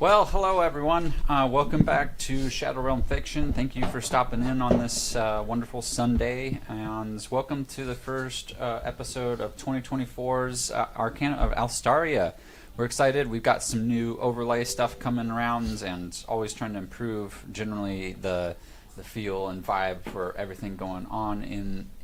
Well, hello everyone. Welcome back to Shadowrealmfiction. Thank you for stopping in on this wonderful Sunday, and welcome to the first episode of 2024's Arcana of Alstaria. We're excited. We've got some new overlay stuff coming around, and always trying to improve generally the feel and vibe for everything going on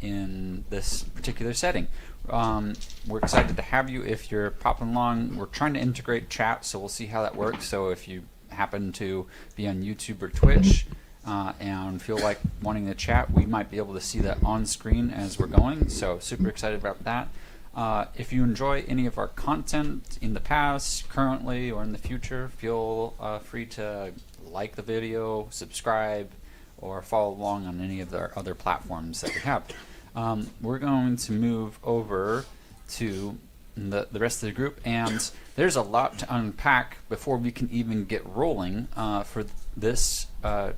in this particular setting. We're excited to have you if you're popping along. We're trying to integrate chat, so we'll see how that works. So if you happen to be on YouTube or Twitch and feel like wanting to chat, we might be able to see that on screen as we're going. So super excited about that. If you enjoy any of our content in the past, currently, or in the future, feel free to like the video, subscribe, or follow along on any of our other platforms that we have. We're going to move over to the rest of the group, and there's a lot to unpack before we can even get rolling for this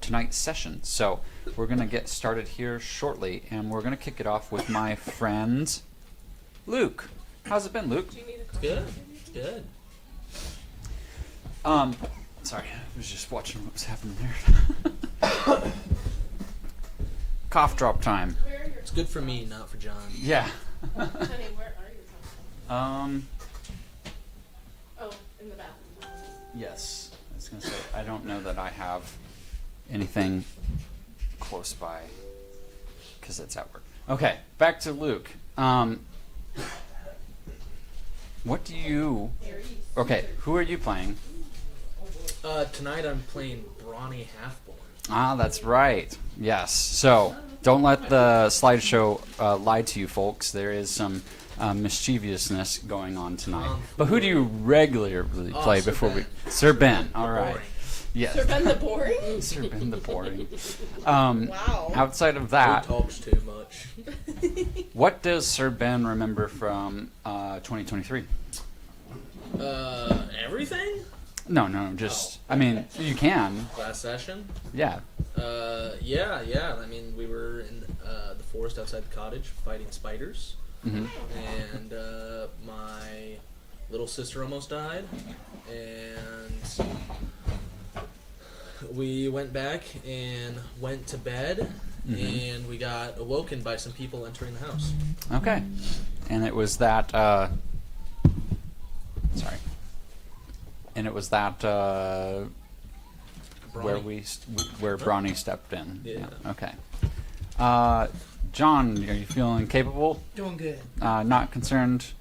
tonight's session. So we're going to get started here shortly, and we're going to kick it off with my friend Luke. How's it been, Luke? Good. Good. Sorry, I was just watching what was happening there. Cough drop time. It's good for me, not for John. Yeah. Honey, where are you? Oh, in the bathroom. Yes. I was going to say, I don't know that I have anything close by, because it's at work. Okay, back to Luke. What do you... Okay, who are you playing? Tonight I'm playing Brawny Halfborn. Ah, that's right. Yes. So, don't let the slideshow lie to you, folks. There is some mischievousness going on tonight. But who do you regularly play Sir before Ben. we... Sir Ben. All right. Boring. Yes. Sir Ben the Boring? Sir Ben the Boring. Wow. Outside of Who that, talks too much? what does Sir Ben remember from 2023? Everything? No, just... I mean, you can. Last session? Yeah. Yeah. I mean, we were in the forest outside the cottage fighting spiders. Mm-hmm. And my little sister almost died. And we went back and went to bed. Mm-hmm. And we got awoken by some people entering the house. Okay. And it was that... Sorry. And it was that where where Brawny stepped in. Yeah. Okay. John, are you feeling capable? Doing good. Not concerned?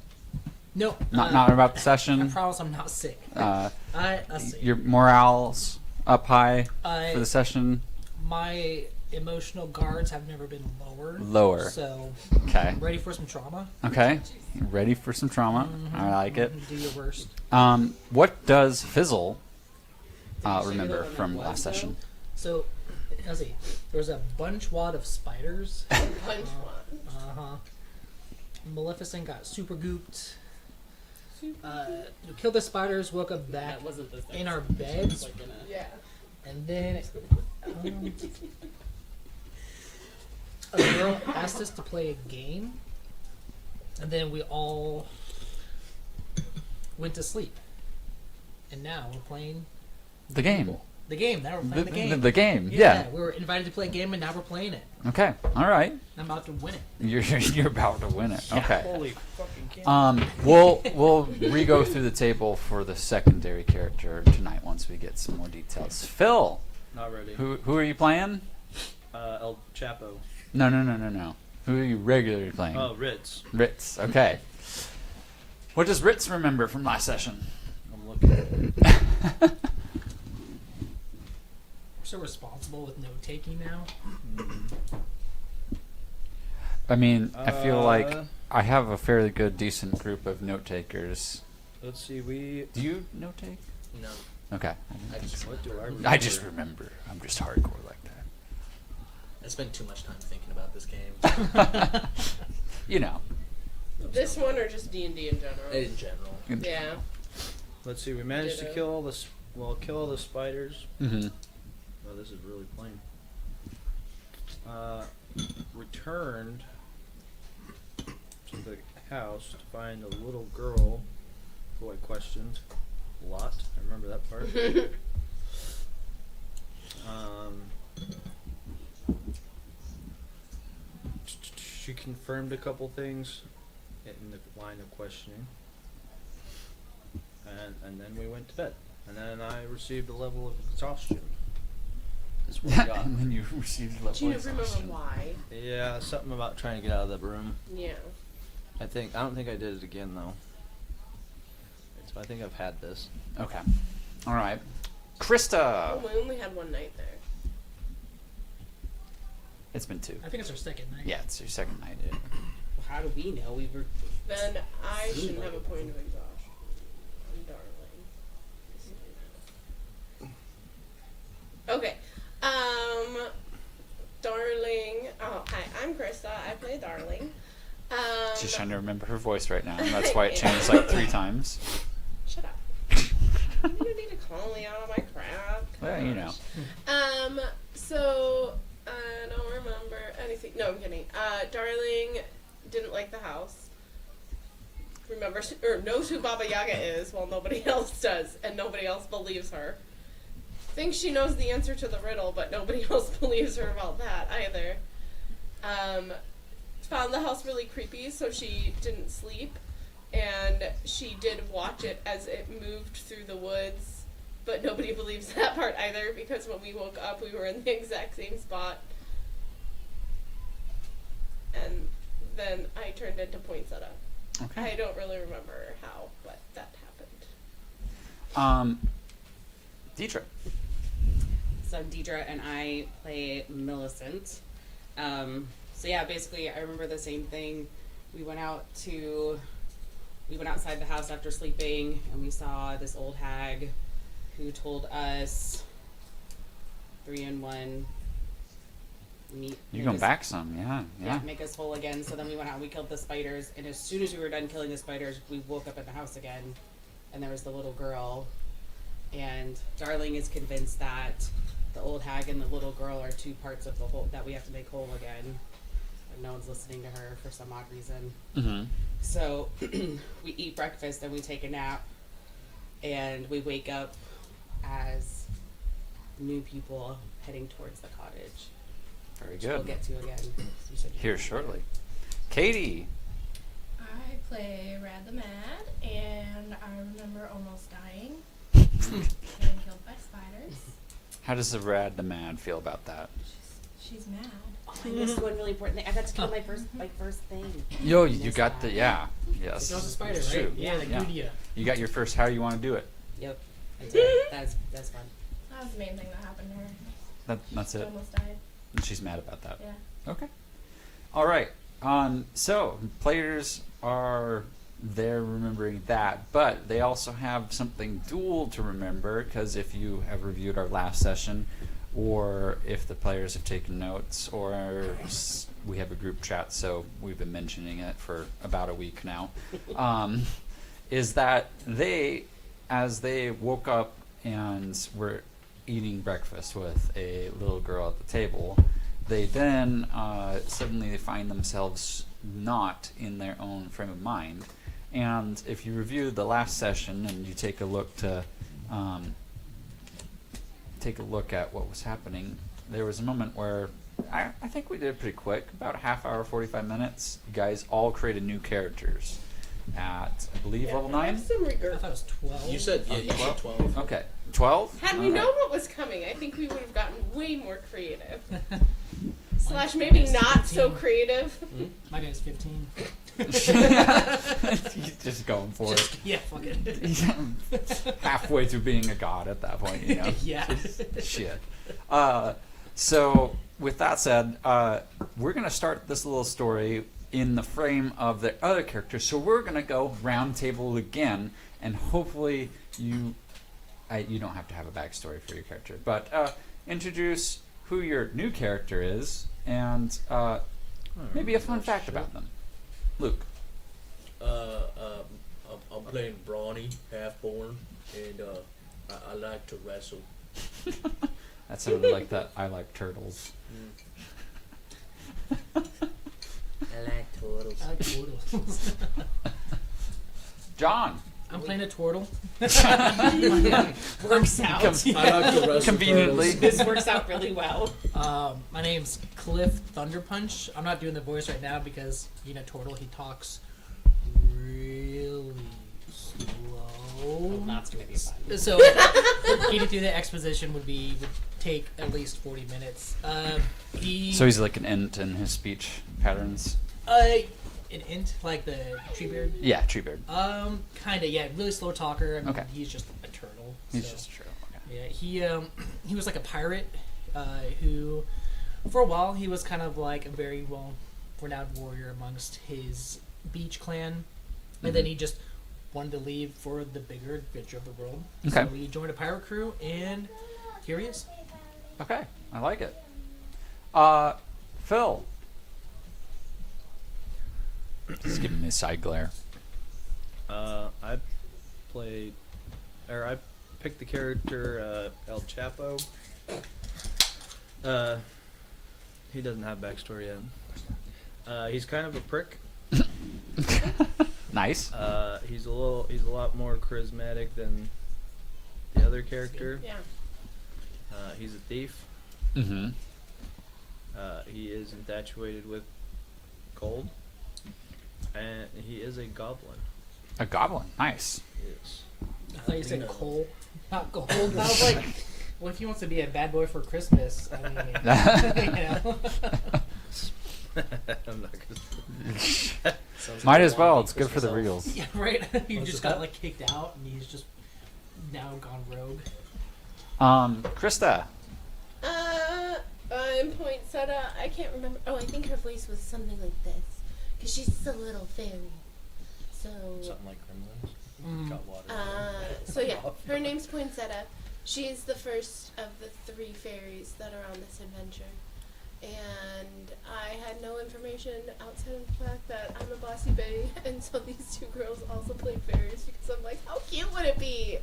No. Not about the I session? promise I'm not sick. Uh, I'll see. your morale's up high for the session? My emotional guards have never been lower. Lower. So, Okay. I'm ready for some trauma. Okay. Ready for some trauma. I like it. Do your worst. What does Fizzle remember from last session? So, let's see. There was a bunch wad of spiders. Punch one. Uh-huh. Maleficent got super gooped. We killed the spiders, woke up back in our beds, Yeah. and then a girl asked us to play a game, and then we all went to sleep. And now we're playing The game. the game. Now we're playing the game. The game, yeah. We were invited to play a game, and now we're playing it. Okay, all right. I'm about to win it. You're about to win it. Okay. Holy fucking cow. We'll re-go through the table for the secondary character tonight once we get some more details. Phil, Not ready. who are you playing? El Chapo. No. Who are you regularly playing? Oh, Rittz. Rittz. Okay. What does Rittz remember from last session? I'm looking. We're so responsible with note taking now. I mean, I feel like I have a fairly good, decent group of note takers. Let's see. We. Do you note take? No. Okay. What do I remember? I just remember. I'm just hardcore like that. I spent too much time thinking about this game. You know. This one or just D&D in general? In general. Yeah. Let's see. We managed to Ditto. kill all the kill all the spiders. Mm-hmm. Oh, this is really plain. Returned to the house to find a little girl who I questioned. lot. I remember that part. She confirmed a couple things in the line of questioning, and then we went to bed. And then I received a level of exhaustion. Is what I got. And then you received level Do you remember exhaustion. why? Yeah, something about trying to get out of the room. Yeah. I don't think I did it again though. I think I've had this. Okay. All right. Krista. Oh, we only had one night there. It's been 2. I think it's our second night. Yeah, it's your second night. How do we know we were? Then I shouldn't have a point of exhaustion. I'm darling. Okay. Darling. Oh, hi. I'm Krista. I play Darling. She's trying to remember her voice right now. And that's why it changed like 3 times. Shut up. You need to call me out on my crap. Well, you know. So I don't remember anything. No, I'm kidding. Darling didn't like the house. Remembers or knows who Baba Yaga is, while nobody else does, and nobody else believes her. Thinks she knows the answer to the riddle, but nobody else believes her about that either. Found the house really creepy, so she didn't sleep, and she did watch it as it moved through the woods, but nobody believes that part either, because when we woke up, we were in the exact same spot. And then I turned into poinsettia. Okay. I don't really remember how, but that happened. Deidre. So I'm Deidre, and I play Milicent. So yeah, basically, I remember the same thing. We went outside the house after sleeping, and we saw this old hag who told us 3 in 1. You're going back some, yeah. Make us whole again. So then we went out and we killed the spiders, and as soon as we were done killing the spiders, we woke up in the house again, and there was the little girl, and Darling is convinced that the old hag and the little girl are 2 parts of the whole that we have to make whole again, and no one's listening to her for some odd reason. Mm-hmm. So we eat breakfast and we take a nap, and we wake up as new people heading towards the cottage. Very Which good. we'll get to again. You said you Here wanted to. shortly. Katie. I play Rad the Mad, and I remember almost dying, getting killed by spiders. How does the Rad the Mad feel about that? She's mad. Oh, I missed one really important thing. I got to kill my first thing. Yo, you Missed got that. the, yeah. Yes. It was a spider, It's right? true. Yeah, they grew to you. You got your first how you want to do it. Yep. I did. That's fun. That was the main thing that happened to her. That's She it. almost died. And she's mad about that. Yeah. Okay. All right. So players are there remembering that, but they also have something dual to remember, because if you have reviewed our last session, or if the players have taken notes, or we have a group chat, so we've been mentioning it for about a week now, is that as they woke up and were eating breakfast with a little girl at the table, they then suddenly find themselves not in their own frame of mind. And if you review the last session and you take a look at what was happening, there was a moment where I think we did it pretty quick, about a half hour, 45 minutes. You guys all created new characters at, I believe, level 9? Some I regret. thought it was 12. You said you said 12. Okay. 12? Had we All right. known what was coming, I think we would have gotten way more creative. Slash maybe Mine's not so 15. creative. My guy's 15. He's just going for it. Just, yeah, fuck it. Halfway through being a god at that point, you know. Yeah. Shit. So, with that said, we're going to start this little story in the frame of the other characters. So we're going to go round table again, and hopefully you don't have to have a backstory for your character, but introduce who your new character is, and maybe a fun fact about them. Luke. I'm playing Brawny, half-born, and I like to wrestle. That sounded like that. I like turtles. I like turtles. I like turtles. John. I'm playing a turtle. Works out. I like to wrestle Conveniently. turtles. This works out really well. My name's Cliff Thunderpunch. I'm not doing the voice right now because turtle. He talks really slow. That's gonna be fun. So getting through the exposition would take at least 40 minutes. So he's like an int in his speech patterns. An int like the Treebeard. Yeah, Treebeard. Kinda, yeah. Really slow talker. I mean, Okay. He's just a turtle. He's so. just true. Okay. Yeah, he was like a pirate who, for a while, he was kind of like a very renowned warrior amongst his beach clan, and then he just wanted to leave for the bigger adventure of the world. Okay. So he joined a pirate crew, and here he is. Okay, I like it. Phil. Just giving me a side glare. I picked the character El Chapo. He doesn't have backstory yet. He's kind of a prick. Nice. He's a lot more charismatic than the other character. Yeah. He's a thief. Mm-hmm. He is infatuated with gold, and he is a goblin. A goblin. Nice. Yes. I thought you said No. coal, not gold. I was like, what if he wants to be a bad boy for Christmas? I mean, I'm not gonna. Might as well. It's good for the reels. Yeah, right. You What's just that? got like kicked out, and he's just now gone rogue. Krista. I'm Poinsettia. I can't remember. Oh, I think her voice was something like this. Because she's just a little fairy. So, Something like Gremlins. Mm. Got water. so yeah, her name's Poinsettia. She's the first of the 3 fairies that are on this adventure. And I had no information outside of the fact that I'm a bossy bae, and so these 2 girls also play fairies because I'm like, how cute would it be?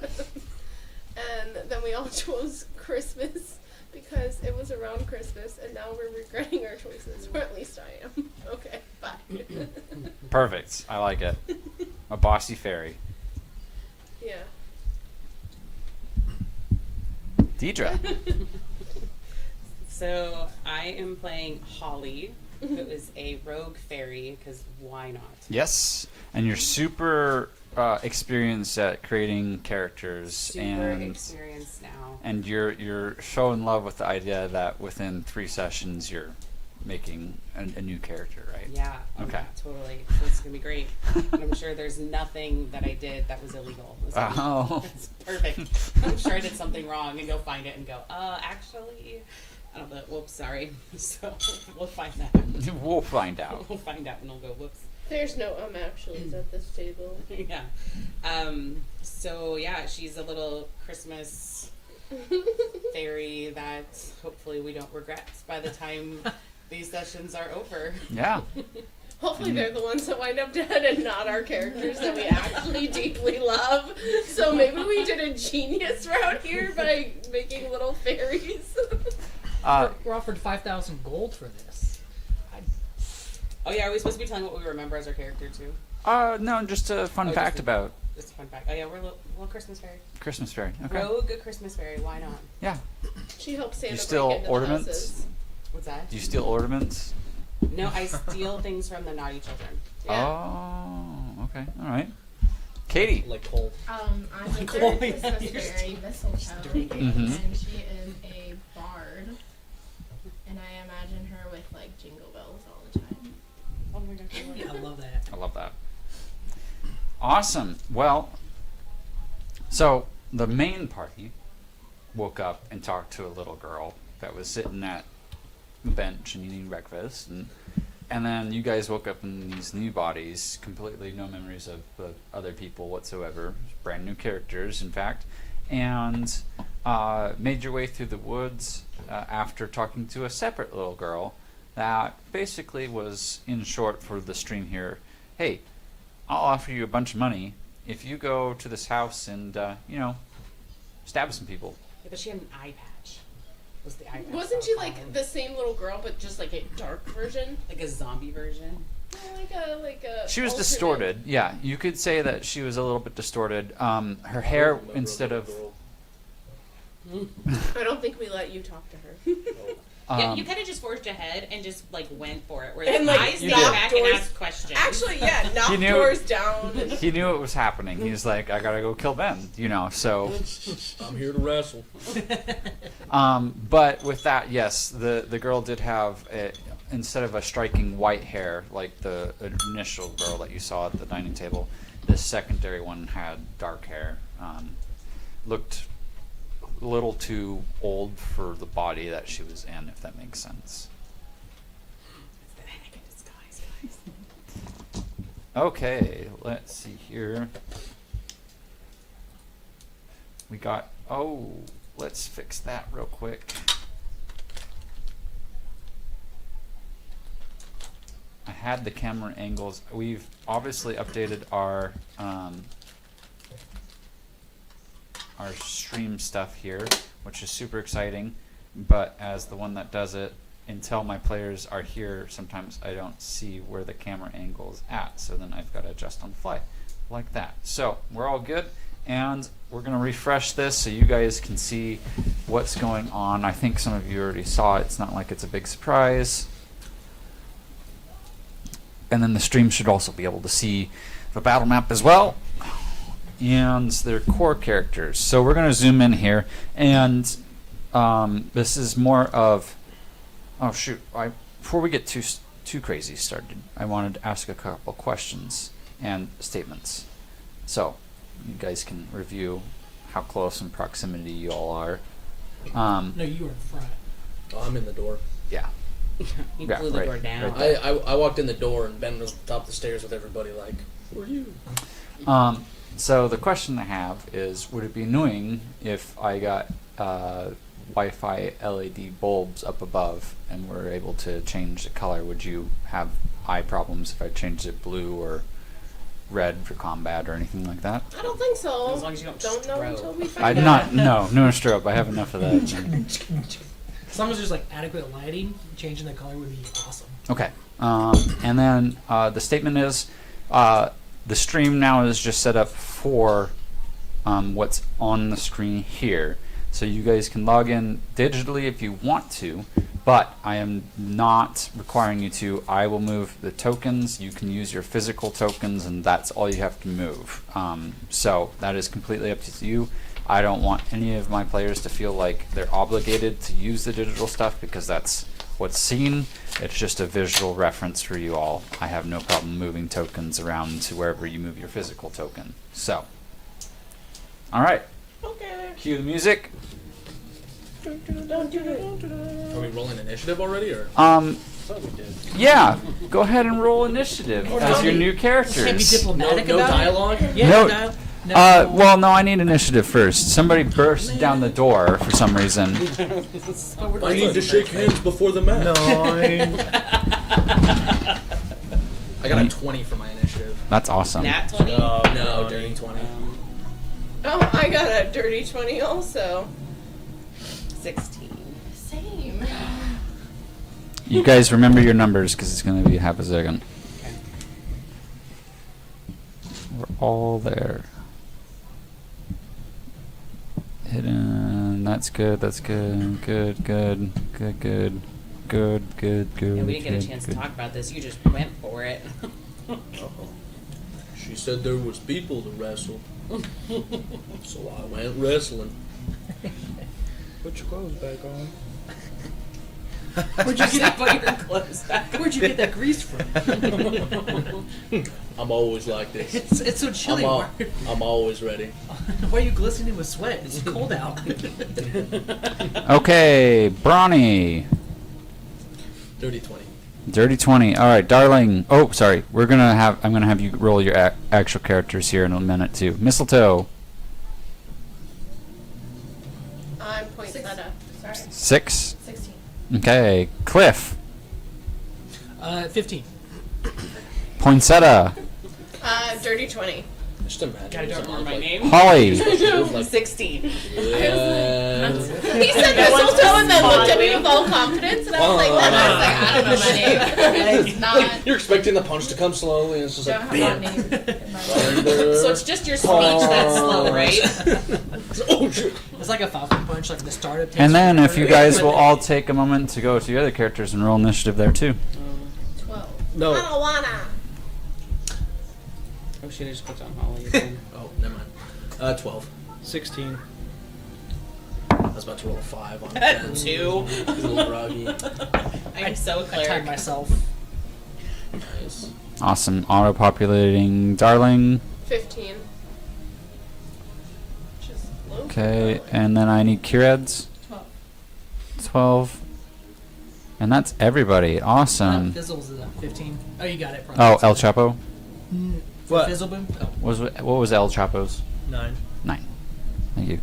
And then we all chose Christmas because it was around Christmas, and now we're regretting our choices, or at least I am. Okay, bye. Perfect. I like it. A bossy fairy. Yeah. Deidre. So I am playing Holly, who is a rogue fairy, because why not? Yes. And you're super experienced at creating characters, Super and experienced now. and you're so in love with the idea that within 3 sessions you're making a new character, right? Yeah. Okay. Yeah, totally. So it's gonna be great. And I'm sure there's nothing that I did that was illegal. Oh. It's perfect. I'm sure I did something wrong, and you'll find it and go, actually, I don't know. Whoops, sorry. So we'll find that. We'll find out. We'll find out, and we'll go, whoops. There's no actuallys at this table. Yeah. So yeah, she's a little Christmas fairy that hopefully we don't regret by the time these sessions are over. Yeah. Hopefully they're the ones that wind up dead and not our characters that we actually deeply love. So maybe we did a genius route here by making little fairies. We're offered 5,000 gold for this. Oh yeah, are we supposed to be telling what we remember as our character too? No, just a fun Oh, fact just a- about Just a fun fact. Oh yeah, we're a little Christmas fairy. Christmas fairy. Okay. Rogue Christmas fairy. Why not? Yeah. She helps Santa You steal break into the ornaments? houses. What's that? Do you steal ornaments? No, I steal things from the naughty children. Yeah. Oh, okay. All right. Katie. Like coal. I'm a Like, third oh, yeah, Christmas you're fairy, Mistletoe, Mhm. and she is a bard. And I imagine her with like jingle bells all the time. Oh my gosh. I love Yeah, it. I love that. I love that. Awesome. Well, so the main party woke up and talked to a little girl that was sitting at the bench and eating breakfast, and then you guys woke up in these new bodies, completely no memories of the other people whatsoever, brand new characters, in fact, and made your way through the woods after talking to a separate little girl that basically was, in short for the stream here, hey, I'll offer you a bunch of money if you go to this house and, stab some people. Yeah, but she had an eye patch. Was the eye patch? Wasn't that she was like common? the same little girl, but just like a dark version? Like a zombie version? Like a. She was alternate- distorted. Yeah, you could say that she was a little bit distorted. Her hair, Remember instead a of little I don't think we let you talk to her. Yeah, you kind of just forged ahead and just like went for it. Whereas And, like, I you stayed did. back and Doors- asked questions. Actually, yeah, knock You knew- doors down. And he knew it was happening. He's like, I gotta go kill Ben. So. girl. I'm here to wrestle. But with that, yes, the girl did have instead of a striking white hair like the initial girl that you saw at the dining table, this secondary one had dark hair. Looked a little too old for the body that she was in, if that makes sense. It's the heck in disguise, guys. Okay, let's see here. We got, let's fix that real quick. I had the camera angles. We've obviously updated our stream stuff here, which is super exciting. But as the one that does it, until my players are here, sometimes I don't see where the camera angle is at. So then I've got to adjust on the fly like that. So we're all good. And we're going to refresh this so you guys can see what's going on. I think some of you already saw it. It's not like it's a big surprise. And then the stream should also be able to see the battle map as well. And their core characters. So we're going to zoom in here. And this is more of... Oh, shoot. Before we get too crazy started, I wanted to ask a couple questions and statements. So... you guys can review how close in proximity you all are. No, you were in front. Oh, I'm in the door. Yeah. He Yeah, blew the right, door down. right there. I walked in the door and Ben was top of the stairs with everybody like, who are you? So the question I have is, would it be annoying if I got Wi-Fi LED bulbs up above and were able to change the color? Would you have eye problems if I changed it blue or red for combat or anything like that? I don't think so. As long as you don't know strobe. until we find I'm out. not, no strobe. I have enough of that. As long as there's like adequate lighting, changing the color would be awesome. Okay. And then the statement is, the stream now is just set up for what's on the screen here. So you guys can log in digitally if you want to, but I am not requiring you to. I will move the tokens. You can use your physical tokens, and that's all you have to move. So that is completely up to you. I don't want any of my players to feel like they're obligated to use the digital stuff because that's what's seen. It's just a visual reference for you all. I have no problem moving tokens around to wherever you move your physical token. So, all right. Okay. Cue the music. Are we rolling initiative already, or? Yeah. Go ahead and roll initiative as your new characters. Can't be diplomatic No about dialogue? it. Yeah, No. no. No, I need initiative first. Somebody burst down the door for some reason. I need to shake hands before the match. I got a 20 for my initiative. That's awesome. Nat 20? No, dirty 20. Oh, I got a dirty 20 also. 16. Same. You guys remember your numbers because it's going to be half a second. Okay. We're all there. Hidden. That's good. That's good. Good. Good. Good. Good. Good. Good. Good. Yeah, we didn't get a good, chance good. to talk about this. You just went for it. She said there was people to wrestle. So I went wrestling. Put your clothes back on. Where'd you get Put your clothes back. Where'd you get that grease from? I'm always like this. It's so chilly. I'm always ready. Why are you glistening with sweat? It's cold out. Okay, Brawny. Dirty 20. Dirty 20. All right, darling. Oh, sorry. I'm gonna have you roll your actual characters here in a minute too. Mistletoe. I'm poinsettia. Sorry. 6. 16. Okay, Cliff. 15. Poinsettia. Dirty 20. Just imagine. Gotta something remember my like- name. Holly. Like- 16. Yeah. He said mistletoe and then looked at me with all confidence, and I was like, And I was "That like, I don't know my name. It's not. You're expecting the punch to come slowly, and it's just Don't like, have my bam. name in my So it's just your speech that's slow, right? Oh, shit. It's like a falcon punch, like the startup. takes And then if forever. you guys will all take a moment to go to the other characters and roll initiative there too. 12. I No. don't wanna." Oh shit, I just clicked on Holly again. Oh, never mind. 12. 16. I was about to roll a 5 on Ben. 2. He's a little groggy. I'm so I timed cleric. myself. Nice. Awesome. Auto-populating Darling. 15. Just low. Okay, and then I need Kirads. 12. 12. And that's everybody. Awesome. Fizzle's at 15. Oh, you got it. Oh, El Chapo. What? Fizzle boom. Oh. What was El Chapo's? 9. 9. Thank you.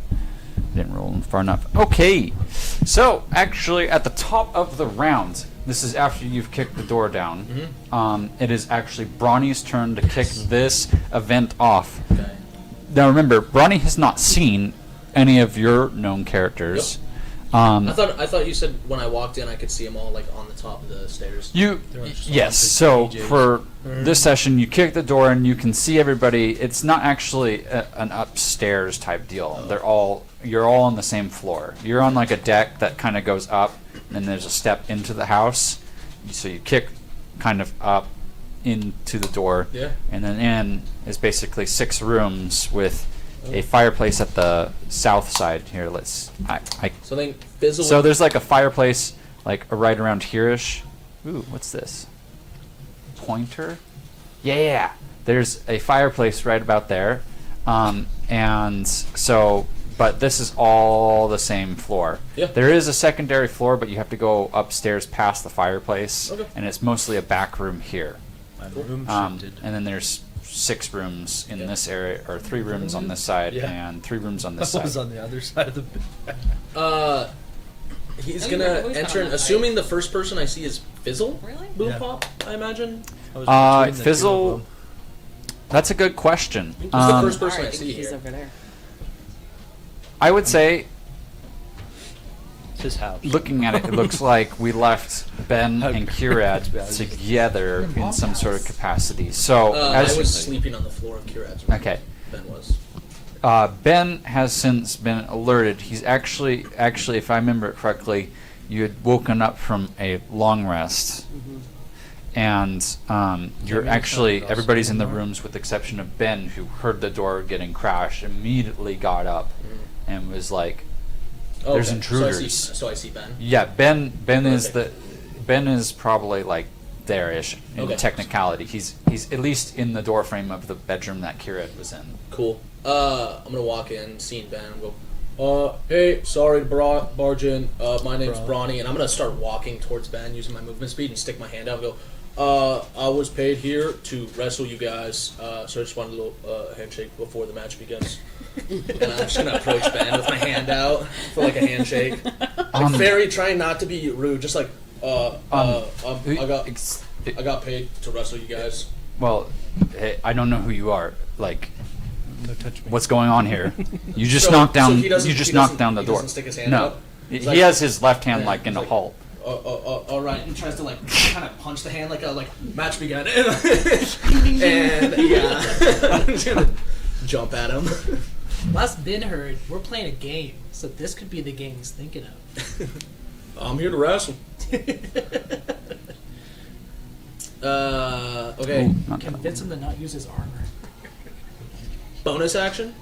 I didn't roll far enough. Okay. So, actually, at the top of the round, this is after you've kicked the door down. It is actually Bronny's turn to kick this event off. Okay. Now, remember, Bronny has not seen any of your known characters. I thought you said when I walked in I could see them all like on the top of the stairs. You There are just yes. lots of So DJs. for this session, you kick the door and you can see everybody. It's not actually an upstairs type deal. You're all on the same floor. You're on like a deck that kind of goes up, and there's a step into the house. So you kick kind of up into the door, Yeah. and then in is basically 6 rooms with a fireplace at the south side. Here, So then Fizzle. so there's like a fireplace like right around here-ish. Ooh, what's this? Pointer? Yeah. There's a fireplace right about there. And so, but this is all the same floor. Yeah. There is a secondary floor, but you have to go upstairs past the fireplace. Okay. And it's mostly a back room here. My room And shifted. then there's 6 rooms in Yeah. this area, or 3 rooms on this side, Yeah. and 3 rooms on I this was side. on the other side of the bed. He's Oh, gonna you've always been enter. on that Assuming the first person I see is Fizzle. Really? Boom Yeah. pop. I imagine. I was between the two Fizzle. of them. That's a good question. Who's the first person I Alright, see he's here? over there. I would say, It's his house. looking at it, it looks like we left Ben and Kirad That's bad. together in some sort of capacity. So, I as was sleeping on the floor of Kirad's room. okay, Ben was. Ben has since been alerted. He's actually, if I remember it correctly, you had woken up from a long rest, and you're mean, actually it's not everybody's in the anymore? rooms with the exception of Ben, who heard the door getting crashed, immediately got up, and was like, Oh, There's okay. intruders. So I see Ben. yeah, Ben is Okay. Ben is probably like there-ish in Okay. technicality. He's at least in the doorframe of the bedroom that Kirad was in. Cool. I'm gonna walk in, seeing Ben, and go, hey, sorry to barge in. My name's Bro. Bronny, and I'm gonna start walking towards Ben using my movement speed and stick my hand out and go, I was paid here to wrestle you guys, so I just wanted a little handshake before the match begins. And I'm just gonna approach Ben with my hand out for like a handshake. Like very trying not to be rude, just like, I got paid to wrestle you guys. Well, hey, I don't know who you are. Like, Don't touch me. what's going on here? You just So- knocked down. so he doesn't- you just he knocked doesn't- down the he door. doesn't stick his hand no, out? he He's like- has his left hand Yeah, like in he's a like- halt. All right, and tries to like kind of punch the hand like a match begun, and yeah, I'm just gonna jump at him. Last Ben heard, we're playing a game, so this could be the game he's thinking of. I'm here to wrestle. Okay. Ooh, not that Convince him to not use his armor. Bonus action.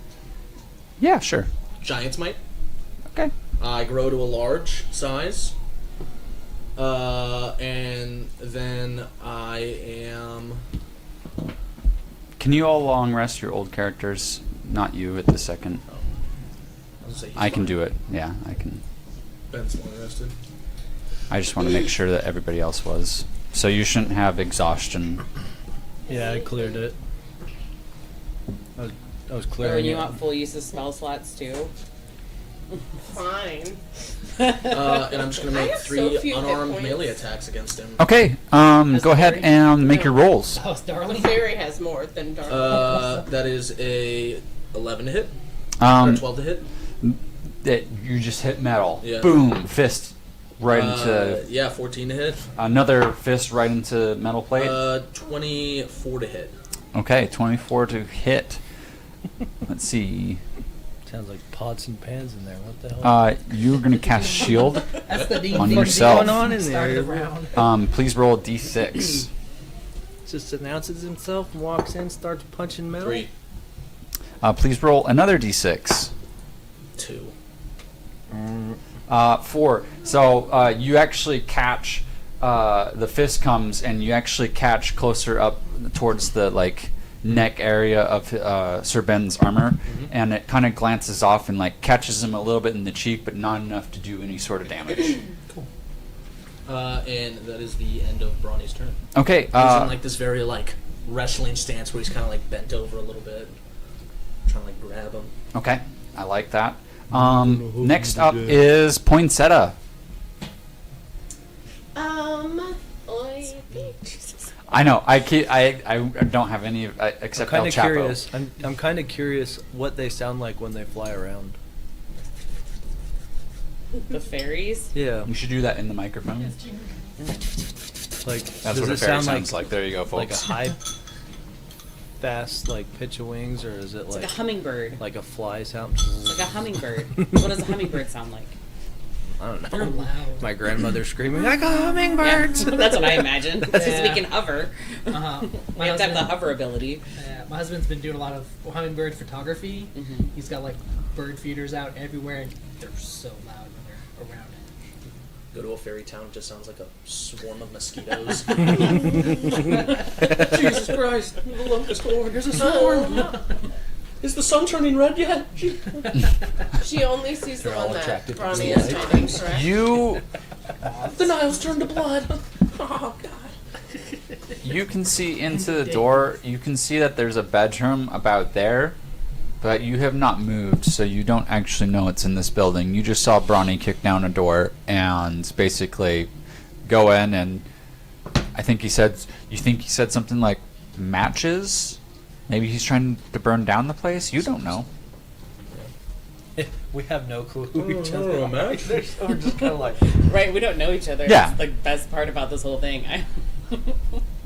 Yeah, sure. Giant's might. Okay. I grow to a large size. And then I am. Can you all long rest your old characters? Not you at the second. I can do it. Yeah, I can. Ben's long rested. I just want to make sure that everybody else was. So you shouldn't have exhaustion. Yeah, I cleared it. I was Or clearing when you it. want full use of spell slots too. Fine. And I'm just gonna I make have so 3 few hit unarmed points. melee attacks against him. Okay. As Go the ahead fairy? and make your No. rolls. Oh, it's The darling. fairy has more than Darwin. That is a 11 to hit. Or Um, 12 to hit. that you just hit metal. Yeah. Boom, fist right into Yeah, 14 to hit. another fist right into metal plate. 24 to hit. Okay, 24 to hit. Let's see. Sounds like pots and pans in there. What the hell? You're gonna cast shield. That's the ding On ding yourself. ding What's going on in start there? of the round. Please roll a d6. Just announces himself and walks in, starts punching metal. 3, Please roll another d6. 2. 4. So you actually catch. The fist comes and you actually catch closer up towards the neck area of Sir Ben's armor, and it kind of glances off and catches him a little bit in the cheek, but not enough to do any sort of damage. And that is the end of Brawny's turn. Okay. He's in this very wrestling stance where he's kind of bent over a little bit, trying to grab him. Okay. I like that. Next up is Poinsettia. I know. I don't have any except El I'm kind of Chapo. curious. I'm kind of curious what they sound like when they fly around. The fairies. Yeah. You should do that in the microphone. Like, That's does what a it fairy sound sounds like. There you go, like a folks. high, fast pitch of wings, or is it It's like a hummingbird. like a fly sound? Like a hummingbird. What does a hummingbird sound like? I don't They're know. loud. My grandmother screaming like a hummingbird. Yeah, that's what I imagine. Since Yeah. we can hover. Uh-huh. We have to have the hover ability. My husband's been doing a lot of hummingbird photography. Mm-hmm. He's got bird feeders out everywhere, and they're so loud when they're around. Go to a fairy town, it just sounds like a swarm of mosquitoes. Jesus Christ! The locust horde. There's a swarm. Is the sun turning red yet? She only sees the They're all one that attracted to Bronny the is light. fighting, correct? You The Nile's turned to blood. Oh God. You can see into the door. You can see that there's a bedroom about there, but you have not moved, so you don't actually know it's in this building. You just saw Brawny kick down a door and basically go in, and I think he said, you think he said something like matches? Maybe he's trying to burn down the place? You don't know. We have no clue who each other are. match. So we're just kind of like, Right, we don't know each other. Yeah. That's the best part about this whole thing.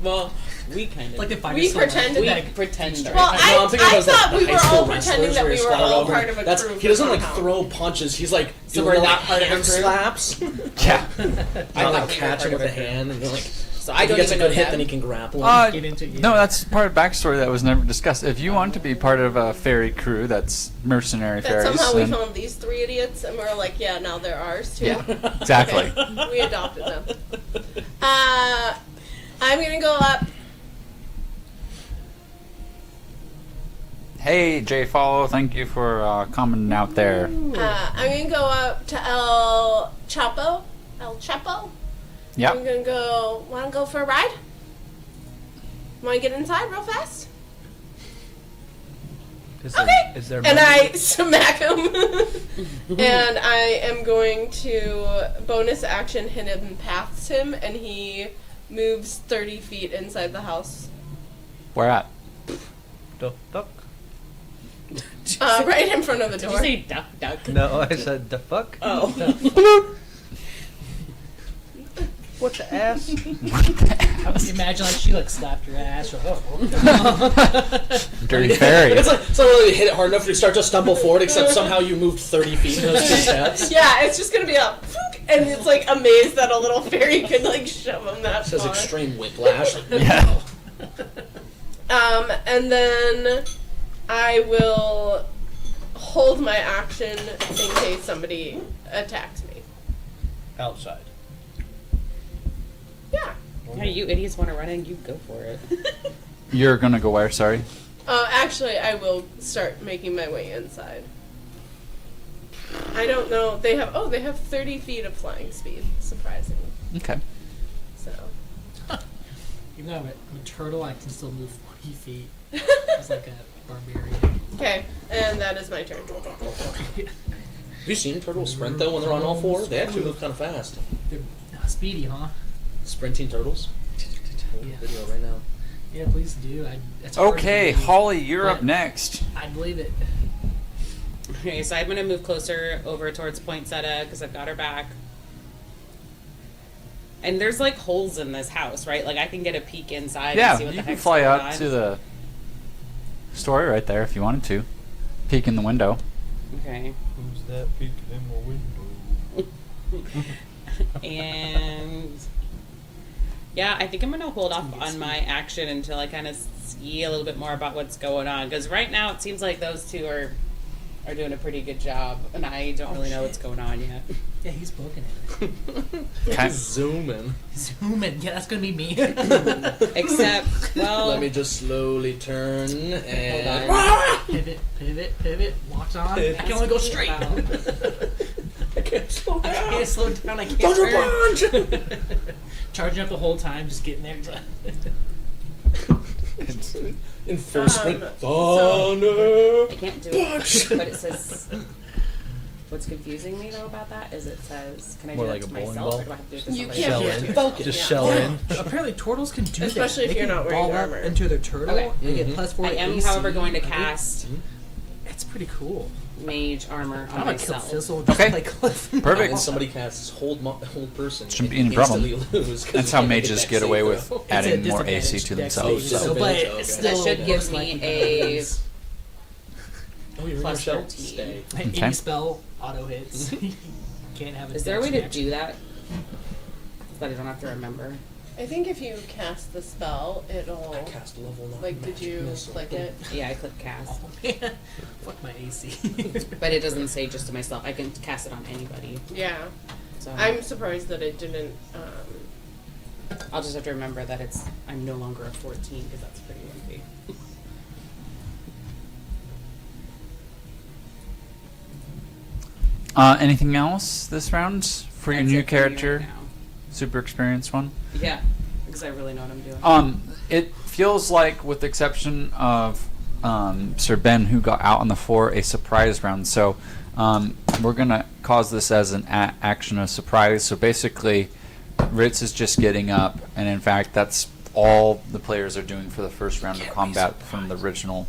Well, we kind of. Like if I We just saw, pretended we that- pretend. Well, No, I'm thinking I about those, thought we high were school all pretending wrestlers that where we you were squat all over. part of a That's, crew he doesn't for like somehow. throw punches. He's like So doing we're like not part of a hand crew? slaps. Yeah. I like thought we were catch him part with of a a hand and then like. So If I he don't gets a even know good hit, that. then he can grapple him. get into it. No, that's part of backstory that was never discussed. If you want to be part of a fairy crew that's mercenary That fairies, somehow we then- found these three idiots, and we're like, yeah, now they're ours too. Yeah, exactly. Okay, we adopted them. I'm gonna go up. Hey, Jay Follow, thank you for commenting out there. I'm gonna go up to El Chapo. El Chapo. I'm Yep. gonna go. Wanna go for a ride? Wanna get inside real fast? Okay. Is there And money? I smack him. And I am going to bonus action hit him past him, and he moves 30 feet inside the house. Where at? The fuck? Right in front of the Did door. you say duck, duck? No, I said the fuck. Oh. What the ass? Imagine she slapped your ass. Or, Dirty fairy. It's like someone really hit it hard enough for you to start to stumble forward, except somehow you moved 30 feet in those two steps. Yeah, it's just gonna be a and it's amazed that a little fairy could shove him that It says far. extreme whiplash. Yeah. And then I will hold my action in case somebody attacks me. Outside. Yeah. Yeah, you idiots want to run in, you go for it. You're gonna go where? Sorry. Actually, I will start making my way inside. I don't know. They have 30 feet of flying speed, surprisingly. Okay. So. even though I'm a turtle, I can still move 40 feet. It's like a barbarian. Okay, and that is my turn. Have you seen turtles sprint though when they're on all four? They actually move kind of fast. They're speedy, huh? Sprinting turtles. Yeah. Video right now. Yeah, please do. That's hard Okay, to believe, Holly, you're up but next. I believe it. Okay, so I'm gonna move closer over towards Poinsettia because I've got her back. And there's like holes in this house, right? Like I can get a peek inside Yeah, and see what you the can heck's fly going out on. to the story right there if you wanted to. Peek in the window. Okay. Who's that peeking in my window? And yeah, I think I'm gonna hold off on my action until I kind of see a little bit more about what's going on. Because right now it seems like those two are doing a pretty good job, and I don't really know what's going on yet. Yeah, he's booking it. Okay. Zoom in. Zoom in. Yeah, that's gonna be me. Except, well, Let me just slowly turn and. Pivot, pivot, pivot. Locked on. I can only go straight. I can't slow I down. can't slow down. I can't Thunder turn. punch! Charging up the whole time, just getting there. Enforcement. So- Thunder. I can't do it, but it says. What's confusing me though about that is it says, can I More do like that a to bowling myself ball? or do I have to do it to You somebody can't Shell else? in. focus. Just Yeah. shell in. Apparently, turtles can do Especially that. if They you're can not wearing ball armor. up into their turtle. Okay. They get Mhm. +4 I am, AC. however, going to I think cast It's pretty cool. mage armor on I'm gonna kill myself. Fizzle just Okay. like Cliff. Perfect. And somebody casts hold person. Shouldn't be and any problem. instantly lose 'cause That's you how can't make mages that get save away throw. with It's a adding more AC disadvantage to dex themselves. saving So- throw, but Okay. it's That still should give most me likely a- better. Oh, you're in Plus your shell? 13. Stay. Any Okay. spell auto hits. Can't have a Is there a way dex to reaction. do that? That I don't have to remember. I think if you cast the spell, it'll. I cast level 9 Like, did you missile. click it? Yeah, I click cast. Oh man, fuck my AC. But it doesn't say just to myself. I can cast it on anybody. Yeah. So I'm surprised that it didn't. I'll just have to remember that I'm no longer a 14 because that's pretty empty. Anything else this round for your That's new it for me right character? now. Super experienced one. Yeah, because I really know what I'm doing. It feels like, with the exception of Sir Ben, who got out on the floor, a surprise round. So we're gonna cause this as an action of surprise. So basically, Rittz is just getting up, and in fact, that's all the players are doing for the first round of combat from the original.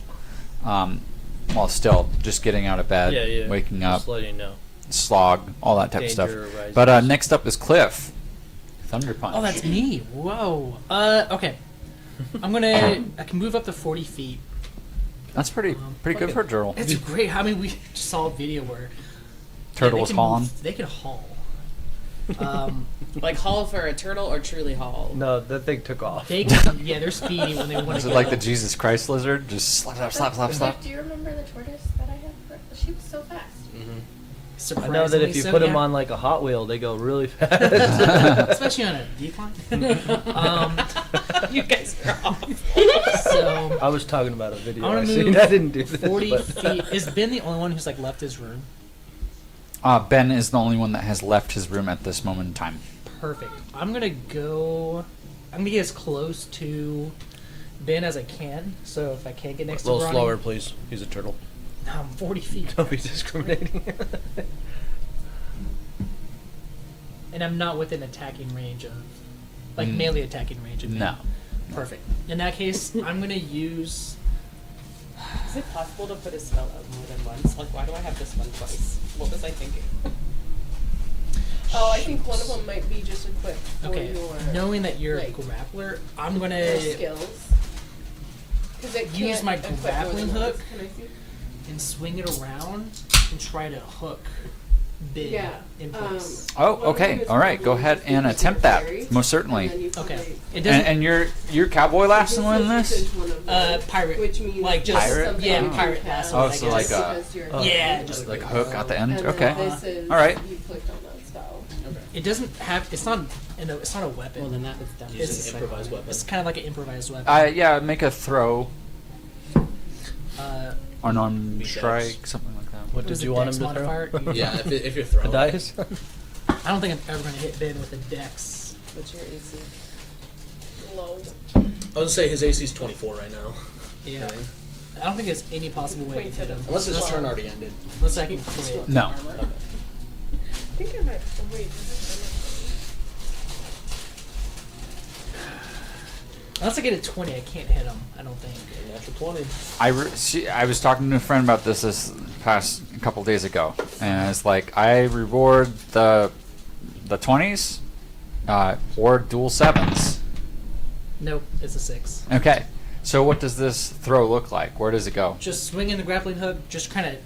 Well, still just getting out of bed, Yeah. waking up, Just letting you know. slog, all that type of stuff. Danger arises. But next up is Cliff. Thunder Punch. Oh, that's me. Whoa. Okay. I can move up to 40 feet. That's pretty good Okay. for a turtle. It's great. I mean, we just saw a video where Turtle they was can hauling. move- They can haul. Like haul for a turtle or truly haul? No, that thing took off. They can, yeah, they're speedy when they want Is to it go. like the Jesus Christ lizard? Just slap, slap, slap, slap, slap. Do you remember the tortoise that I had? She was so fast. I know that if you Surprisingly so, put them yeah. on like a Hot Wheel, they go really fast. Especially on a decline. You guys are off. So I was talking about a video I I want to seen. move I didn't do this. 40 but- feet. Is Ben the only one who's like left his room? Ben is the only one that has left his room at this moment in time. Perfect. I'm gonna get as close to Ben as I can. So if I can't get next A little to Bronny, slower, please. He's a turtle. I'm 40 feet, Don't be discriminating. and I'm not within attacking range of, like Mm. melee attacking range of Ben. No. Perfect. In that case, I'm gonna use. Is it possible to put a spell out more than once? Like, why do I have this one twice? What was I thinking? Oh, I think one of them might be just equipped for Okay, your knowing that you're a like, grappler, I'm your gonna skills. Because it use can't my equip more grappling than once. hook. Can I see? and swing it around and try to hook Ben Yeah. in place. Oh, okay. All right. Go ahead and attempt that. Most certainly. Okay. It doesn't. And your cowboy lasso in this? Pirate. Which means Like just Pirate? yeah, Oh. pirate lasso. Oh, I so guess. like a- yeah, just Like a hook at the end? And then Okay. this is, All right. You clicked on that spell. it doesn't have. It's not. It's not a weapon. Well, then that was dumb. It's It's an improvised weapon. It's kind of like an improvised weapon. Yeah, make a throw. Unarmed Beat strike, dex. something like that. What Does did the you want him dex to throw? modifier? Yeah, if you're A throwing. dice? I don't think I'm ever gonna hit Ben with a dex. What's your AC? Low. I was gonna say his AC is 24 right now. Yeah. I don't think there's any possible way to hit him. Unless his turn already ended. Unless I can crit. No. Okay. I think I might. Oh, wait. Unless I get a 20, I can't hit him. I don't think. Natural 20. I was talking to a friend about this past couple days ago, and it's like I reward the 20s or dual 7s. Nope, it's a 6. Okay, so what does this throw look like? Where does it go? Just swinging the grappling hook, just kind of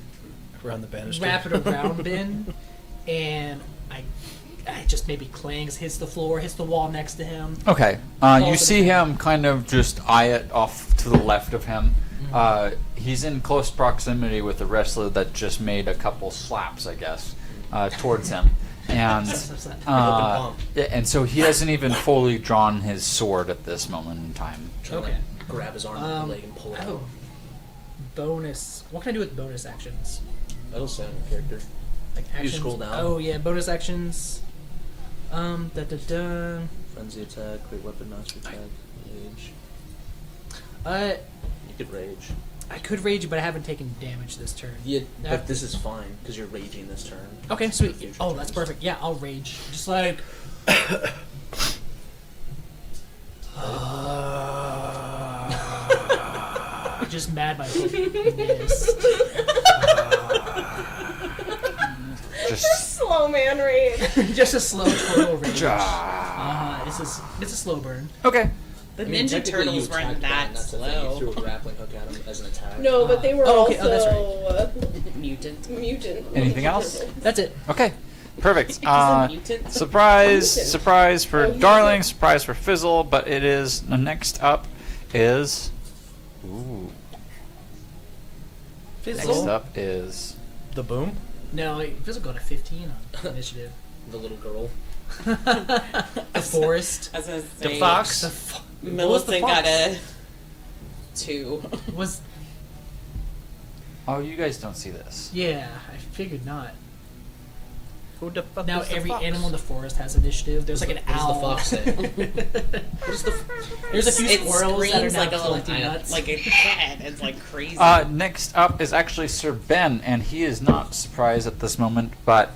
Around the banister. wrap it around Ben, and I just maybe clangs, hits the floor, hits the wall next to him. Okay, Falls you to see the him kind of just eye it off to the left of him. He's in close proximity with the wrestler that just made a couple slaps, I guess, towards him. And palm. and so he hasn't even fully drawn his sword at this moment in time. Trying to, Okay. like, grab his arm and leg and pull it I have a out. bonus. What can I do with bonus actions? That'll sound character. Like You actions? scroll down. Oh yeah, bonus actions. Da da da. Frenzy attack, great weapon, master attack, rage. You You could rage. I could rage, but I haven't taken damage this turn. Yeah, Yeah. but this is fine because you're raging this turn. Okay, sweet. Future Oh, that's turns. perfect. Yeah, I'll rage. Just like. Just mad my missed. Just Slow man rage. Just a slow total rage. Ah. It's a slow burn. Okay. The I mean, Ninja technically you Turtles weren't attacked that them, that's the thing. slow. You threw a grappling hook at him as an attack. No, but they were Oh, okay. Oh, also that's Mutant. mutant. Anything else? That's it. Okay. Perfect. He's a mutant. Surprise for Oh, he's Darling, a- surprise for Fizzle, but it is the next up is next up is The boom? No, Fizzle got a 15 on initiative. The little girl. The forest. I was gonna The say, fox? The what was the Millicent got fox? a 2. Was Oh, you guys don't see this. yeah, I figured not. Who the fuck Now is the every fox? animal in the forest has initiative. There's like an What does owl. the fox say? What is the? There's a few It squirrels that are screams now like a little, collecting nuts. like a cat. It's like crazy. Next up is actually Sir Ben, and he is not surprised at this moment, but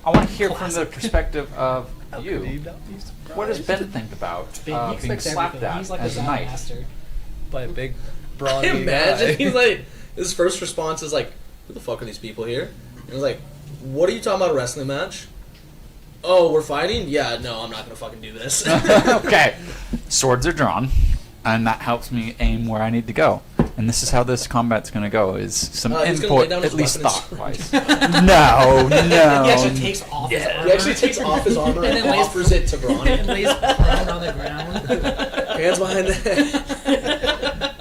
I want to hear from the perspective of How could he you. not be surprised? What does Ben think about He being expects slapped everything. at He's like as the a knight? master. By a big, I brawny imagine guy. he's like his first response is like, "Who the fuck are these people here?" And he's like, "What are you talking about? A wrestling match? Oh, we're fighting? Yeah, no, I'm not gonna fucking do this." Okay, swords are drawn, and that helps me aim where I need to go. And this is how this combat's going to go: is some He's gonna lay input, down at his least weapon and thought-wise. No. He actually takes off his armor He actually takes off his armor And and, then lays- offers it to Brawny. and lays prone on the ground. Hands behind the head.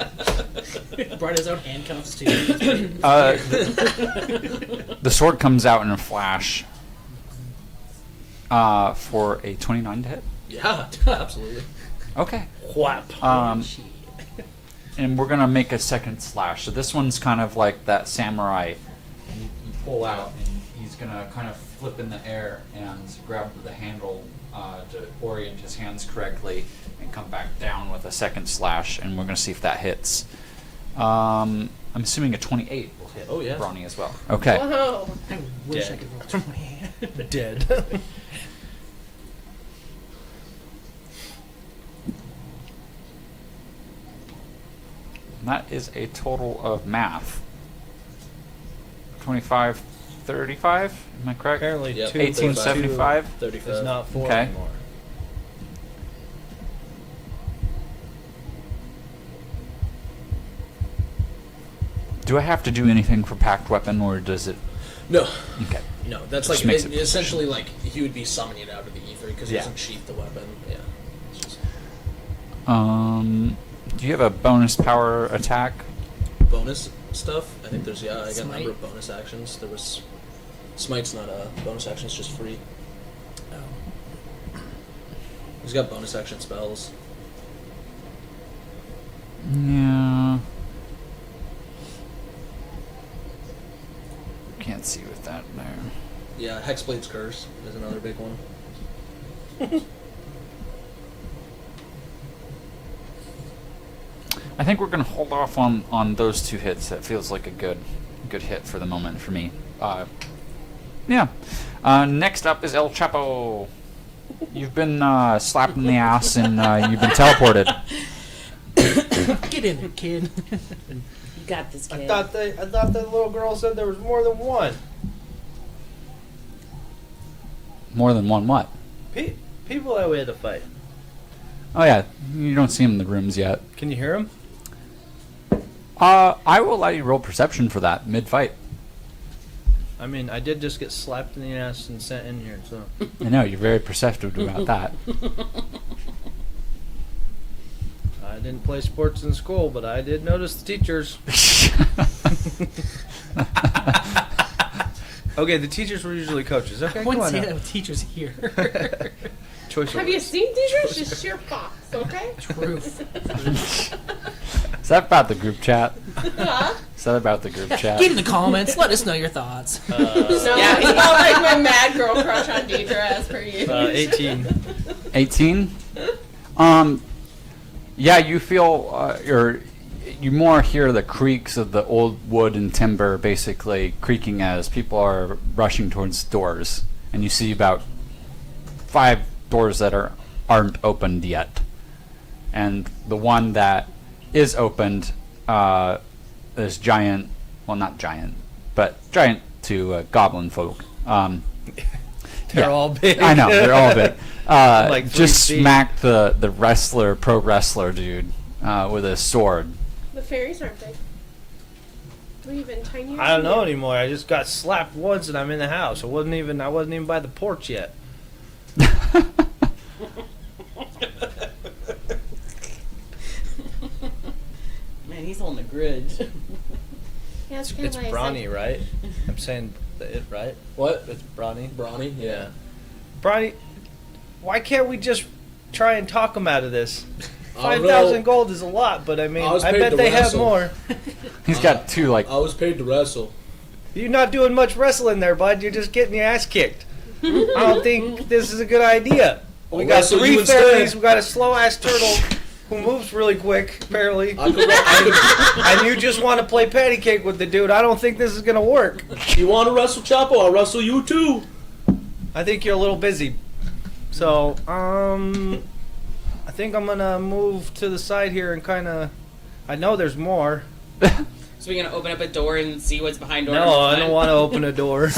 Brought his own handcuffs too. The sword comes out in a flash for a 29 to hit. Yeah, absolutely. Okay. Whap. And we're going to make a second slash. So this one's kind of like that samurai. You pull out, and he's going to kind of flip in the air and grab the handle to orient his hands correctly and come back down with a second slash. And we're going to see if that hits. I'm assuming a 28 will hit Oh, yeah. Brawny as well. Okay. Whoa. I wish I Dead. could roll 20. Dead. And that is a total of math. 25, 35? Am I correct? Apparently, Yep. 1875? 35. is not 4 Okay. anymore. Do I have to do anything for packed weapon, or does it? No, Okay. no, that's Just like makes it essentially like he would be summoning it out of the ether because he Yeah. doesn't sheath the weapon. Yeah. It's just Do you have a bonus power attack? bonus stuff. I think there's I got a Smite? number of bonus actions. There was Smite's not a bonus action; it's just free. He's got bonus action spells. Yeah. Can't see with that there. Yeah, Hexblade's Curse is another big one. I think we're gonna hold off on those two hits. That feels like a good hit for the moment for me. Yeah. Next up is El Chapo. You've been slapped in the ass and you've been teleported. Get in there, kid. You got this, kid. I thought that little girl said there was more than one. More than one what? People that we had to fight. Oh yeah, you don't see them in the rooms yet. Can you hear them? I will allow you to roll perception for that mid-fight. I mean, I did just get slapped in the ass and sent in here, so. I know, you're very perceptive about that. I didn't play sports in school, but I did notice the teachers. Okay, the teachers were usually coaches. Okay, I come wouldn't on say now. that with teachers here. Choice of Have you words. seen teachers? Just sheer fox, okay? Truth. Is that about the group chat? Huh? Is that about the group chat? Get in the comments. Let us know your thoughts. No, Yeah. it's not like my mad girl crush on Deidre as per you. 18. 18? Yeah, you feel, you more hear the creaks of the old wood and timber basically creaking as people are rushing towards doors. And you see about 5 doors that aren't opened yet. And the one that is opened, is giant, well not giant, but giant to goblin folk. They're Yeah. all big. I know, they're all big. Like 3 just feet. smacked the wrestler, pro wrestler dude with a sword. The fairies aren't big. They're even tinier. I don't than know you. anymore. I just got slapped once and I'm in the house. I wasn't even by the porch yet. Man, he's holding a grudge. Yeah, it's It's brawny, right? I'm saying it right. What? It's brawny. Brawny? Yeah. Brawny, why can't we just try and talk them out of this? I don't 5,000 know. gold is a lot, but I mean, I was I paid bet to they have wrestle. more. He's got 2 like I was paid to wrestle. You're not doing much wrestling there, bud. You're just getting your ass kicked. I don't think this is a good idea. We I'll got wrestle 3 you instead. fairies. We got a slow ass turtle who moves really quick, apparently. And you just want to play patty cake with the dude. I don't think this is gonna work. You want to wrestle Chapo? I'll wrestle you too. I think you're a little busy. So, I think I'm gonna move to the side here and kind of. I know there's more. So we're gonna open up a door and see what's behind door. No, number I don't 5? want to open a door.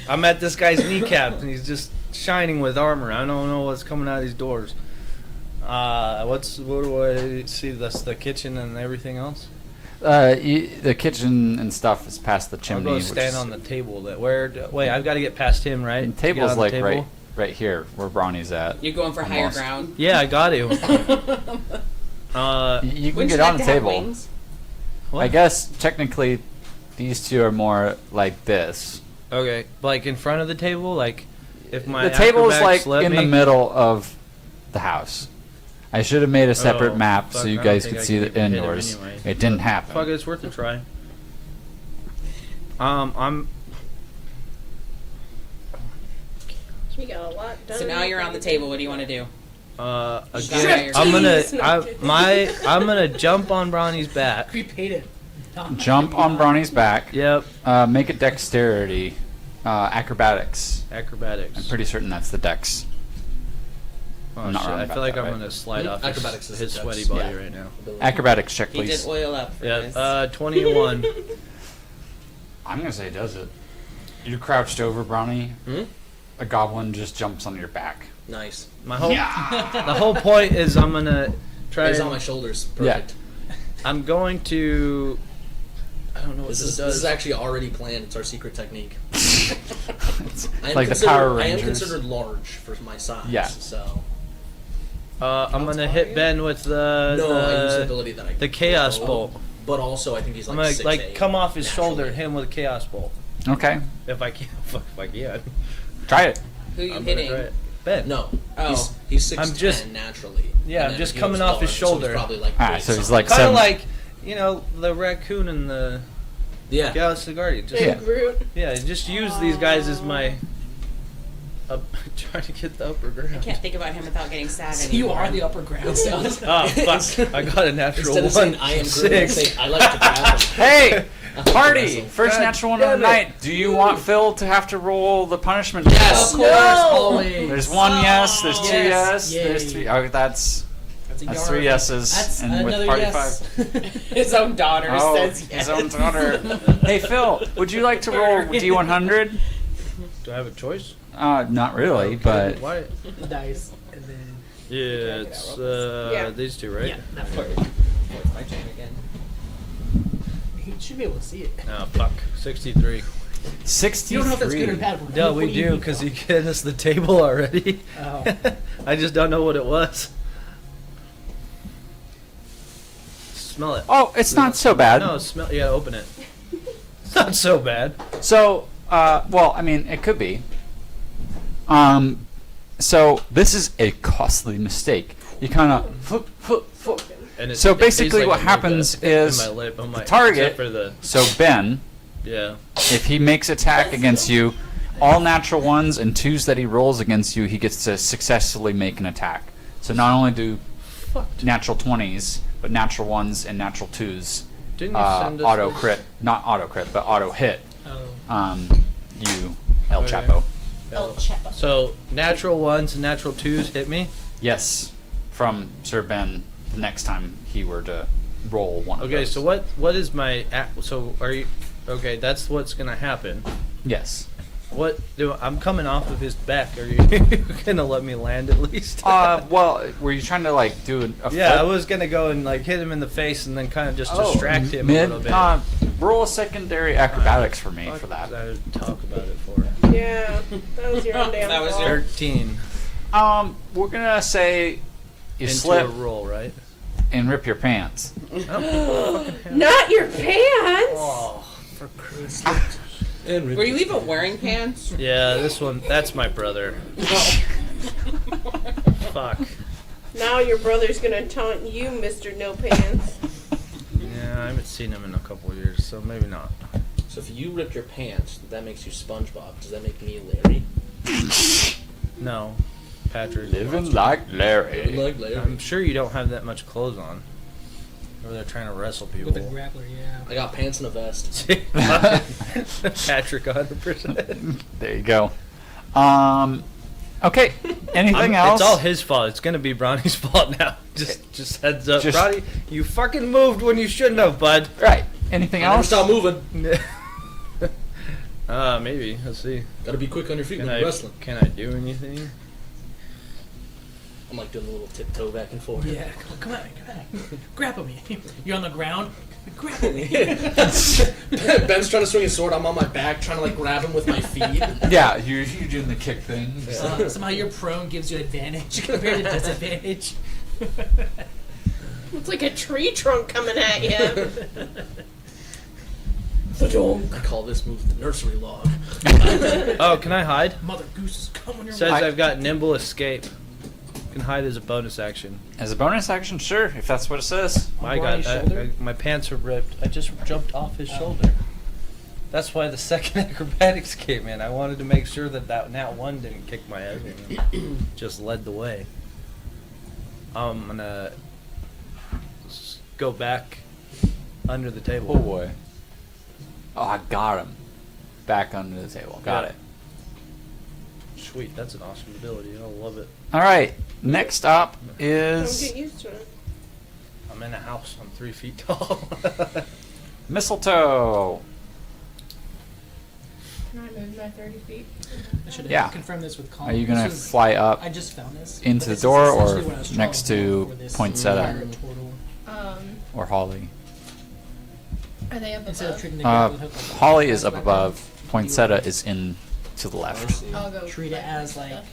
I'm at this guy's kneecap and he's just shining with armor. I don't know what's coming out of these doors. What do I see? That's the kitchen and everything else. the kitchen and stuff is past the I'll chimney. go which stand is- on the table. Wait, I've got to get past him, right? and To get table's on the like table? right here where Brawny's at. You're going for higher Almost. ground. Yeah, I got to. You can Wouldn't get you on like the to have table. wings? What? I guess technically these 2 are more like this. Okay, like in front of the table, like if my The table is acrobatics like let in me? the middle of the house. I should have made a separate Oh, map fuck, so you I don't guys think could I see can the even hit him indoors. anyway. It didn't happen. Fuck it, it's worth a try. I'm. You got a lot done. So now you're on the table. What do you want to do? Again, Striptease. I'm gonna jump on Brawny's back. We paid it. Jump on Brawny's back. Yep, Make a dexterity. Acrobatics. I'm acrobatics. pretty certain that's the dex. Oh, I'm not shit, wrong I about feel like that, I'm right? gonna slide off Acrobatics is his the sweaty dex. body Yeah. right now. Acrobatics check, He please. did oil up for this. Yeah, 21. I'm gonna say does it. You're crouched over Brawny. Hmm? A goblin just jumps on your back. Nice. My whole the whole point is I'm gonna try. It's on And, my shoulders. Yeah. Perfect. I'm going to. I don't know what This this is does. actually already planned. It's our secret technique. It's I am like the considered- Power I am Rangers. considered large for my size. Yeah. So I'm gonna hit Ben with the no, I use the ability that I the Chaos roll, Bolt. But also, I think he's I'm like gonna 6'8", come off his naturally. shoulder, hit him with a Chaos Bolt. Okay, If I can, fuck, if I can. try it. Who are you I'm gonna hitting? try it. Ben. No, Oh. he's 6'10" I'm just- naturally. Yeah, And I'm then just he coming was off his large, so shoulder. he's probably like Ah, weight so he's something. like Kind of seven- like, the raccoon and the yeah. Galaxy Guardian. Just, Big Yeah. Groot. yeah, just use these guys as my. trying to get the upper ground. I can't think about him without getting sad So anymore. you are the upper ground. Oh fuck! I got a natural Instead of one. saying I am Groot, say I like to grab him. Hey, party! Wrestle. First God natural one of the damn it. night. Do you want Phil to have to roll the punishment? Yes. Of course, always. There's one yes. There's two Yes. yes. There's Yay. three. Oh, that's That's That's three yeses, That's and with another party yes. His own daughter Oh, says yes. his own daughter. Hey Phil, would you like to roll D100? Do I have a choice? Not really, but Why? Dice, and then Yeah, get it's out real Yeah. these two, right? yeah, that part. It's my turn again. He should be able to see it. Oh fuck, 63. 63. You don't know if that's good or bad. No, What we do you do mean? because he gave us the table already. Oh. I just don't know what it was. Smell it. Oh, it's not so bad. No, smell. Yeah, open it. It's not so bad. So, well, I mean, it could be. So this is a costly mistake. You kind of And So it tastes basically what on happens in is my lip, on my, target- except for the So Ben, yeah. if he makes attack against you, all natural ones and twos that he rolls against you, he gets to successfully make an attack. So not only do natural 20s, but natural ones and natural twos Didn't you send us auto this? crit, not auto crit, but auto hit. Oh. You El Okay. Chapo. El Chapo. So natural ones and natural twos hit me. Yes, from Sir Ben. The next time he were to roll one. Of Okay, those. so what is my so are you okay? That's what's gonna happen. Yes. What do I'm coming off of his back? Are you gonna let me land at least? Well, were you trying to like do a yeah, I flip? was gonna go and like hit him in the face and then kind of just Oh, distract him mid, a little bit. roll a secondary acrobatics for me Fuck for that. I would talk about it for Yeah, that was your own damn That was fault. your- 13 We're gonna say you into slip a roll, right? and rip your pants. Not your pants. Oh, for Christ's And Were you even wearing pants? Yeah, this one. That's my brother. Fuck. Now your brother's gonna taunt you, Mr. No Pants. Yeah, I haven't seen him in a couple of years, so maybe not. So if you rip your pants, that makes you SpongeBob. Does that make me Larry? No, Patrick. Living like Larry. Like Larry. I'm sure you don't have that much clothes on. Or they're trying to wrestle people. With a grappler, yeah. I got pants and a vest. Patrick, 100%. There you go. Okay. Anything else? It's all his fault. It's gonna be Bronny's fault now. Just heads up, Just- Bronny. You fucking moved when you shouldn't have, bud. Right. Anything I never else? stop moving. Maybe. Let's see. Gotta be quick on your feet Can when I you're wrestling. can I do anything? I'm like doing a little tiptoe back and forth. Yeah, come on. Grapple me. You're on the ground. Grapple me. Ben's trying to swing his sword. I'm on my back trying to like grab him with my feet. Yeah, you're doing the kick thing. Somehow your prone gives you advantage compared to disadvantage. It's like a tree trunk coming at you. I call this move the nursery log. Oh, can I hide? Mother Goose is coming your Says way. I've got nimble escape. Can hide as a bonus action. As a bonus action, sure, if that's what it says. My Bronny's God, shoulder? my pants are ripped. I just jumped off his shoulder. That's why the second acrobatics came in. I wanted to make sure that nat one didn't kick my ass. Just led the way. I'm gonna go back under the table. Oh boy. Oh, I got him. Back under the table. Got Yeah. it. Sweet, that's an awesome ability. I love it. All right. Next up Don't is get used to it. I'm in a house. I'm 3 feet tall. mistletoe. Can I move my 30 feet? I should have Yeah. confirmed this with Colin. Are you gonna This was- fly up I just found this. into but the this is door or essentially what I was next trying to for this poinsettia? entire total. or Holly? Are they up Instead of above? treating the Uh, grappling hook like a Holly is up back above. Poinsettia is in to the left. I'll go. Treat it like as like stuff.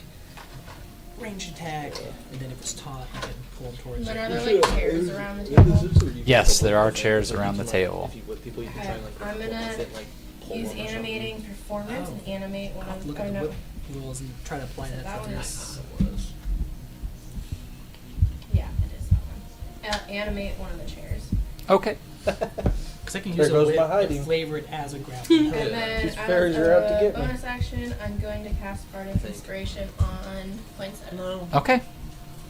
range attack, and then if it's taught, you can pull them towards And then you. are there like chairs around the table? Yes, there are chairs around the table. If you whip people, you can try and like I'm whip gonna with it, like, pull Use them or something. animating performance and animate one I'll have of to look or at the no. whip rules and try to apply that That for one this. It was. Yeah, it is that one. Animate one of the chairs. Okay. Because I can There use a goes whip my and hiding. flavor it as a grappling hook. And then These as fairies are out to a get me. bonus action, I'm going to cast Bardic Inspiration on Poinsettia. No, Okay.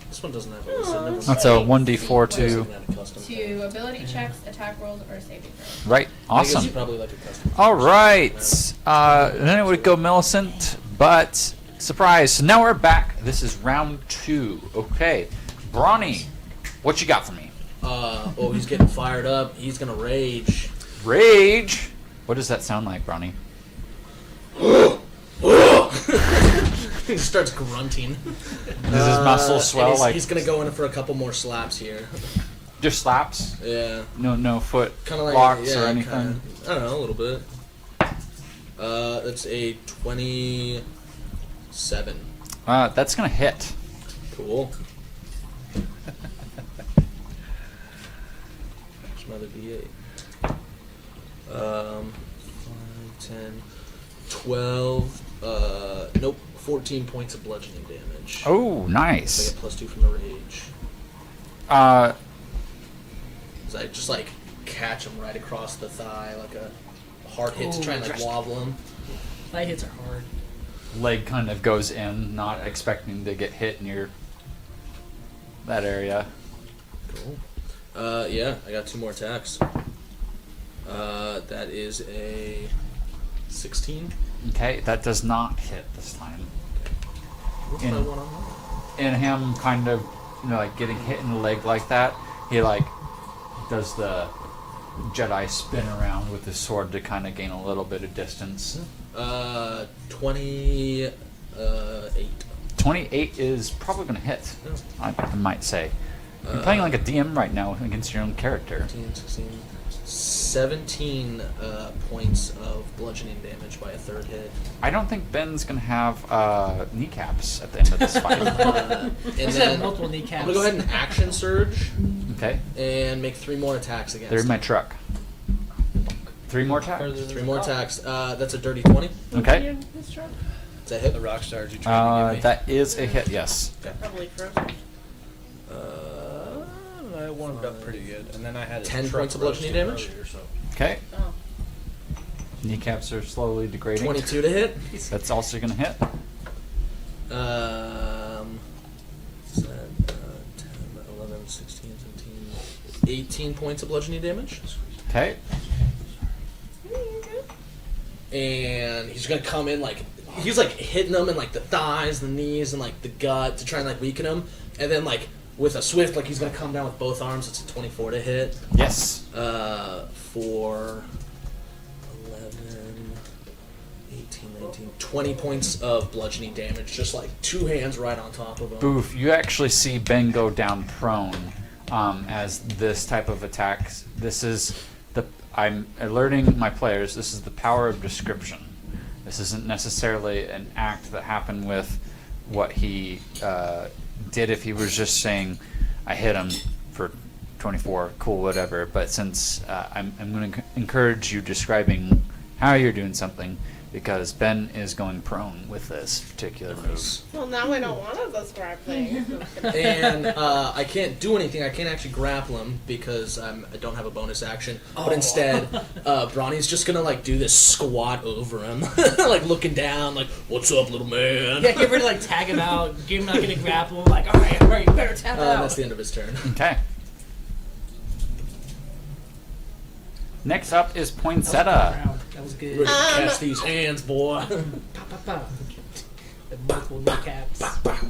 this one doesn't have a never That's a 1d4 to. To ability checks, attack rolls, or saving throws. Right. I guess Awesome. you probably like a custom. All right. Then it would go Milicent, but surprise. So now we're back. This is round 2. Okay. Brawny, what you got for me? Oh, he's getting fired up. He's gonna rage. Rage. What does that sound like, Brawny? He starts grunting. Does his muscles And swell he's, like he's gonna go in for a couple more slaps here. just slaps? Yeah, No foot kind of like locks yeah, or anything? I don't know, a little bit. That's a 27. That's gonna hit. Cool. There's another D8. 5, 10, 12. Nope. 14 points of bludgeoning damage. Oh, I nice. get +2 from the rage. Uh, So I just like catch him right across the thigh, like a hard hit to try and like Ooh. wobble him. Light hits are hard. leg kind of goes in, not expecting to get hit near that area. Cool. Yeah, I got 2 more attacks. That is a 16. Okay, that does not hit this time. What's In- my one-on-one? And him kind of, like getting hit in the leg like that, he like does the Jedi spin around with his sword to kind of gain a little bit of distance. 28. 28 is probably going to hit, Oh. I might say. You're playing like a DM right now against your own character. 15, 16, 17 points of bludgeoning damage by a 3rd hit. I don't think Ben's going to have kneecaps at the end of this fight. And Let's have then I'm multiple kneecaps. gonna go ahead and action surge Okay, and make 3 more attacks against there's my him. truck. 3 more attacks. Further than 3 the more cop. attacks. That's a dirty 20. Okay, Is that hit? The rock stars you trying to give me. that is a hit, yes. Probably frozen. I warmed up pretty good, and then I had a 10 truck points of bludgeoning roasting damage? earlier, so. Okay, Oh. kneecaps are slowly degrading. 22 to hit. That's also going to hit. 10, 11, 16, 17, 18 points of bludgeoning damage. Okay, And he's gonna come in like he's like hitting them in like the thighs, the knees, and like the gut to try and like weaken him. And then like with a swift, like he's gonna come down with both arms. It's a 24 to hit. yes. For 11, 18, 19, 20 points of bludgeoning damage. Just like 2 hands right on top of him. Boof, you actually see Ben go down prone as this type of attacks. This is I'm alerting my players, this is the power of description. This isn't necessarily an act that happened with what he did if he was just saying, I hit him for 24, cool, whatever. But since I'm going to encourage you describing how you're doing something, because Ben is going prone with this particular move. Well, now I don't want to describe things. And I can't do anything. I can't actually grapple him because I don't have a bonus action. But instead, Brawny's just gonna like do this squat over him, like looking down, like "What's up, little man?" Yeah, get ready to like tag him out, give him like in a grapple, like, alright, you better tap And out. that's the end of his turn. Okay. Next up is That was Poinsettia. proud. That was good. Ready to catch these hands, boy. Pow, pow, pow. The multiple kneecaps.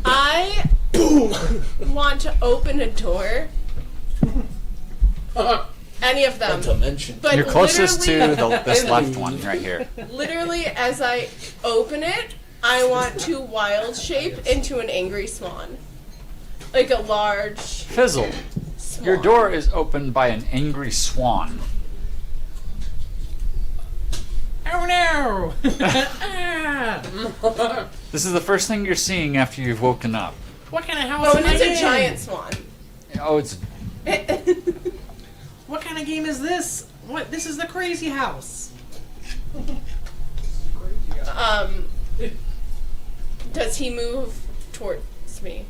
I want to open a door. Any of them. Dimension. But You're closest to literally- this left one right here. Literally, as I open it, I want to wild shape into an angry swan. Like a large Fizzle, swan. your door is opened by an angry swan. Oh no! Ah! This is the first thing you're seeing after you've woken up. What kind of house Oh, am and I it's in? a giant swan. Oh, it's What kind of game is this? What? This is the crazy house. Does he move towards me?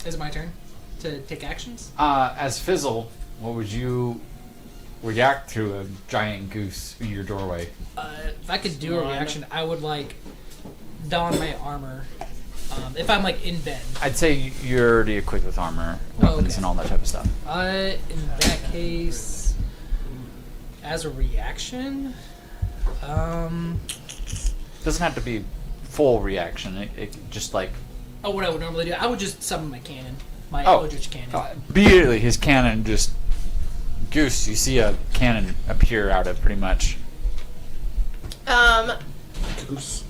Is it my turn to take actions? as Fizzle. What would you react to a giant goose in your doorway? If I could do a reaction, I would like don my armor. If I'm like in bed. I'd say you're already equipped with armor, weapons, okay. and all that type of stuff. In that case, as a reaction, Doesn't have to be full reaction. It just like what I would normally do, I would just summon my cannon, my Oh. Eldritch cannon. immediately his cannon just goose. You see a cannon appear out of pretty much. Goose.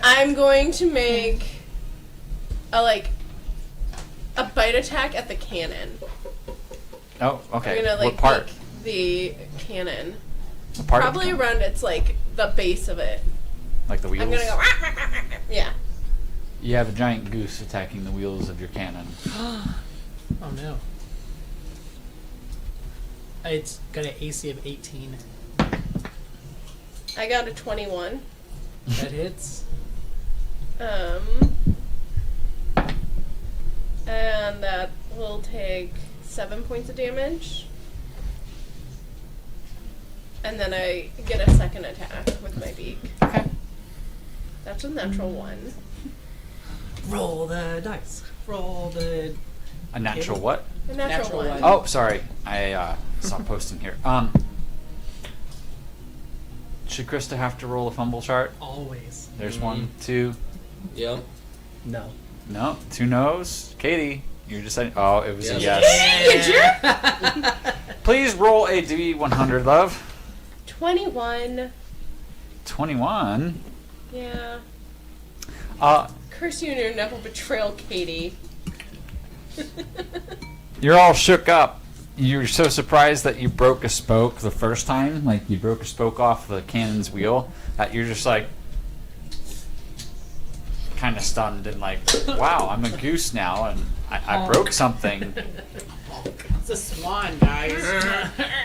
I'm going to make a bite attack at the cannon. Oh, okay. I'm gonna what part? take the cannon. What part? of the Probably cannon? around its the base of it. Like the wheels. I'm gonna go. "Rah, rah, rah, rah, rah." Yeah. You have a giant goose attacking the wheels of your cannon. Oh no. It's got an AC of 18. I got a 21. That hits. And that will take 7 points of damage. And then I get a second attack with my beak. Okay. That's a natural 1. Roll the dice. Roll the. A natural what? A natural, Natural 1. one. Oh, sorry. I stopped posting here. Should Krista have to roll a fumble chart? Always. There's 1, 2. Yep. No. No, 2 no's. Katie, you're just saying. Oh, it was a Yes. yes. You jerk! Please roll a D100, love. 21. 21. Yeah. Uh, Curse you and your never betrayal, Katie. You're all shook up. You're so surprised that you broke a spoke the first time, like you broke a spoke off the cannon's wheel, that you're just like kind of stunned and like, wow, I'm a goose now and I broke something. It's a swan, guys.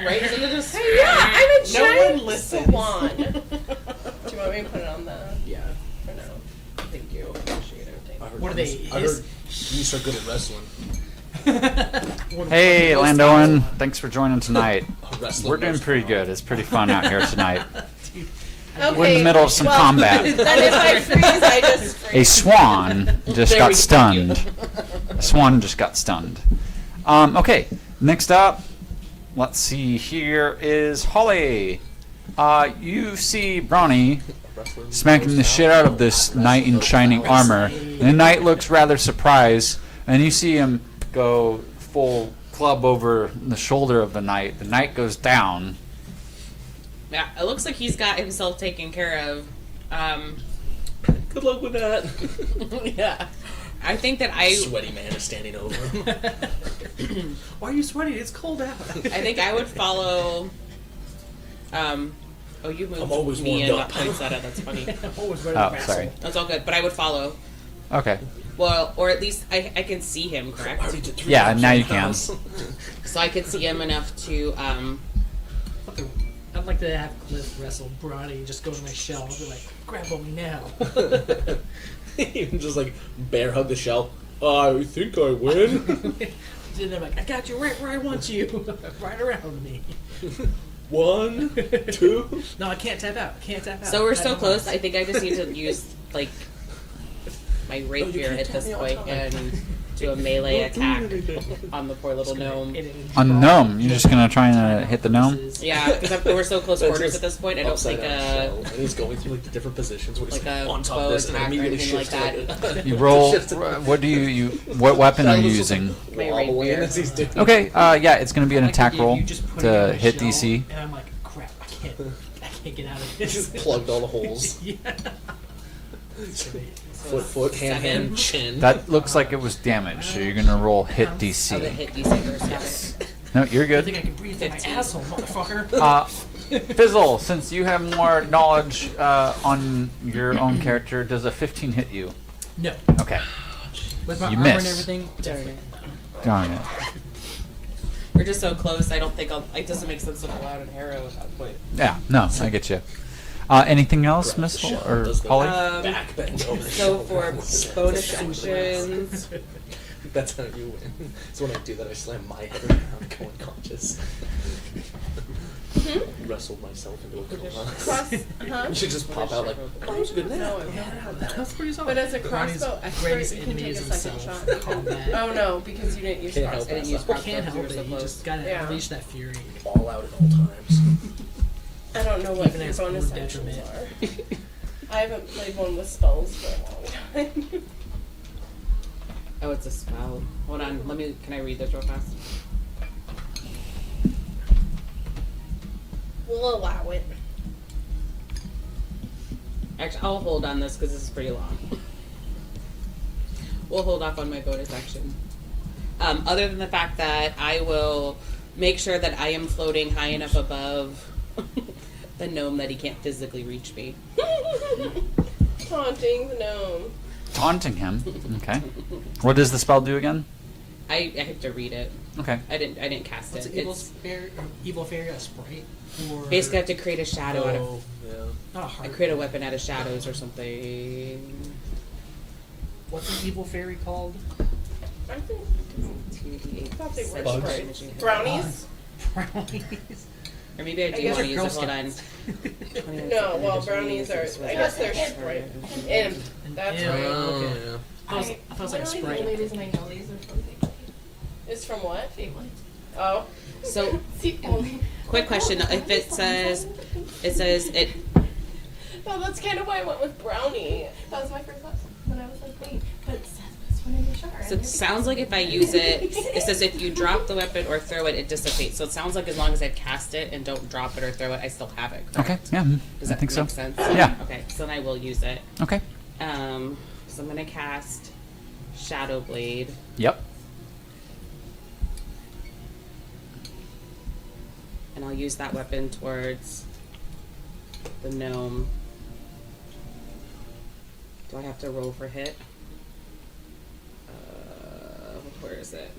Right? Isn't it a swan? Yeah, I'm a No giant one listens. swan. Do you want me to put it on the Yeah. for now? Thank you. Appreciate it. I heard What are they, I his- heard geese are good at wrestling. Hey, Landoan, thanks for joining tonight. Wrestling We're doing most pretty of good. It's pretty fun out here tonight. Okay. We're in the middle of some well, combat. Then if I freeze, I just freeze. A swan just There we got go. stunned. A swan just got stunned. Okay, next up, let's see. Here is Holly. You see Brawny Wrestling smacking the most shit out of this knight in shining armor. And the knight looks rather surprised, and you see him go full club over the shoulder of the knight. The knight goes down. Yeah, it looks like he's got himself taken care of. Good luck with that. Yeah. I think that I Sweaty man is standing over him. Why are you sweating? It's cold out. I think I would follow. Oh, you moved I'm always me warmed and up. got points out of. That's funny. Always ready Oh, to sorry. wrestle. That's all good, but I would follow. Okay. Well, or at least I can see him, I correct? already did 3 Yeah, laps now in you the can. house. So I could see him enough to. I'd like to have Cliff wrestle Brawny, just go to my shell and be like, grab on me now. Even just like bear hug the shell. I think I win. And they're like, I got you right where I want you. Right around me. 1, 2. No, I can't tap out. Can't tap out. So we're I so don't close. know. I think I just need to use like my rapier can't at tap this me all point the time. and do a melee attack on the poor little gnome. A gnome. You're just gonna try and hit the gnome? Yeah, because we're so close That's quarters just at this point. I don't Upside think down shell, and he's going through like the different positions where he's like a on top bow of this and attack or immediately anything shifts like to, like, You roll. shifts to- What do you? What weapon are you using? My wobbling rapier. as he's doing. Okay. Yeah, it's gonna be an Like, attack you roll just put it in to my hit shell, DC. And I'm like, crap, I can't get out of He just this. plugged all the holes. Yeah. Foot, hand, chin. That looks like it was damage, so you're gonna roll hit Oh, the DC. hit DC first. Yes. No, you're I good. think I can breathe through my 15. asshole, motherfucker. Fizzle, since you have more knowledge on your own character, does a 15 hit you? No. Okay. With my You armor and miss. everything, Darn it. Darn it. We're just so close. I don't think it doesn't make sense to pull out an arrow at that point. Yeah. No, I get you. Anything else, Grab the Miss shell, or does the Holly? back bend over the So shoulder. for bonus actions, That's how you win. So when I do that, I slam my head around, go unconscious. Wrestled myself into a coma. You should just pop out like, oh, that was a good No, nap. I've never had that. That's pretty solid. But as a Brownie's crossbow expert, greatest you can enemy take is a second himself. shot. Combat. Oh no, because you didn't use Can't crossbow. help I didn't use myself. crossbow. Can't because we help were it. so You close. just gotta Yeah. unleash that fury. All out at all times. I don't know what Even your as bonus own actions detriment. are. I haven't played one with spells for a long time. Oh, it's a spell. Hold on. Can I read this real fast? We'll allow it. Actually, I'll hold on this because this is pretty long. We'll hold off on my bonus action. Other than the fact that I will make sure that I am floating high enough above the gnome that he can't physically reach me. Taunting the gnome. Taunting him. Okay. What does the spell do again? I have to read it. Okay. I didn't cast What's it. an It's evil fairy a sprite? Or basically I have to create a shadow out of. Yeah. not a I heart. create a weapon out of shadows or something. What's an evil fairy called? I think 2d8. I thought they were Bugs. sprites. Brownies? Brownies. Or maybe I do guess want to they're use it. Girl Hold on. Scouts. No, well, brownies are. I guess they're sprite. Imp. That's Imp. right. Oh, Okay. yeah. I thought it was like a literally sprite. the only reason I know these are from Fizzle. It's from what? Failing. Oh. So, It's the only. quick question: if it says it. No, that's kind of why I went with brownie. That was my first thought when I was like, wait, but Seth was one in the shower. So it sounds like if I use it says if you drop the weapon or throw it, it dissipates. So it sounds like as long as I cast it and don't drop it or throw it, I still have it. Correct? Okay. Yeah. Does I that think so. make sense? Yeah. Okay, so then I will use it. Okay. So I'm gonna cast Shadow Blade. Yep. And I'll use that weapon towards the gnome. Do I have to roll for hit? Where is it?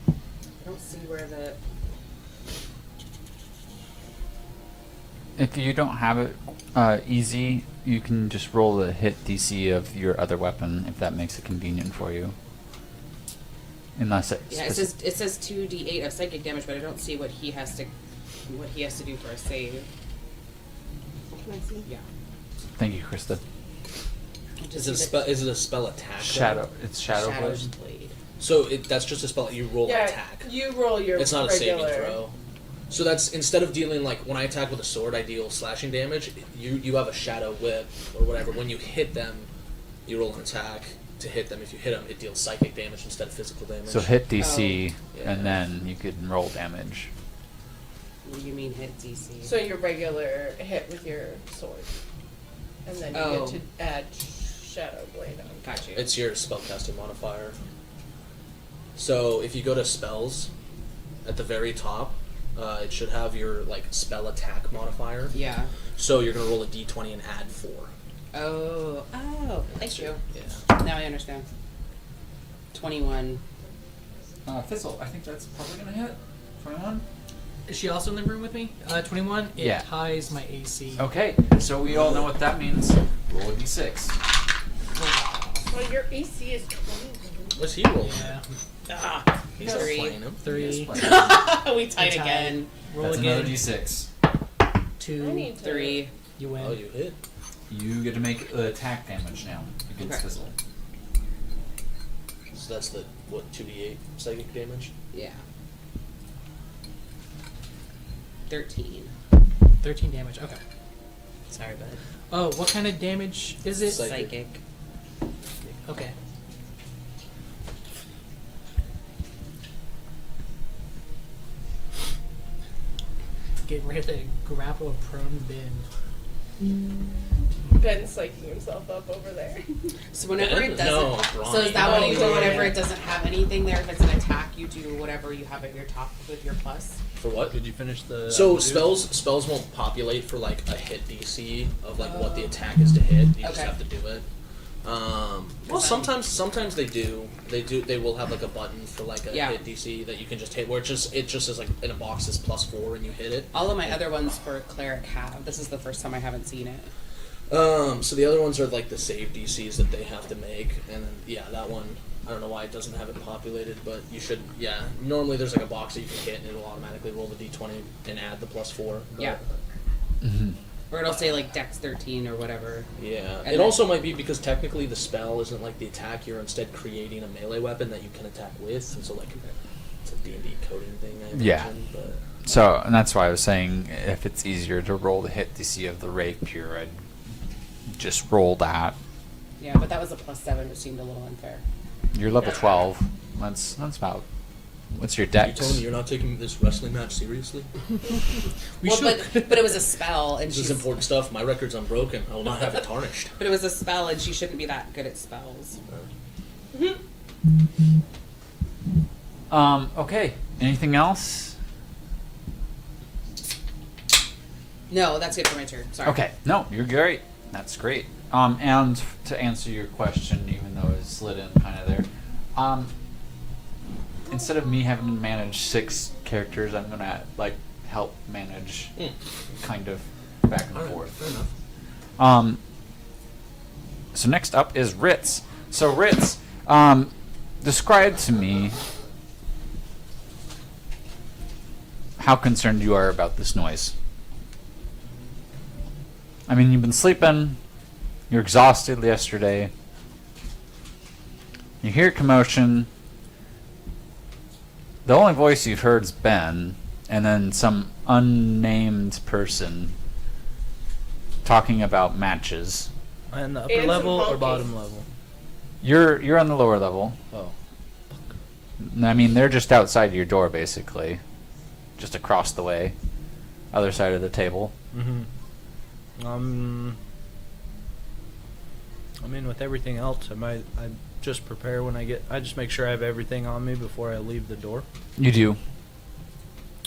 I don't see where the... If you don't have it easy, you can just roll the hit DC of your other weapon if that makes it convenient for you. Unless it Yeah, it says 2d8 of psychic damage, but I don't see what he has to do for a save. Can I see? Yeah. Thank you, Krista. Is it a spell attack? though? Shadow. It's Shadow Shadow's Blade. Blade. So that's just a spell. You roll Yeah, attack. you roll your It's not regular. a saving throw. So that's instead of dealing like when I attack with a sword, I deal slashing damage. You have a shadow whip or whatever. When you hit them, you roll an attack to hit them. If you hit them, it deals psychic damage instead of physical damage. So hit DC, yeah. and then you can roll damage. What do you mean hit DC? So your regular hit with your sword. And then you Oh. get to add Shadow Blade on. Got you. It's your spellcasting modifier. So if you go to spells, at the very top, it should have your like spell attack modifier. Yeah. So you're gonna roll a d20 and add 4. Oh. Thank you. Yeah. Now I understand. 21. Fizzle, I think that's probably gonna hit. 21. Is she also in the room with me? 21. It Yeah. ties my AC. Okay, so we all know what that means. Roll a d6. Well, your AC is 20. What's he rolling? Yeah. He's Three. not playing him. 3. We tied again. Roll That's again. another d6. 2. I need to. 3. You win. Oh, you hit. You get to make attack damage now against Okay. Fizzle. So that's the 2d8 psychic damage. Yeah. 13. 13 damage. Okay. Sorry, bud. Oh, what kind of damage is it? Psychic. Okay. Getting ready to grapple a prone bin. Ben's psyching himself up over there. So whenever Ben? it doesn't... No, So is that Ronnie. what you do Oh, whenever yeah. it doesn't have anything there? If it's an attack, you do whatever you have at your top with your plus? For what? Did you finish the? So spells won't populate for like a hit DC of like what the attack is to hit. You just Okay. have to do it. Well, sometimes they do. They will have like a button for like a Yeah. hit DC that you can just hit, where it just is like in a box is +4 and you hit it. All of my other ones for cleric have. This is the first time I haven't seen it. So the other ones are like the save DCs that they have to make, and then that one. I don't know why it doesn't have it populated, but you should. Yeah, normally there's like a box that you can hit, and it'll automatically roll the D20 and add the +4. But, Yeah. Mm-hmm. Or it'll say like Dex 13 or whatever. Yeah, And it then- also might be because technically the spell isn't like the attack. You're instead creating a melee weapon that you can attack with, and so like it's a D&D coding thing. I imagine, Yeah. But So, and that's why I was saying if it's easier to roll the hit DC of the rapier, I'd just roll that. Yeah, but that was a +7, which seemed a little unfair. You're level 12. That's about. What's your dex? you telling me you're not taking this wrestling match seriously? But it was a spell, and This she's is important stuff. My record's unbroken. I will not have it tarnished. But it was a spell, and she shouldn't be that good at spells. Okay. Anything else? No, that's it for my turn. Sorry. Okay. No, you're great. That's great. And to answer your question, even though it slid in kind of there, instead of me having to manage 6 characters, I'm gonna like help manage kind of back and forth. Fair enough. So next up is Rittz. So Rittz, describe to me how concerned you are about this noise. I mean, you've been sleeping. You're exhausted yesterday. You hear commotion. The only voice you've heard is Ben, and then some unnamed person talking about matches. On the upper And some level or honking. bottom level? You're on the lower level. Oh. I mean, they're just outside your door, basically, just across the way, other side of the table. Mm-hmm. I mean, with everything else, I just prepare when I just make sure I have everything on me before I leave the door. You do.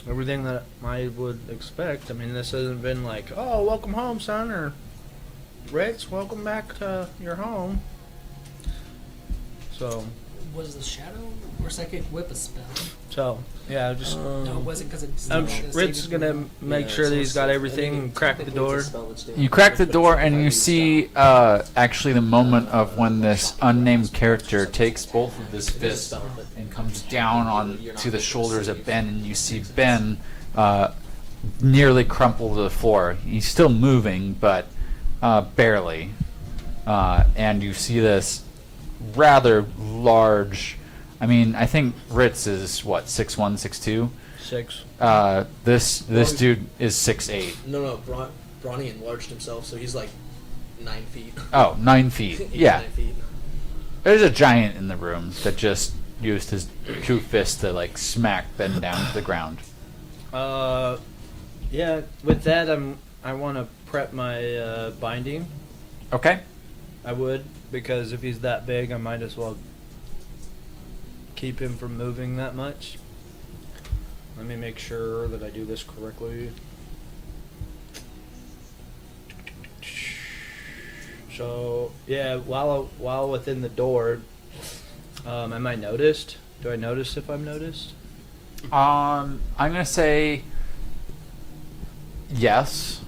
Everything that I would expect. I mean, this hasn't been like, oh, welcome home, son, or Rittz, welcome back to your home. So, Was the shadow or second whip a spell? yeah, just No, it wasn't because it's. Rittz is gonna make sure that he's got everything and crack the door. You crack the door and you see actually the moment of when this unnamed character takes both of his fists and comes down on to the shoulders of Ben, and you see Ben nearly crumple to the floor. He's still moving, but barely. And you see this rather large. I mean, I think Rittz is what, 6'1", 6'2"? 6. This dude is 6'8". No, Bronny enlarged himself, so he's like 9 feet. Oh, 9 feet. 8 Yeah. 9 feet. There's a giant in the room that just used his 2 fists to like smack Ben down to the ground. Yeah. With that, I want to prep my binding. Okay. I would, because if he's that big, I might as well keep him from moving that much. Let me make sure that I do this correctly. So yeah, while within the door, am I noticed? Do I notice if I'm noticed? I'm gonna say yes.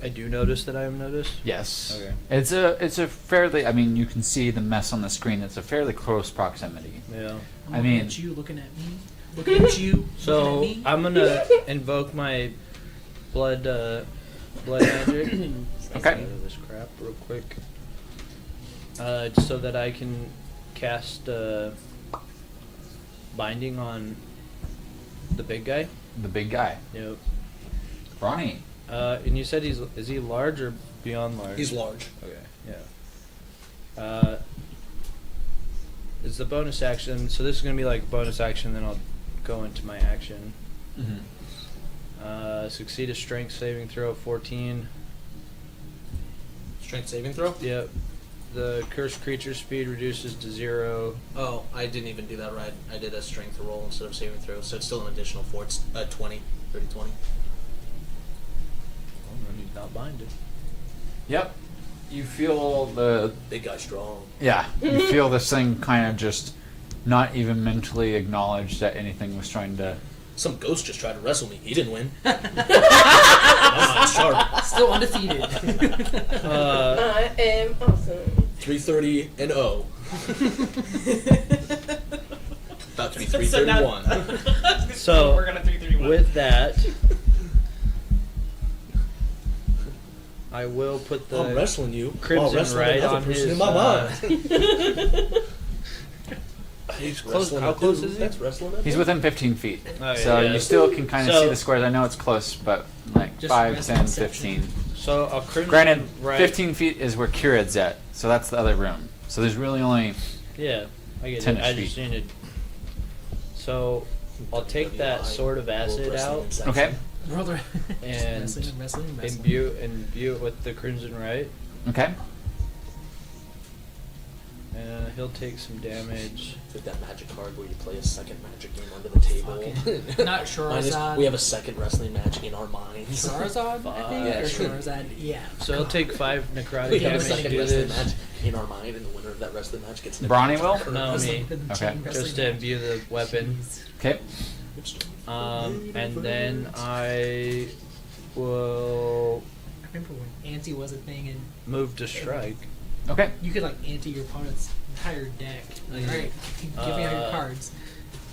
I do notice that I am noticed. Yes. Okay. It's a fairly. I mean, you can see the mess on the screen. It's a fairly close proximity. Yeah. I mean- at you, looking at me, looking at you, So looking at me. I'm gonna invoke my blood magic. Okay. Get out of this crap real quick. So that I can cast binding on the big guy. The big guy, Yep. Ronnie. And you said is he large or beyond large? He's large. Okay. Yeah. It's the bonus action. So this is gonna be like bonus action. Then I'll go into my action. Mm-hmm. Succeed a strength saving throw of 14. Strength saving throw? Yep. The cursed creature speed reduces to 0. Oh, I didn't even do that right. I did a strength roll instead of saving throw, so it's still an additional 4. It's 20. 30, 20. Well, then he's not binded. Yep. you feel the Big guy strong. yeah, you feel this thing kind of just not even mentally acknowledge that anything was trying to. Some ghost just tried to wrestle me. He didn't win. I'm sharp. Still undefeated. Uh, I am awesome. 330 and 0. About to be So now- 331. So, we're gonna 331. with that, I will put the I'm wrestling you. Crimson while wrestling right another on person his, in my mind. He's close. Wrestling How a close dude, is he? That's wrestling a He's dude. within 15 feet, Oh, so yeah. you still can kind of So- see the squares. I know it's close, but like Just 5, rest 10, perception. 15. So a crimson Granted, right. 15 feet is where Kirad's at, so that's the other room. So there's really only Yeah, I get 10 it. I just feet. needed. So I'll take that sword of acid Wrestling out, Inception. okay. World of And wrestling. imbue it with the crimson right, Okay. and he'll take some damage. With that magic card where you play a second magic game under the table. Fucking- not Charizard. We have a second wrestling match in our minds. Charizard, I think, Yeah, or sure. Charizard. Yeah. So he'll take 5 We necrotic have a damage to second do wrestling this. match in our mind, and the winner of that wrestling match gets an Brawny will? No, me. Okay. Just to imbue the weapon. Okay. And then I will I remember when ante was a thing, and move to strike. Okay. you could like ante your opponent's entire deck. Like, all right, give me all your cards.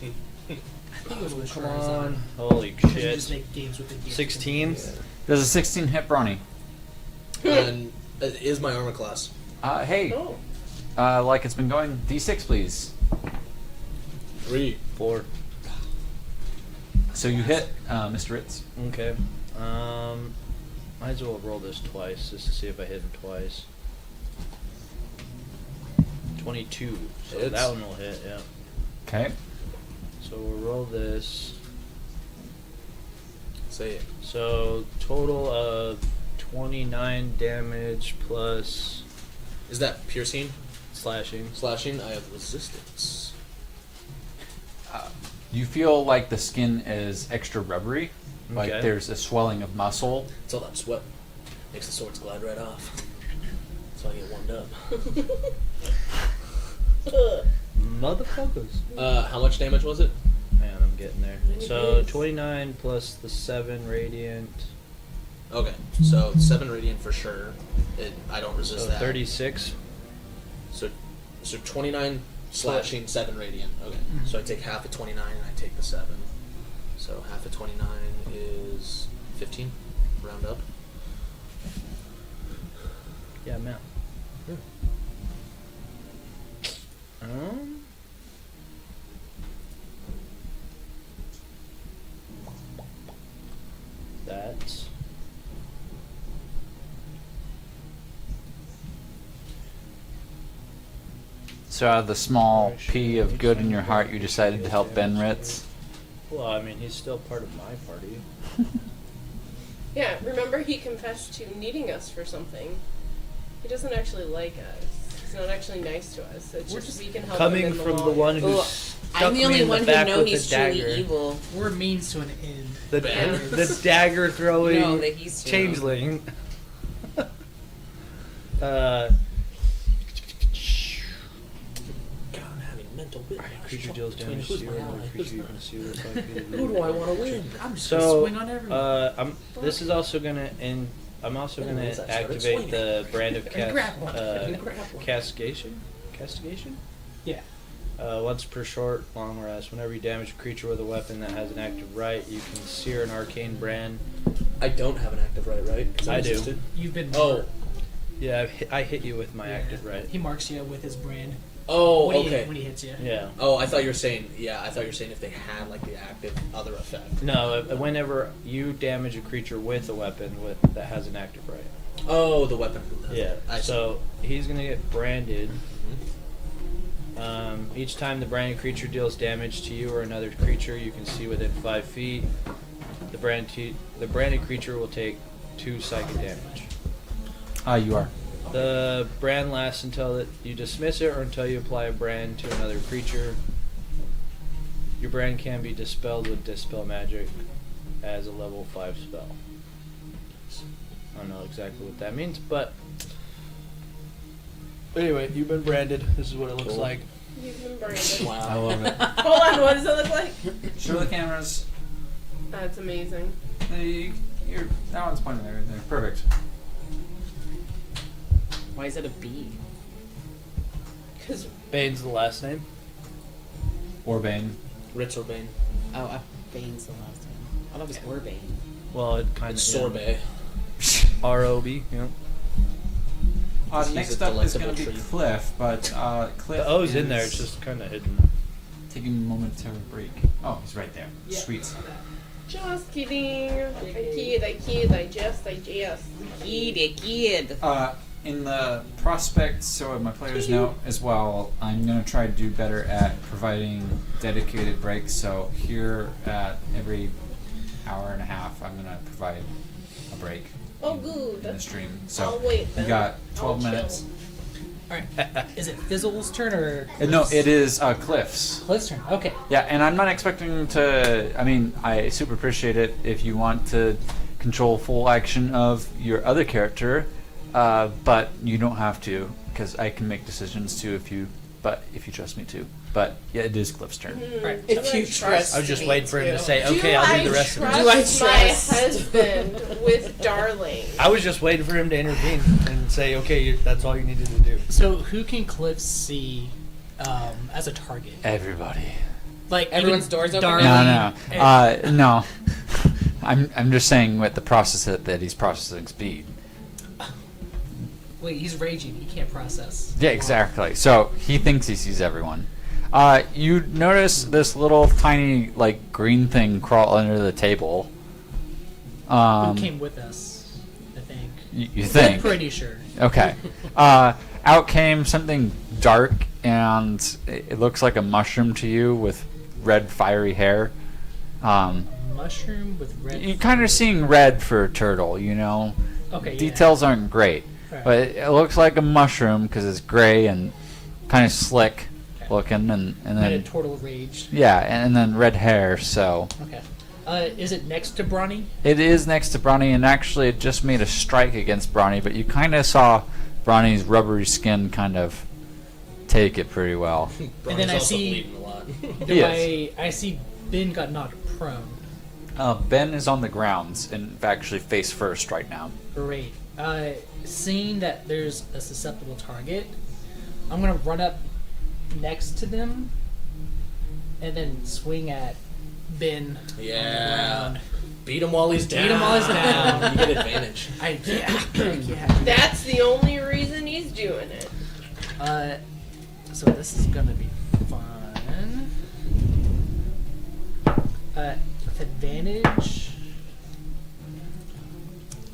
I think it was with Come Charizard. on. Holy Because you just shit. make games with the gift. 16? Does a 16 hit Brawny? And it is my armor class. Hey, Oh. like it's been going, D6 please. 3. 4. So you hit, Mr. Rittz. Okay. Might as well roll this twice just to see if I hit him twice. 22. So Hits. that one will hit, yeah. Okay. So we'll roll this. Say it. So total of 29 damage plus Is that piercing? slashing. Slashing? I have resistance. You feel like the skin is extra rubbery, like Okay. there's a swelling of muscle. It's all that sweat. Makes the swords glide right off. So I get warmed up. Motherfuckers. How much damage was it? Man, I'm getting there. So 29 plus the 7 radiant. Okay, so 7 radiant for sure. I don't resist So that. 36. So 29 slashing, 7 radiant. Okay, so I take half of 29 and I take the 7. So half of 29 is 15. Round up. Yeah, man. Yeah. That's So out of the small P of good in your heart, you decided to help Ben Ritz. well. I mean, he's still part of my party. Yeah, remember he confessed to needing us for something. He doesn't actually like us. He's not actually nice to us. It's We're just just we can help Coming him in the from the long one run. who Well, stuck I'm the me only in one the who back know with he's the truly dagger. evil. We're means to an end. The, Ben. the dagger throwing No, that he's true. changeling. God, I'm having mental whiplash. Creature deals Between damage to who's you my or ally, creature who's you not. can see with 5 feet of Who do I want to win? I'm just gonna So, swing on everyone. this is also gonna end. I'm also gonna Anyways, I started activate swinging. the brand of And grab one. And grab one. castigation. Castigation. Yeah. Once per short long rest, whenever you damage a creature with a weapon that has an active right, you can sear an arcane brand. I don't have an active right? 'Cause I do. resisted. You've been. Oh. Yeah, I hit you with my Yeah. active right. He marks you with his brand. Oh, when okay. When he hits you. Yeah. Oh, I thought you were saying, if they had like the active other effect. No, whenever you damage a creature with a weapon that has an active right. Oh, the weapon. Who does Yeah. it. I see. So he's gonna get branded. Mhm. Each time the branded creature deals damage to you or another creature you can see within 5 feet, the branded creature will take 2 psychic damage. You are. The brand lasts until you dismiss it or until you apply a brand to another creature. Your brand can be dispelled with Dispel Magic as a level 5 spell. I don't know exactly what that means, but Anyway, you've been branded. This is what it looks Cool. like. You've been branded. I Wow. love it. Hold on, what does it look like? Show the cameras. That's amazing. That one's pointing there. Perfect. Why is it a B? Because Bane's the last name. Orbane. Rittz or Bane. Oh, Bane's the last name. I thought it was Orbane. Well, it kind It's of sorbet. R-O-B. Yeah. He's Next a up is going to delectable be treat. Cliff, but Cliff. The O's in there. is It's just kind of hidden. taking a momentary break. Oh, he's right there. Yeah. Sweet. just kidding. I jest. Kid. In the prospect, so my players know as well, I'm going to try to do better at providing dedicated breaks. So here at every hour and a half, I'm going to provide a break. Oh, in good. the stream. I'll So wait you then. got 12 I'll chill. minutes. All right. Is it Fizzle's turn or No, Cliff's? it is Cliff's. Cliff's turn. Okay. Yeah, and I'm not expecting to. I mean, I super appreciate it if you want to control full action of your other character, but you don't have to because I can make decisions too if you trust me to. But yeah, it is Cliff's turn. Right. If you trust I was just me waiting for him to too. say, "Okay, I'll do the rest of it." Do I my trust? husband with Darling? I was just waiting for him to intervene and say, "Okay, that's all you needed to do." So who can Cliff see as a target? Everybody. Like Everyone's even doors open Darling No, and- no. I'm just saying with the process that he's processing speed. Wait, he's raging. He can't process. Yeah, exactly. So he thinks he sees everyone. You notice this little tiny like green thing crawl under the table. Who came with us? I think. You I'm think? pretty sure. Okay. Out came something dark, and it looks like a mushroom to you with red fiery hair. Mushroom with red. You're kind of seeing red for a turtle, you know. Okay. Details aren't great, Right. but it looks like a mushroom because it's gray and kind of slick Okay. looking, and And a then turtle rage. yeah, and then red hair. So Okay. Is it next to Bronny? it is next to Bronny, and actually it just made a strike against Bronny, but you kind of saw Bronny's rubbery skin kind of take it pretty well. And then I also see- bleeding a lot. Yes. I see Ben got knocked prone. Ben is on the grounds and actually face first right now. Great. Seeing that there's a susceptible target, I'm gonna run up next to them and then swing at Ben on Yeah. the ground. Beat him while he's down. Beat him while he's down. You get advantage. Yeah. That's the only reason he's doing it. So this is gonna be fun. With advantage,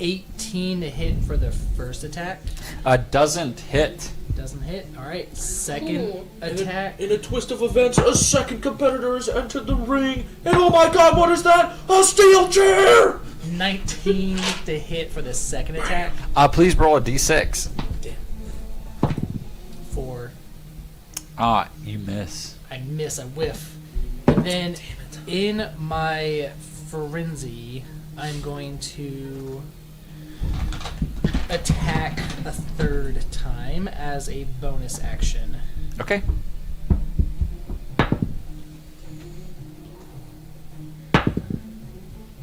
18 to hit for the first attack. Doesn't hit. Doesn't hit. All right. Second Ooh. attack. In a twist of events, a second competitor has entered the ring, and oh my god, what is that? A steel chair! 19 to hit for the second attack. Please roll a d6. 4. You miss. I miss. I whiff. And then in my frenzy, I'm going to attack a third time as a bonus action. Okay.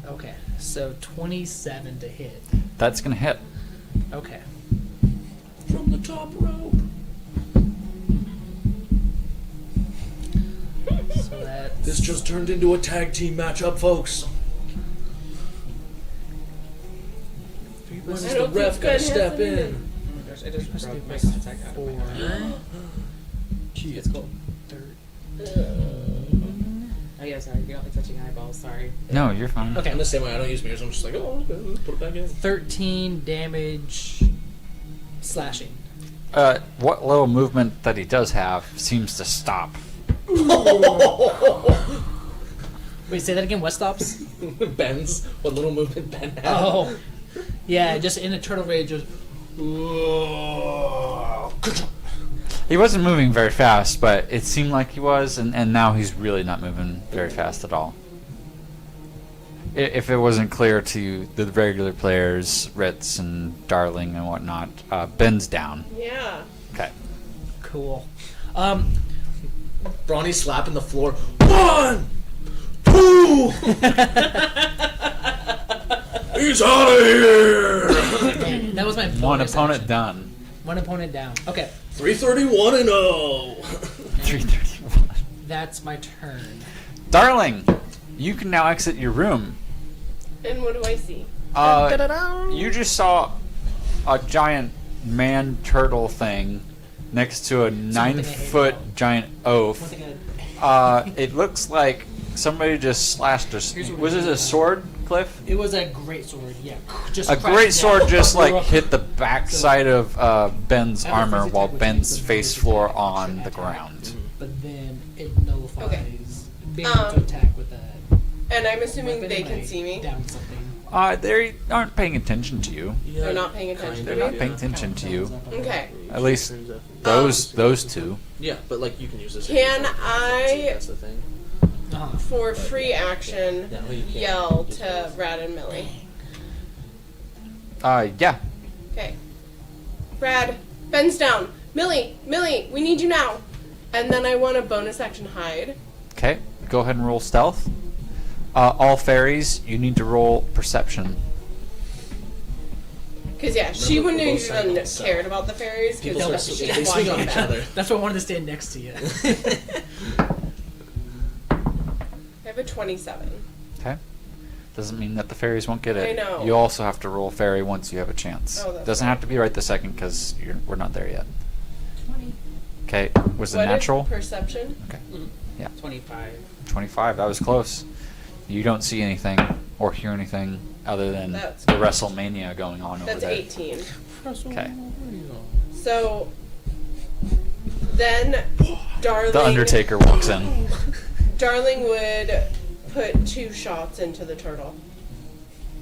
Okay, so 27 to hit. That's gonna hit. Okay. From the top rope. So that's This just turned into a tag team matchup, folks. When is I the don't ref think gonna Ben step has any in? Oh my gosh, I just Must broke be my plus attack out of 4. my hand. It's cool. 13. Oh yeah, sorry. You're not like touching eyeballs. Sorry. No, you're fine. Okay. I'm the same way. I don't use mirrors. I'm just like, oh, okay, put it back in. 13 damage slashing. What little movement that he does have seems to stop. Wait, say that again. What stops? Ben's. What little movement Ben had. Oh, yeah, just in a turtle rage. Just, He wasn't moving very fast, but it seemed like he was, and now he's really not moving very fast at all. If it wasn't clear to the regular players, Rittz and Darling and whatnot, Ben's down. Yeah. Okay. Cool. Brawny slapping the floor. 1, 2. He's out of here. Man, that was my One bonus opponent action. done. One opponent down. Okay, 331 and 0. 331. that's my turn. Darling, you can now exit your room. And what do I see? You just saw a giant man turtle thing next to a Something I hate 9-foot about- giant One oaf. thing I, It looks like somebody just slashed Here's a. what Was we it do. a sword, Cliff? it was a great sword. Yeah, just A crashed great down. sword just like hit the backside of Ben's I have a armor physics while attack, which Ben's means face the floor attack on should the attack. ground. But then it nullifies being able to attack with that. And I'm assuming weapon they when can I see me. Down something. They aren't paying attention to you. They're not paying attention They're to not me. paying attention to you. Okay. At least those two. Yeah, but like you can use this. Can See, I, that's the thing. Uh-huh. for free action, Yeah, well, you can't. yell to Brad and Millie? Yeah. Okay. Brad, Ben's down. Millie, we need you now. And then I want a bonus action hide. Okay. Go ahead and roll stealth. All fairies, you need to roll perception. Because, yeah, she Remember, wouldn't we're have both even psychics, so cared about the fairies. People Because start she's they swing on walking each back. other. That's why I wanted to stand next to you. I have a 27. Okay. Doesn't mean that the fairies won't get it. I know. You also have to roll fairy once you have a chance. Oh, that's Doesn't right. have to be right this second because we're not there yet. 20. Okay. Was it What is natural? perception? Okay. 25. 25. That was close. You don't see anything or hear anything other than That's the good. WrestleMania going on over That's there. 18. Okay. So then Darling The Undertaker walks in. Darling would put 2 shots into the turtle.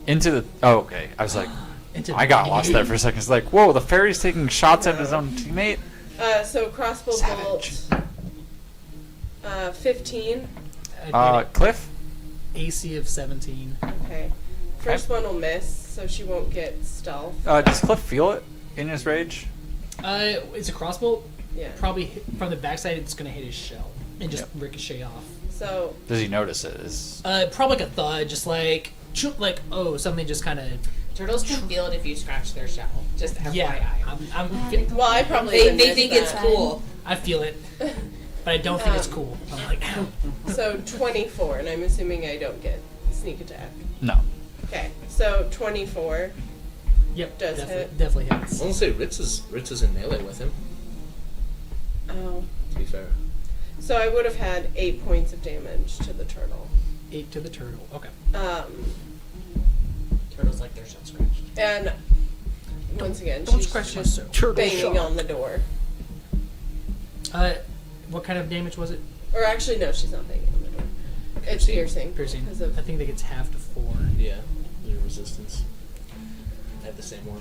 Into the. Oh, okay. I was like, Into I got lost there for a second. It's like, whoa, the fairy's taking shots at his own teammate. So crossbow Savage. bolt. 15. Cliff. AC of 17. Okay. First one will miss, so she won't get stealth. Does Cliff feel it in his rage? It's a crossbow. Yeah. Probably from the backside, it's gonna hit his shell and just Yep. ricochet off. So Does he notice it? Is Probably like a thud, just like oh, something just kind of Turtles can feel it if you scratch their shell. Just FYI. yeah. well, I probably They would miss think it's that. cool. I feel it, but I don't think it's cool. I'm like, ow. So 24, and I'm assuming I don't get sneak attack. no. Okay. So 24. Yep, Does definitely I hits. want to say Rittz is in melee with him. Oh. To be fair. So I would have had 8 points of damage to the turtle. 8 to the turtle. Okay. Turtles like their shell scratched. And once again, Don't she's scratch my just turtle banging shell. on the door. What kind of damage was it? Or actually, no, she's not banging on the door. It's piercing. Piercing. Because of, I think that gets half to 4. Yeah. Your resistance. I have the same one.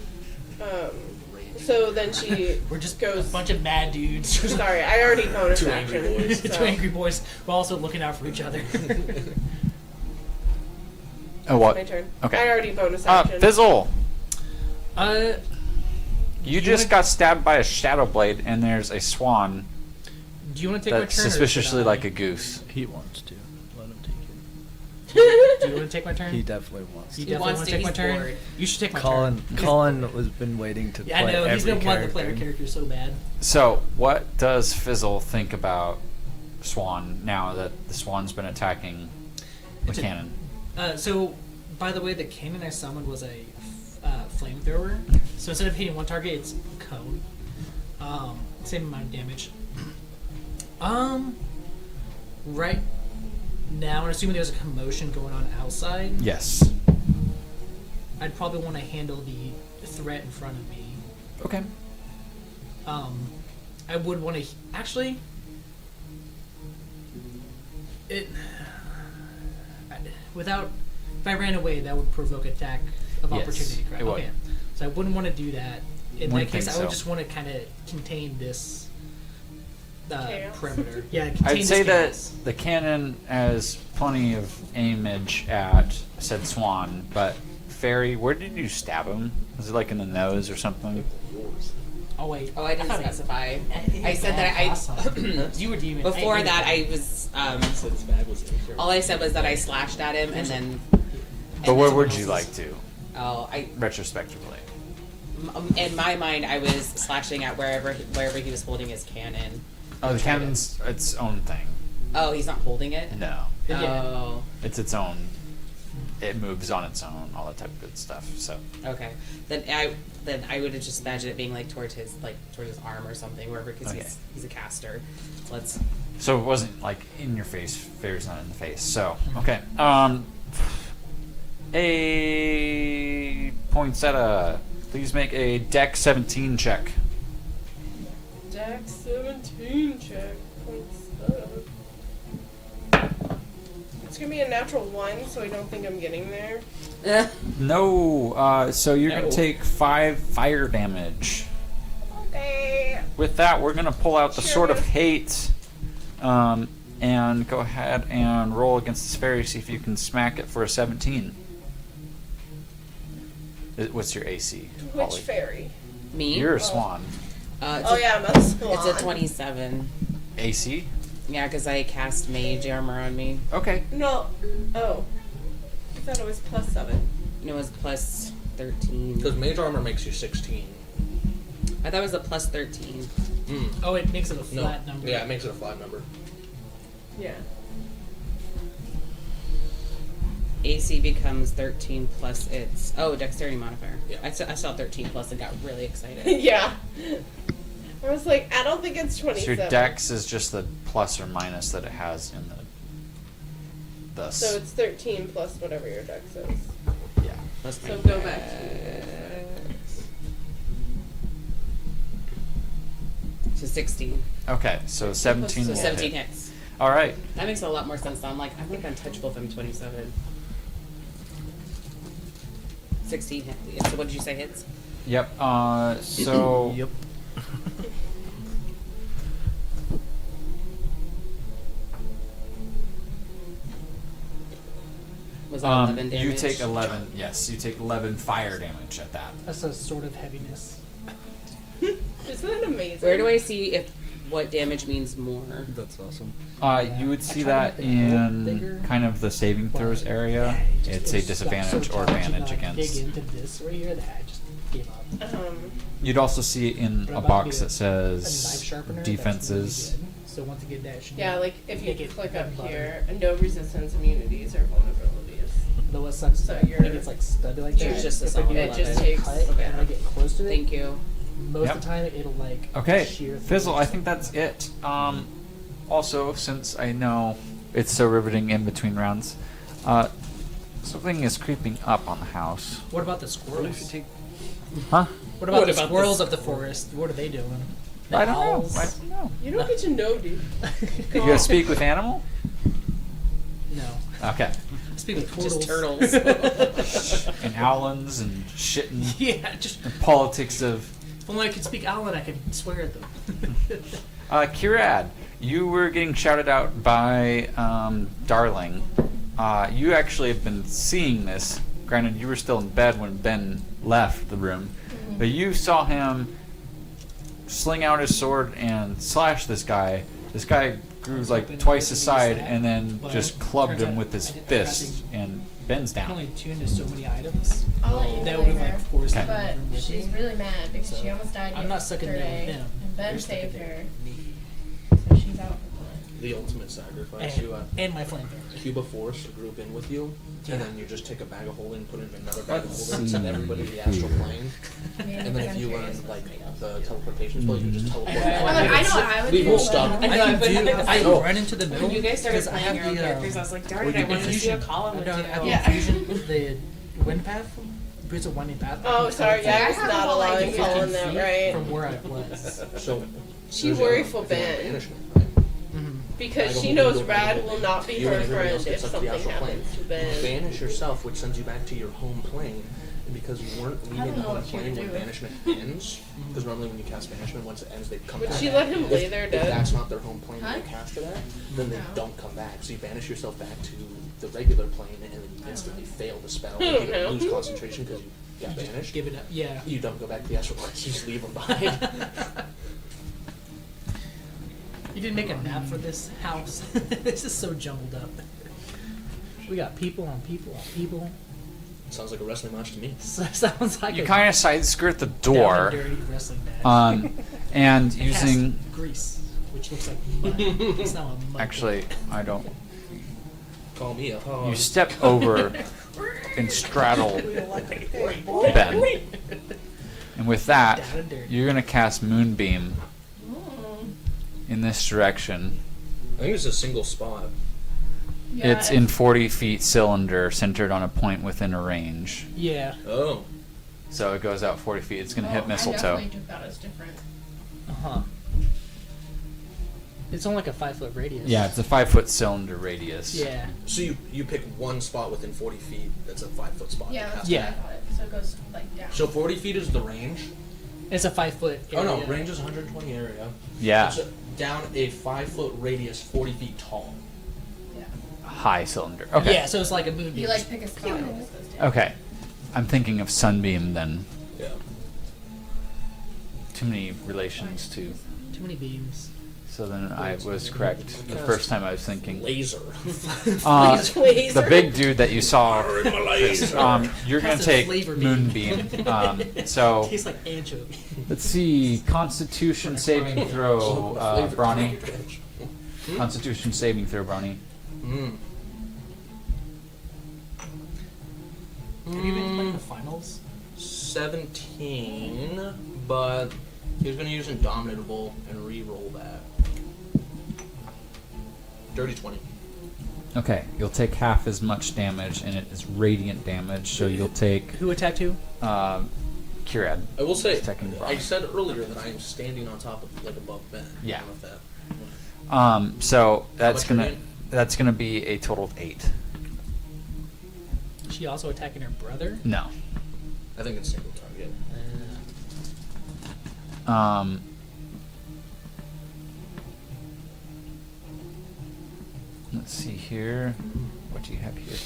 so then she We're just goes. a bunch of mad dudes. Sorry, I already bonus 2 action. angry boys. Two so- angry boys. We're also looking out for each other. Oh, what? My turn. Okay. I already bonus action. Fizzle. uh, You just got stabbed by a shadow blade, and there's a swan do you want to take my that's turn? or should suspiciously I? like a goose. He wants to. Let him take Do you want to take my turn? it. He definitely wants You to. definitely wants want to, to take my he's turn? bored. You should take my Colin, turn. Colin has been waiting to play Yeah, I know. He's every been wanting to play our character. character so bad. So, what does Fizzle think about Swan now that the Swan's been attacking the It's a- cannon? So, by the way, the cannon I summoned was a flamethrower. So instead of hitting one target, it's cone. Same amount of damage. Right now, I'm assuming there's a commotion going on outside. Yes. I'd probably want to handle the threat in front of me. Okay. I would want to actually. Without, if I ran away, that would provoke attack of Yes, opportunity. Correct? it would. Okay, so I wouldn't want to do that. In Wouldn't that case, think I would so. just want to kind of contain this Chaos. perimeter. Yeah, contain I'd say this that chaos. the cannon has plenty of aimage at said Swan, but Fairy, where did you stab him? Was it like in the nose or something? Yours. Oh wait. Oh, I didn't thought specify. I said that you were demon. before that I was Said his bag was in here. all I said was that I slashed at him and then. But what would you like to, Oh, retrospectively? in my mind, I was slashing at wherever he was holding his cannon. Oh, the cannon's its own thing. Oh, he's not holding it. No, Oh, it's its own. It moves on its own, all that type of good stuff. So okay. Then I would have just imagined it being like towards his arm or something, wherever, because Okay. he's a caster. Let's. So it wasn't like in your face. Fear's not in the face. So okay. A poinsettia. Please make a Dex 17 check. Dex 17 check. Poinsettia. It's gonna be a natural 1, so I don't think I'm getting there. No. So you're No. gonna take 5 fire damage. Okay. With that, we're gonna pull out the Sure. Sword of Hate, and go ahead and roll against this fairy. See if you can smack it for a 17. What's your AC? Which Holly? fairy? Me. You're a swan. Oh yeah, I'm a swan. It's a 27. AC? Yeah, because I cast mage armor on me. Okay. No. Oh. I thought it was +7. And it was plus 13. Because mage armor makes you 16. I thought it was a plus 13. Oh, it makes it a No. flat number. Yeah, it makes it a flat number. Yeah. AC becomes 13 plus its dexterity modifier. Yeah. I saw 13 plus and got really excited. Yeah. I was like, I don't think it's So 27. your Dex is just the plus or minus that it has in the. So it's 13 plus whatever your dex is. Yeah. Plus my So go back to 16. Okay, so 17 So will 17 hit. hits. All right. That makes a lot more sense. Now I'm like untouchable if I'm 27. 16 hits. So what did you say hits? Yep. So. Yep. Was that 11 damage? You take 11. Yes, you take 11 fire damage at that. That's a sort of heaviness. Isn't that amazing? Where do I see if what damage means more? That's awesome. You would see I tried that to make it a little in bigger, kind of the saving throws area. Yeah, It's a just disadvantage got so or challenging advantage to, like, against. dig into this right here that I just gave up. You'd also see it in But a I'm about to box get that a knife says sharpener defenses. That's really good. So once again, that should Yeah, like if you make it click bread up and butter. here, no resistance, immunities, or vulnerabilities. Though what sucks is So that you're- when it's like studded like that. It's just a if I do, solid It like, just a takes- cut okay. and I get close to it. Thank you. Most Yep. of the time, it'll like Okay, shear through Fizzle, it. I think that's it. Also, since I know it's so riveting in between rounds, something is creeping up on the house. What about the What squirrels? if you take? Huh? What about What the about squirrels the of the forest? What are they doing? The I don't know. owls? I don't know. You don't get to know, dude. You gonna speak with animal? No. Okay. Speak of Just turtles. And owlins and shit and Yeah, just the politics of. if only I could speak Owlin, I could swear at them. Kirad, you were getting shouted out by Darling. You actually have been seeing this. Granted, you were still in bed when Ben left the room, but you saw him sling out his sword and slash this guy. This guy grew like twice his side and then just clubbed him with his fist, and Ben's I can down. only tune to so many items. I'll let you That play would have her, like forced Okay. me to but room with she's me. really mad because So, she almost died I'm not sucking down with yesterday, them. and Ben They're sucking saved down her, with me. so she's out for The ultimate sacrifice. You And my flamethrower. Cuba Force to group in with you, Yeah. and then you just take a bag of holding, put it in another bag of Let's holding, send see everybody to the astral plane, blood. and then if you learn like the teleportation spell, you just teleport. Well, like, I know what I would Leave do. him but- stuck. I know, I Oh. run into the middle. When you guys started 'cause I playing have your own the, characters, I was like, darn well, it, I the wanted to see a infusion. column I with don't you. have the Yeah. infusion, the wind path. It's a winding path. I Oh, can sorry, teleport yeah, I I was have a not whole allowing idea. Colin 15 that, feet right? from where I was. So She there's worry a- for if you want Ben. banishment, right? Because Bag she of knows holding, Rad go will back. not be You her and everybody friend else if gets up to the something astral happens to plane. Ben. Banish yourself, which sends you back to your home plane. And because you weren't leaving don't the know home what she plane would when do. banishment ends, because normally when you cast banishment, once it ends, they come Would back. she let him lay there If dead? that's not their home plane when Huh? you cast it at, then they No. don't come back. So you banish yourself back to the regular plane, and then you instantly fail the spell. I You don't know. lose concentration because you got You just banished. give it up. Yeah. You don't go back to the astral plane. You just leave them behind. You didn't make a map for this house. This is so jumbled up. We got people on people on people. Sounds like a wrestling match to me. So, sounds like You a kind of side skirt the down and door, dirty wrestling match. and It has using. grease, which looks like mud. It's not a mud. Actually, I don't. Call me a hog. You step over and straddle Ben, and with that, Down and dirty. you're gonna cast Moonbeam in this direction. I think it's a single spot. Yeah, It's in 40 feet cylinder, centered on a point within a range. Yeah. Oh. So it goes out 40 feet. It's gonna hit I mistletoe. definitely took that as different. Uh huh. It's only like a 5-foot radius. Yeah, it's a 5-foot cylinder radius. Yeah. So you pick one spot within 40 feet that's a 5-foot spot. Yeah, that that's has what Yeah. I thought it. So it goes like down. So 40 feet is the range? It's a 5-foot. Oh no, area. range is 120 area. Yeah, It's down a 5-foot radius, 40 feet tall. Yeah. high cylinder. Okay. Yeah, so it's like a moonbeam. You like pick a spot and it just goes down. Okay. I'm thinking of Sunbeam then. Yeah. Too many relations to. Too many beams. So then I was correct the first time I was thinking. Laser. The big dude that you saw, laser. you're going That's to a take flavor beam. Moonbeam. So Tastes like anchovy. let's see. Constitution saving throw, Brawny. Constitution saving throw, Brawny. Mm. Have you been playing the finals? 17, but he's going to use Indomitable and re-roll that. Dirty 20. Okay, you'll take half as much damage, and it is radiant damage. So you'll take Who attacked who? Curad. I will say, Second I Brawny. said earlier that I am standing on top of, like, above Ben. Yeah. I don't know if that. So that's much gonna radiant? that's gonna be a total of 8. Is she also attacking her brother? No. I think it's single target. Let's see here. What do you have here?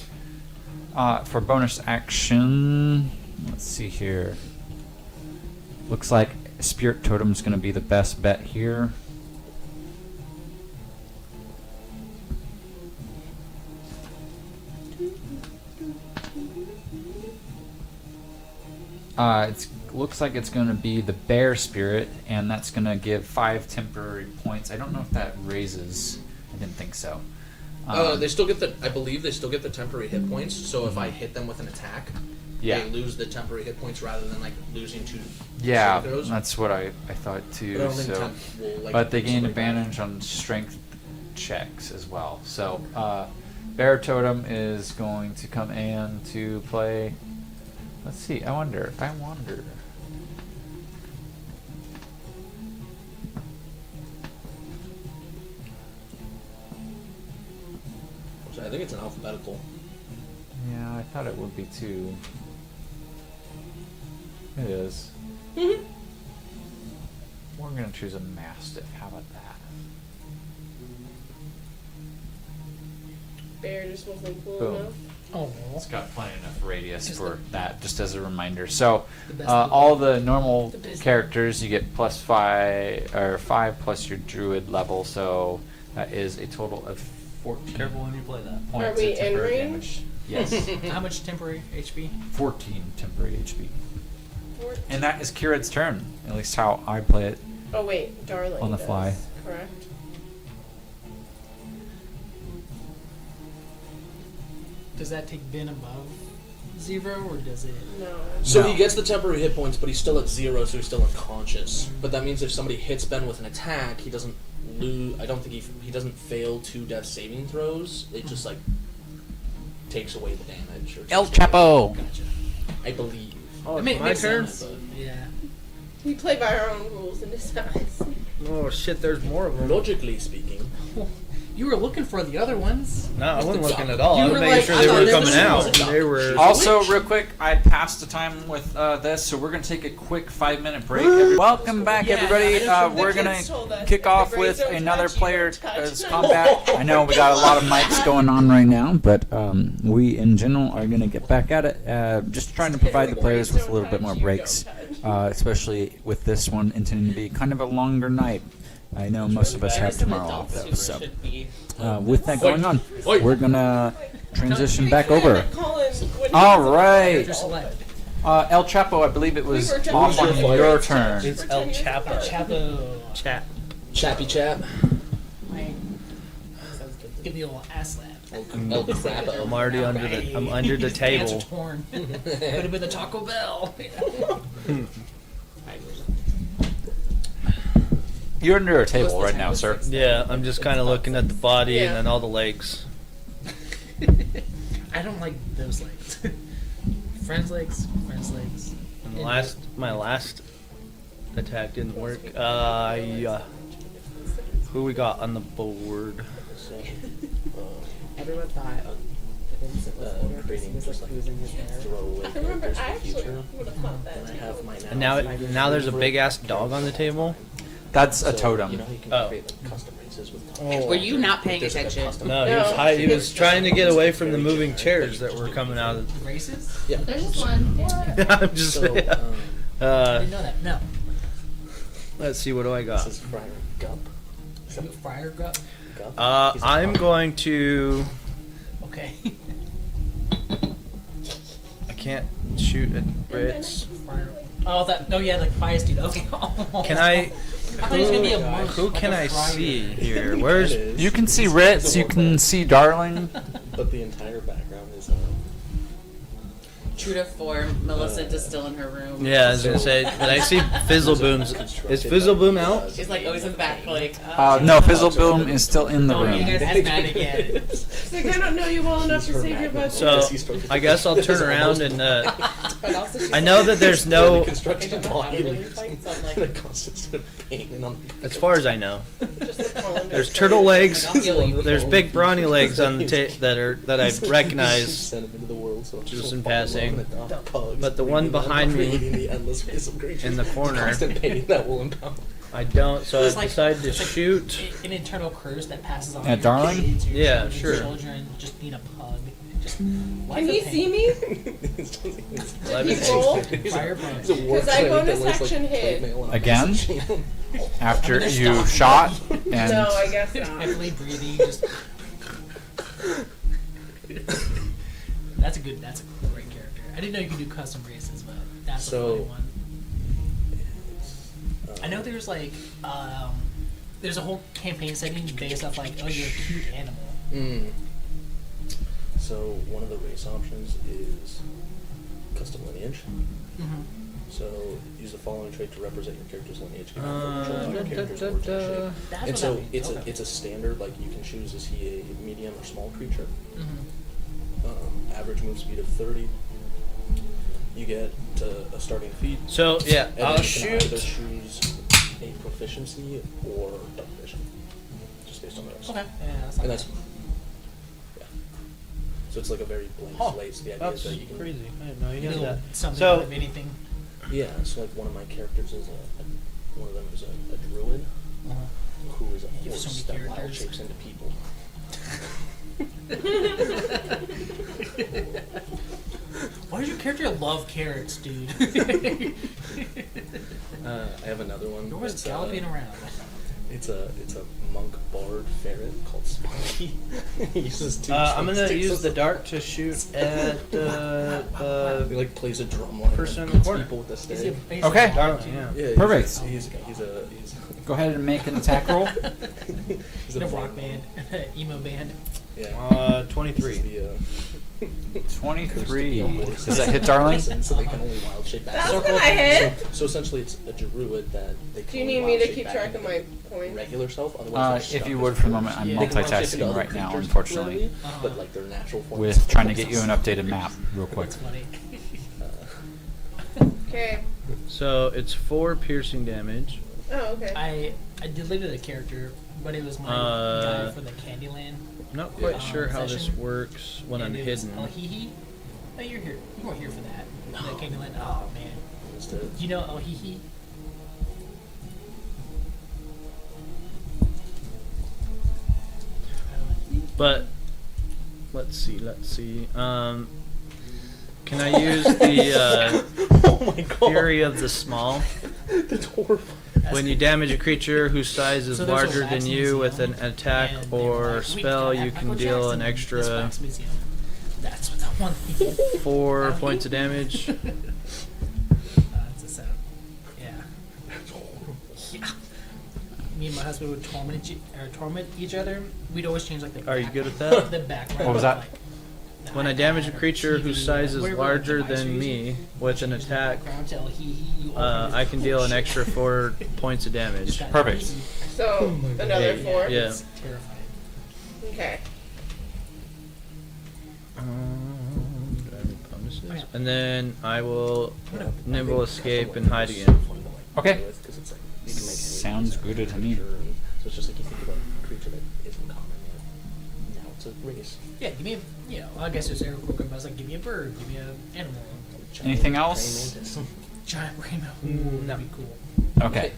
For bonus action, let's see here. Looks like Spirit Totem's going to be the best bet here. It looks like it's going to be the Bear Spirit, and that's going to give 5 temporary points. I don't know if that raises. I didn't think so. They still get I believe they still get the temporary hit points, so if I hit them with an attack, Yeah. they lose the temporary hit points rather than, like, losing 2 Yeah, saving throws. that's what I thought But I too. don't think So, temp will, like, but they gain somebody back. advantage on strength checks as well. So, Bear Totem is going to come in to play. Let's see. I wonder. So I think it's an alphabetical. Yeah, I thought it would be too. It is. Mm-hmm. We're gonna choose a Mastiff. How about that? Bear just wasn't cool Boom. enough. Oh. It's got plenty enough radius Just for the- that, just as a reminder. So, The best all the normal The best characters you get +5 plus your druid level. So that is a total of 14 Careful when you play that. points we of in temporary range? damage. Yes, How much temporary HP? 14 temporary HP, 14. and that is Kirad's turn. At least how I play it. Oh wait, Darling. On the does, fly. Correct. Does that take Ben above 0, or does it? No. So No. he gets the temporary hit points, but he's still at 0, so he's still unconscious. But that means if somebody hits Ben with an attack, he doesn't lose. I don't think he doesn't fail 2 death saving throws. It just, like, takes away the damage. Or El takes away- Chapo. Gotcha. I believe. Oh, It it's my makes turn? sense. Yeah. We play by our own rules in this house. Oh shit, there's more of them. Logically speaking, You were looking for the other ones. No, I wasn't looking at all. You I was were making like, sure I they thought were there coming was out. some- They were. Also, real quick, I passed the time with this, so we're going to take a quick 5-minute break. Welcome back, Yeah, everybody. I We're The going kids told us to kick if the off grades with don't another touch, you player don't touch. as combat. I know we got a lot of mics going on right now, but we in general are going to get back at it. Just trying to provide the players with a little bit more breaks, especially with this one intending to be kind of a longer night. I know most of us have Some tomorrow off, adults though. who So should be. with that going on, we're going to transition back over. Colin, when he All was a right. Just select. El Chapo, I believe it was We were off on jumping your around. turn. It's For El 10 years Chapo. apart. Chapo. Chat. Chappy chap. Give me a little ass slap. El Crapo. I'm already under the. I'm under the His pants table. are torn. Could have been the Taco Bell. You're under a table right now, sir. Yeah, I'm just kind of looking at the body Yeah. and then all the legs. I don't like those legs. Friends legs. And my last attack didn't work. Yeah. Who we got on the board? Everyone thought Vincent was older because he was like losing his hair. I remember, I actually would have thought that too. And now there's a big ass dog on the table. That's a totem. Oh. Were you not paying attention? No, he was trying to get away from the moving chairs that were coming out of. Races? There's one. Yeah. I'm just. I didn't know that. No. Let's see. What do I got? Friar Gup. Friar gut. I'm going to. Okay. I can't shoot at Rittz. Friar. Oh, that. Oh, yeah, like bias dude. Okay. Can I? I thought he was gonna be a monk. Who like can a I friar. see here? Where's? You can see Ritz, you can see Darling. But the entire background is True to form, Milicent is still in her room. Yeah, I was gonna say. But I see Fizzle Boom's. Is Fizzle Boom out? She's like always in the back, like. No, Fizzle Boom is still in the Oh, you room. guys asked Matt again. It's like, I don't know you well enough to save your butt. So I guess I'll turn around and. But also she's I know that there's no. construction violence. violence. So I'm like, The constant pain on As far as I know, Just Colin there's does turtle legs. I'll heal you. There's big brawny legs on the that I recognize. Sent him into the world, so Just so in fucking passing. love and adopt pugs, But the one breeding them, behind me creating the endless race of creatures, in the corner. constant pain that will empower. I don't, so I It's like- decided to it's like shoot. An internal curse that passes on. Yeah, your darling? kids, your Yeah, children's sure. Children just need a pug. Just Can he see me? Let me Did he roll? Fire bug. He's a war 'Cause I cleric bonus that wears, action like, hit. plate mail on a Again? piece of chain. After you shot and No, I guess not. Heavily breathing. Just. That's a great character. I didn't know you could do custom races, but that's So- a funny one. I know there's like there's a whole campaign setting based off like, oh, you're a cute animal. Mm. So one of the race options is custom lineage. Mm-hmm. So use the following trait to represent your character's lineage. Da, Character's da, origin da. shape. That's And what so that means. it's Okay. a standard, like you can choose, is he a medium or small creature? Mm-hmm. Average move speed of 30. You get a starting feat. So yeah, And I'll then you can either shoot. choose a proficiency or dark vision. Just based on those. Okay. Yeah, that's not And that's bad. yeah. So it's like a very blank Oh, slate. So the idea that's is that you can crazy. I didn't know you You did know, that. something So- out of anything. Yeah, so like one of my characters is one of them is a druid Uh-huh. who is a You have so horse many that wild characters. shapes into people. Why does your character love carrots, dude? I have another one. You're always that's, galloping around. It's a monk bard ferret called Spunky. He uses two I'm gonna drumsticks use as the a- dart to shoot at He like plays a drum line person and in the hits corner. people with the Is he stick. a- he's Okay. a- Darling, yeah. Yeah, Perfect. He's go ahead and make an attack roll. he's in a bard rock band, monk. emo band. Yeah. 23. The, 23. horse. Does that hit Darling? So they can only wild shape back. That's So- what I hit. So essentially, it's a druid that they can Do you only need me wild to shape keep back track of into my points? regular self? Otherwise, they're If stuck you as would for a druids. moment, I'm Yeah. They can wild shape into multitasking other right now, creatures unfortunately, temporarily, but like their natural form. with trying to get you an updated map real quick. That's funny. Okay. So it's 4 piercing damage. Oh, okay. I deleted a character but it was my guy for the Candyland. I'm not quite sure how this session. works when I'm And it was hidden. El Hihi. Oh, you're here. You weren't here for that. The Candyland. Oh man. Just to- Do you know El Hihi? But let's see. Can I use the Oh my god. Fury of the Small? That's horrible. When you damage a creature whose size is So there's a larger wax than you with an museum, attack and they were or like, "We spell, gotta you have can Michael deal an Jackson in this extra wax museum." That's what the one. 4 points of damage. That's a sound. Yeah. Yeah. Me and my husband would torment each other. We'd always change like the. Are you back- good at that? The background. What was that? When I damage a creature whose size is larger than me with an attack, I can deal an extra 4 points of damage. Perfect. So another 4. Yeah. It's terrifying. Okay. Do I have any bonuses? Oh, yeah. And then I will nimble I think escape and custom hide is again. so fun to, like, Okay. play with, 'cause it's like, you can make any Sounds good to me. creature, and so it's just like you think about a creature that isn't common yet. Now it's a race. Yeah, give me a. I guess it's Eric Cook, but I was like, give me a bird, give me an animal. Anything Giant else? praying mantis. Giant rainbow. Ooh, No. that'd be cool. Okay.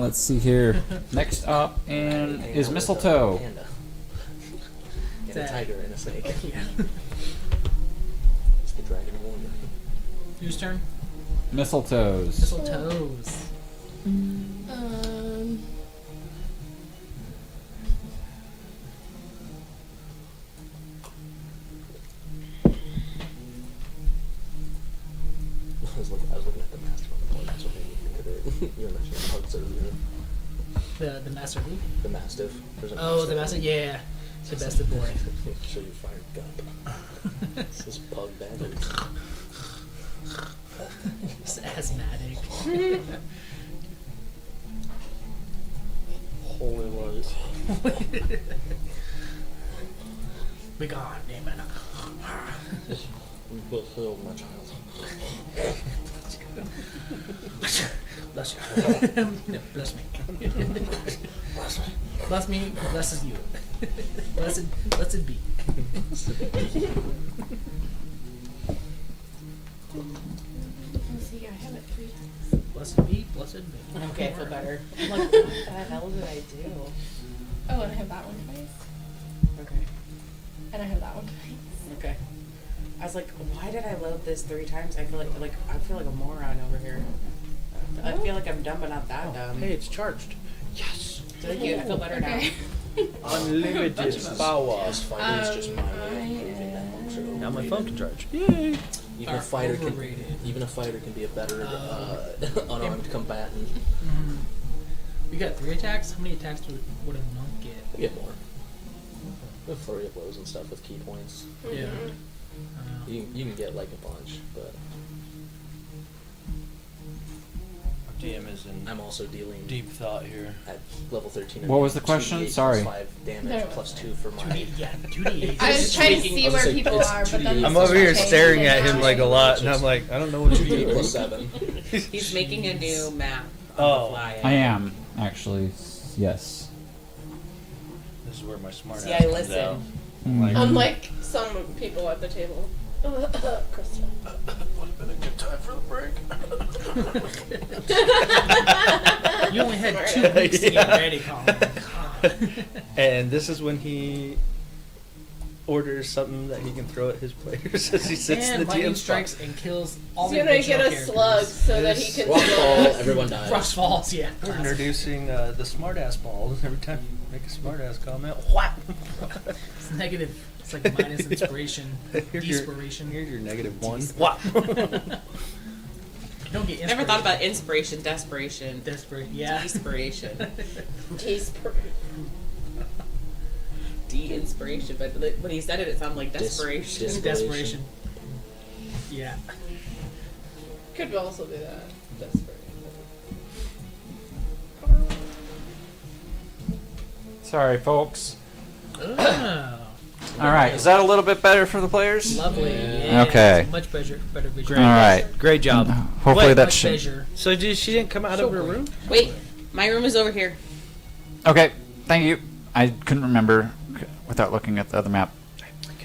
Let's see here. Next up and Hang is out with a mistletoe. panda. And a That- tiger and a snake. Yeah. It's the dragon warrior. Whose turn? Mistletoes. Mistletoes. I was looking at the master on the board. That's what made me think of it. You were mentioning pugs earlier. The master who? The mastiff. There's a Oh, the master. Yeah, it's the best of boy. Show you fire gump. This is pug bandits. It's asthmatic. Holy was. Be gone, demon. You will heal my child. Bless you. No, bless me. Bless me, blesses you. Blessed be. Let's see, I have it 3 times. Blessed be, blessed be. Okay, I feel better. I'm like, what the hell did I do? Oh, and I have that one twice. Okay. And I have that one twice. Okay. I was like, why did I load this 3 times? I feel like a moron over here. I feel like I'm dumb, but not that dumb. Hey, it's charged. Yes. Thank you. I feel better Okay. Unlimited power. This fighter is just my way I of proving that I'm sure. Now my phone can charge. Yay. Even Are a fighter overrated. even a fighter can be a better unarmed combatant. We got 3 attacks. How many attacks would a monk get? You get more. With flurry of blows and stuff with key points. Yeah. You can get like a bunch, but DM is in I'm also dealing deep thought here. at level 13. What was the question? 2d8 Sorry. plus 5 damage There plus was 2 for my. 2d8. I was trying to speaking- see I was where like, people it's are, but then 2d8. I'm over here Okay, staring then at him now like a I- lot, and I'm like, I don't know what you're 2d8 plus doing. 7. He's making a new map on Oh. the fly. I am actually. Yes. This is where my smart See, ass I comes listen. out. Mm. Unlike some people at the table. Krista. Would have been a good time for the break. You only had 2 weeks to get ready, Colin. God. And this is when he orders something that he can throw at his players as he sits in And the lightning DM strikes spot. and kills all He's the gonna original get a characters. slug so that he can Rock deal fall, with. everyone dies. Frost Falls, yeah. We're Classic. introducing the smartass balls. Every time you make a smartass comment, whap! It's negative. It's like minus inspiration. Here's your Despiration. -1. Whap! You don't get I never thought about inspiration, desperation, desperate. Yeah. desperation, Desper- de-inspiration. But when he said it, it sounded like desperation. Desperation. Yeah. Could also be that. Desperate. Sorry, folks. Oh, All right. Is that a little bit better for the players? lovely. Yeah. Okay. Much better vision. Great. All right. Great job. Hopefully Wait, that Much should. pleasure. So she didn't come out of her room? Wait, my room is over here. Okay. Thank you. I couldn't remember without looking at the other map.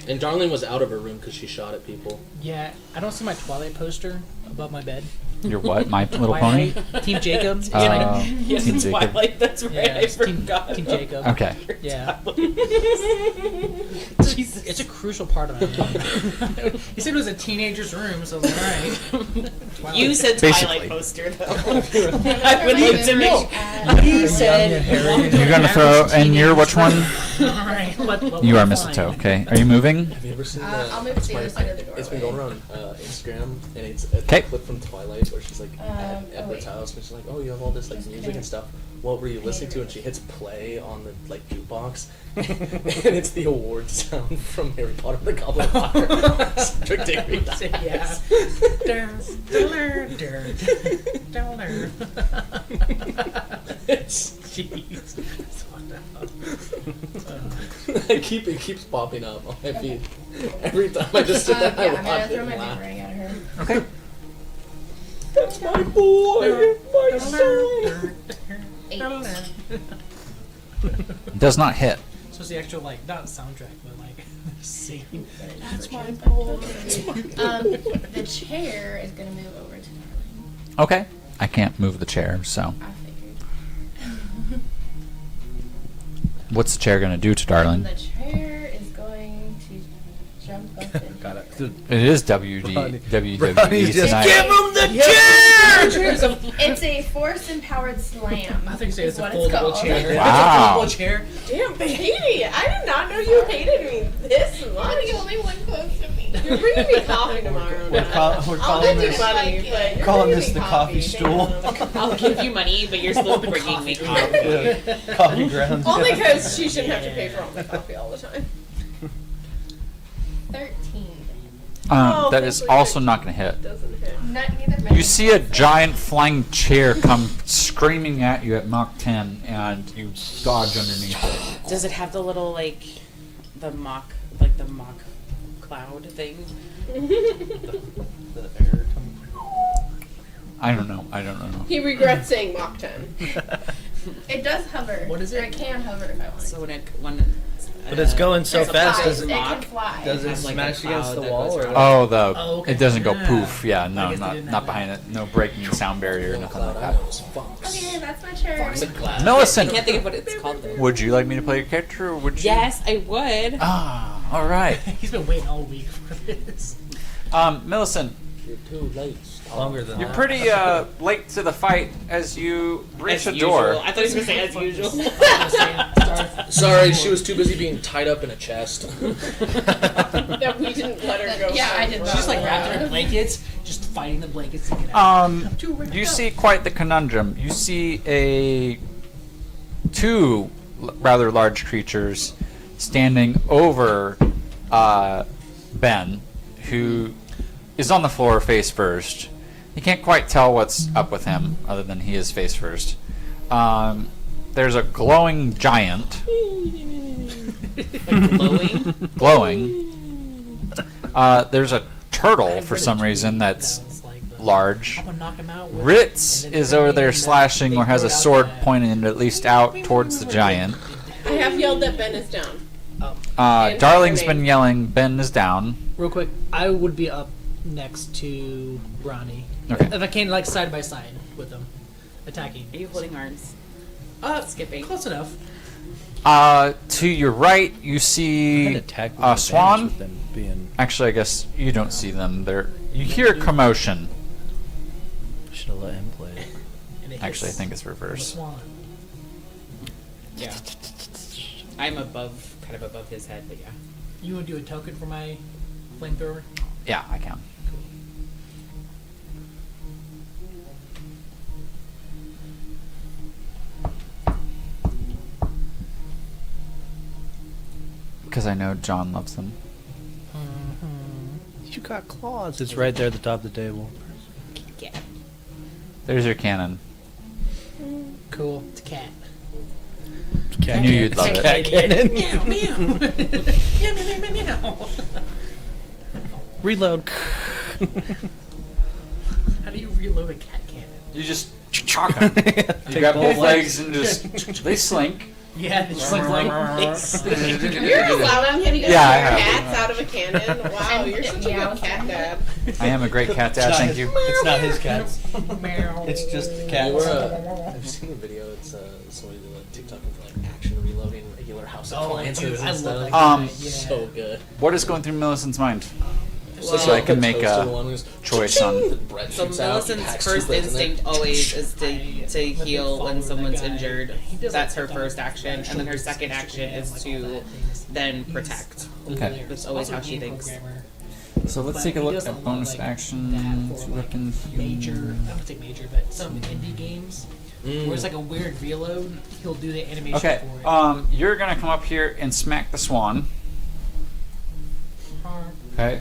And Darling was out of her room because she shot at people. Yeah, I don't see my Twilight poster above my bed. Your what? My Little Pony? Twilight, Team Jacob. Yes, Team it's Jacob. Twilight. That's right. Yeah, I it's forgot. Team Jacob. Okay. Yeah. Jesus. It's a crucial part of it. He said it was a teenager's room, so I was like, alright. You said Basically. Twilight poster though. I would like to Remember, make. He said. You're gonna throw, and you're which one? Alright. You are mistletoe, okay. Are you moving? Have you ever seen I'll move to the other side of the doorway. It's been going around Instagram, and it's a 'Kay. clip from Twilight where she's like at Edward's wait. house, and she's like, "Oh, you have all this like Just music kidding. and stuff. What were you listening to?" And she hits play on the like jukebox, and it's the award sound from Harry Potter and the Goblet of Fire. Strict Diggory Diaries. Yeah. It's- Jeez. It keeps popping up on my feed every time I just sit there. Yeah, I'm I gonna watch it throw and my laugh. boomerang at her. Okay. That's my boy, my son. 8. Does not hit. So it's the actual, like, not soundtrack, but like, scene. That's my boy. The chair is gonna move over to Darling. Okay. I can't move the chair, so. I figured. What's the chair gonna do to Darling? The chair is going to jump up and Got it. It is WWE Ronnie's just tonight. give him the chair. It's a force-empowered slam. I think it's is a what foldable called. chair. Wow. It's a foldable chair. Damn, Katie, I did not know you hated me this You're much. the only one close to me. You're bringing me coffee tomorrow. We're Dad. calling I'll give you this money, but you're calling bringing this me the coffee stool. Thank you. I'll give you money, but you're still bringing me coffee. Yeah. Coffee grounds. Only because she shouldn't have to pay for all my coffee all the time. 13. Oh, That is thankfully also it not gonna hit. doesn't hit. Neither You see a giant flying chair come screaming at you at Mach 10, and you dodge underneath it. Does it have the little the mock cloud thing? The air I don't know. I don't know. He regrets saying Mach 10. It does hover. What is Or it? it can hover if I want. So But it's going so There's a fast. fly. Does It it? can fly. Does it Has, like, a smash against cloud the that wall goes or? around. Oh, Oh, okay. it doesn't go Yeah. poof. Yeah, I no, guess they not didn't not have behind it. No breaking sound barrier or nothing like Cloud, I that. know, it's Fox. Okay, that's my chair. Fox and Cloud. I Millicent, can't think of what it's called though. would you like me to play your character, or would you? Yes, I would. Ah, all right. He's been waiting all week for this. You're Millicent, too late. Longer than you're that. pretty late to the fight as you reach As a usual. door. I thought he was gonna say as usual. Sorry, she was too busy being tied up in a chest. That we didn't let her go. Yeah, I did for. She's just like wrapped in her blankets, just fighting the blankets to get out. You see quite the conundrum. You see two rather large creatures standing over Ben, who is on the floor face first. You can't quite tell what's up with him, other than he is face first. There's a glowing giant. Glowing. Glowing. There's a turtle for some reason that's It's like the- large. I'm gonna knock him out with- Ritz and then is over and there then slashing they or has throw a it out sword the- pointed at least out towards the giant. I have yelled that Ben is down. And Darling's her name. been yelling, Ben is down. Real quick, I would be up next to Ronnie. Okay. If I came like side by side with them, attacking. Are you holding arms? Skipping. Close enough. To your right, you see Attack a swan. with them being. Actually, I guess you don't see them. You hear commotion. Should have let him play it. And it Actually, I hits think it's the reverse. swan. Yeah. I'm kind of above his head, but yeah. You want to do a token for my flamethrower? Yeah, I can. Because I know John loves them. You got claws. It's right there at the top of the table. Yeah. There's your cannon. Cool. It's a cat. I knew you'd love it. Cat cannon. Meow meow. Meow meow meow meow. Reload. How do you reload a cat cannon? You just chalk them. You grab both legs and just they slink. Yeah, it's just like You're allowing him to Yeah, I have. cats out of a cannon. Wow, you're such a good cat dad. I am a great cat dad. Thank you. It's not his cats. It's just the You cats. were, I've seen a video. It's somebody did like TikTok of like action reloading regular house appliances I and stuff. love that. Oh, Yeah. So good. What is going through Millicent's mind? Well, So I can The make toaster a one was choice on. bread So shoots out, Millicent's hacks two first breads in there. instinct always is to Let heal me when follow someone's that guy. injured. He does, That's like, her first the action, and then her shoulders, second action and, is like, all to that things. then He's protect. Okay. That's always also how a she game thinks. programmer, So let's but take a he look does at lot, bonus like, action. that for, Look in major, I would say major, but some indie games where it's like a weird reload. He'll do the animation Okay. for it. You're gonna come up here and smack the swan. Okay.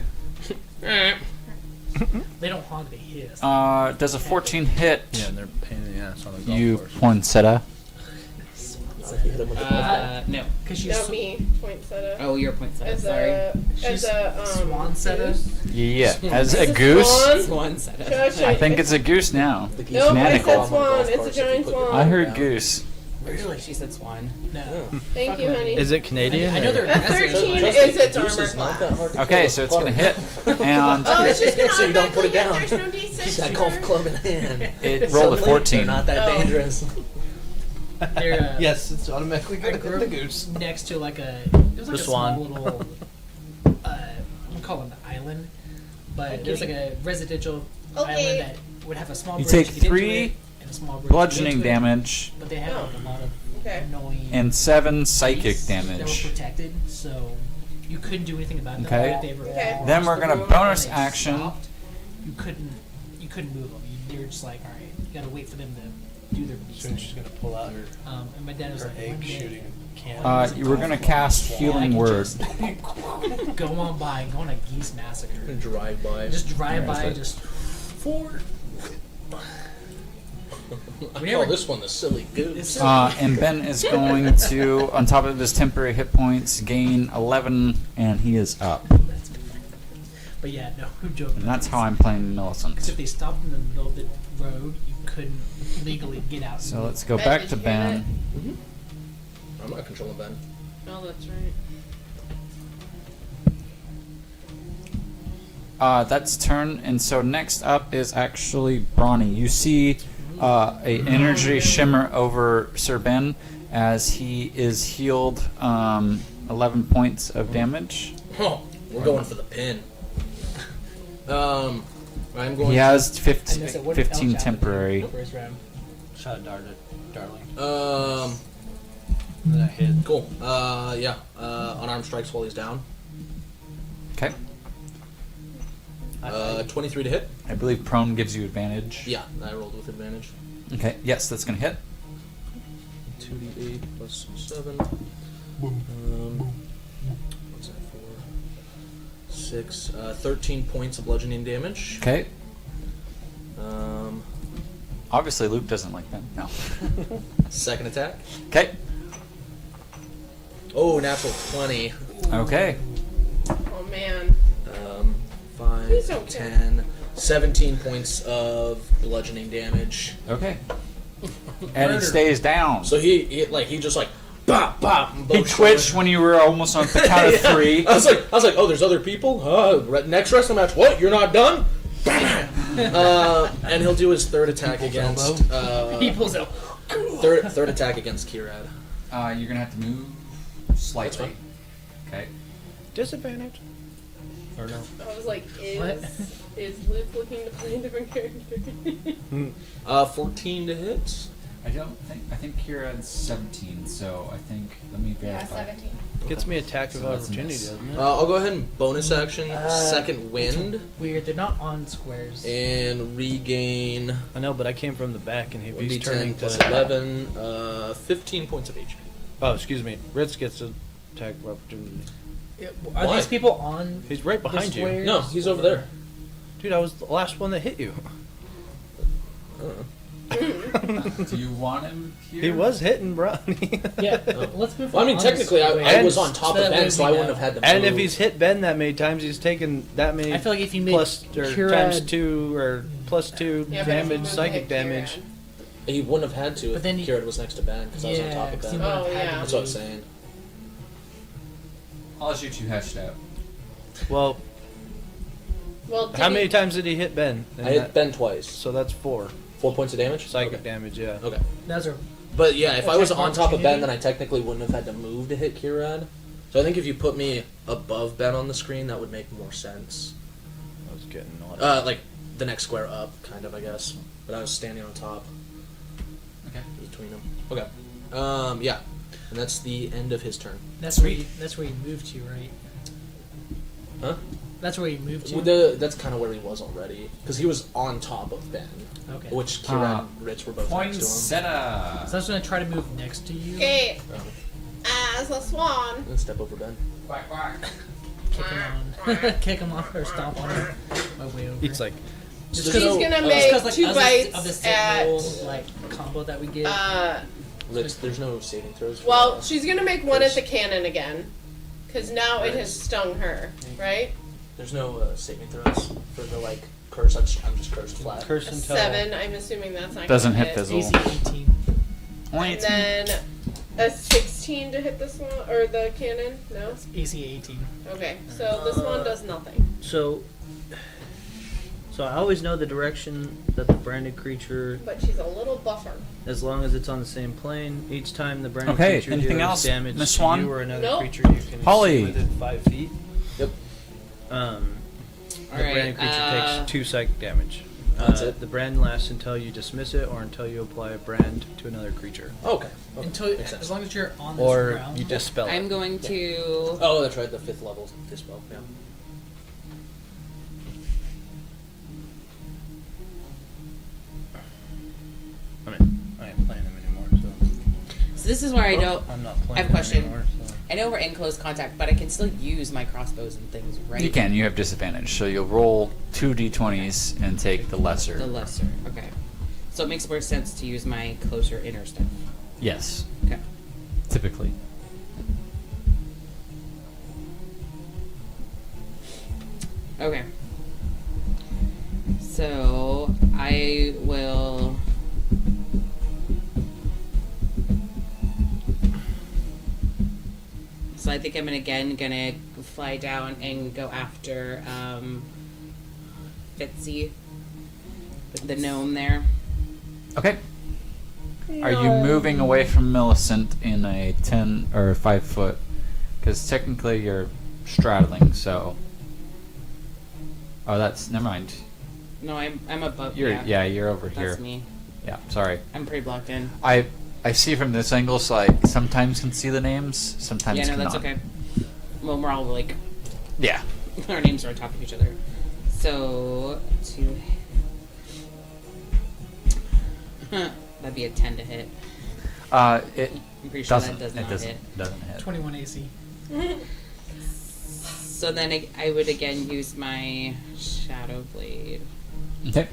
They don't honk, they hiss. Does a 14 hit Yeah, and they're pain in the ass on the golf you, course. poinsettia? Not if you hit him with the golf No. Because she's Not me, poinsettia. Oh, you're poinsettia. As Sorry. a She's swan swansetta. goose. Yeah. As a Is it goose? swan? Swan setter. Shush, I think it's a goose now. The geese Nope, I manacled said on the swan. golf It's a course if you giant put your swan. I arm heard down. goose. Really? She said swan. No. Thank you, honey. Is it Canadian? I know they're A 13 Trust is me, its goose armor is not class. that hard to Okay, kill so with it's gonna club. hit, and Oh, it's just gonna So you don't put it automatically down. hit. There's no Keep D6 that golf for- club in hand. it rolled a Suddenly, 14. They're not that Oh. dangerous. They're, Yes, it's automatically I going to grew hit up the goose. next to like a it was like The a swan. small little I'm gonna call it an island, but there's like a residential Okay. island that would have a small You bridge take to get into 3 it, and a small bridge to get bludgeoning into it, damage but they have like a lot of Okay. annoying and 7 psychic beasts that were damage. protected, so you couldn't do anything about them. Okay. If they were Okay. Then we're across gonna the road bonus and they action. stopped, you couldn't move them. They were just like, all right, you gotta wait for them to do their beast Soon she's thing. going to pull out her, And my dad was her like, egg one day, shooting can. You were gonna cast I Healing can Word. just go on by and go on a geese massacre. Drive by. Just drive by, Alright. just forward. I we call never- this one the silly goose. It's- And Ben is going to, on top of his temporary hit points, gain 11, and he is up. But yeah, no, who joking? And that's how I'm playing Because if Millicent. they stopped in the middle of the road, you couldn't legally get out. So let's go Ben, back did to you hear Ben. I'm not controlling Ben. Oh, that's right. That's turn, and so next up is actually Brawny. You see a energy shimmer over Sir Ben as he is healed 11 points of damage. Oh, we're going for the pin. I'm going. He has And 15, they said, what did 15 Elchap do temporary. First round. Shot a dart at Darling. And then I hit. Cool. Yeah. Unarmed strikes while he's down. Okay. 23 to hit. I believe prone gives you advantage. Yeah, I rolled with advantage. Okay. Yes, that's gonna hit. 2d8 plus 7. What's that for? 6. 13 points of bludgeoning damage. Okay. Um, Obviously, Luke doesn't like them. No. second attack. Okay. Oh, natural 20. Oh Okay. man. 5, Please don't kill 10, 17 points of bludgeoning damage. Okay. And he stays down. So he just like bop bop. and He both twitched shoulders. when you were almost on the count of 3. I was like, oh, there's other people. Next wrestling match. What? You're not done? And he'll do his third attack against. He pulls out. Third attack against Kirad. You're gonna have to move slightly. fine. Okay. Disadvantage. Or no? I was like, is Luke looking to play a different character? 14 to hit. I think Kira's 17, so I think let me Yeah, verify. 17. Gets me attack of So that's a opportunity, miss. doesn't it? I'll go ahead and bonus action second wind Weird, they're not on squares. and regain I know, but I came from the back, and if he's 1d10 turning plus to 11, 15 points of HP. oh, excuse me, Rittz gets an attack of opportunity. Are Why? these people on He's right the behind you, squares? No, he's over there. dude. I was the last one that hit you. Do you want him here? He was hitting Brownie. Yeah, let's move. Well, I mean, on the technically, I square. was on top So of that Ben, way so we I wouldn't know. have had to And move. if he's hit Ben that many times, he's taken that many I feel like if you made plus or Kira- times 2 or plus 2 Yeah, but if you damage, move psychic to Kira- damage. He wouldn't have had to But if then he- Kieran was next to Ben because I was on top of 'cause he Ben. would have Oh, had to yeah. That's what I move. was saying. I'll let you two hash it out. Well, Well, how many times did he hit Ben? I hit Ben twice. So that's 4 4 points of damage? psychic Okay. damage. Yeah. Okay. Those are But yeah, if I was Attack on top of Ben, opportunity? then I technically wouldn't have had to move to hit Kieran. So I think if you put me above Ben on the screen, that would make more sense. I was getting naughty. Like the next square up, kind of, I guess. But I was standing on top Okay. between them. Okay. Yeah. And that's the end of his turn. that's where you moved to, right? Huh? That's where you moved to. That's kind of where he was already, because he was on top of Ben, Okay. which Kieran and Rittz were both next to him. Poinsettia. So I was gonna try to move next to you. Okay, Um, as a swan. and step over Ben. Quack, quack. Kick him on. Kick him off or stomp on him. My way over. It's like just He's He's because gonna uh, make like, 2 of bites the at. single like combo that we get. Rittz, there's no saving throws. For Well, that. she's gonna make one at the cannon again, because now it has stung her, right? There's no saving throws for the curse. I'm just cursed flat. curse A until 7. I'm assuming that's not Doesn't gonna hit Fizzle. AC 18. Only And 18. then a 16 to hit this one or the cannon. No. AC 18. Okay, so this one does nothing. So I always know the direction that the branded creature, But she's a little buffer. as long as it's on the same plane. Each time the branded Okay, creature anything deals else, damage Miss to Swan? you or another Nope. creature you can Holly. see within 5 feet, Yep. the Alright, branded creature takes 2 psychic damage. That's it. The brand lasts until you dismiss it or until you apply a brand to another creature. Okay. Until Makes sense. as long as you're on this or ground. you dispel I'm it. going to. Oh, that's right. The 5th level dispel. Yeah. I mean, I ain't playing him anymore, so So this is where I don't. I'm not playing I have a him question. anymore. So. I know we're in close contact, but I can still use my crossbows and things, right? You can. You have disadvantage, so you'll roll 2 d20s and take the lesser. The lesser. Okay. So it makes more sense to use my closer inner stuff. Yes, Okay. typically. Okay. So I will. So I think I'm gonna fly down and go after Fitzy, the gnome there. Okay. Are you moving away from Milicent in a 10 or 5 foot? Because technically you're straddling, so. Oh, that's. Never mind. No, I'm above. You're yeah, you're over that's here. me. Yeah, sorry. I'm pretty blocked in. I see from this angle, so I sometimes can see the names, sometimes Yeah, no, cannot. that's okay. Well, we're all like Yeah. our names are on top of each other. So that'd be a 10 to hit. It I'm pretty sure doesn't. that does It not doesn't. hit. Doesn't hit. 21 AC. So then I would again use my Shadow Blade. Okay.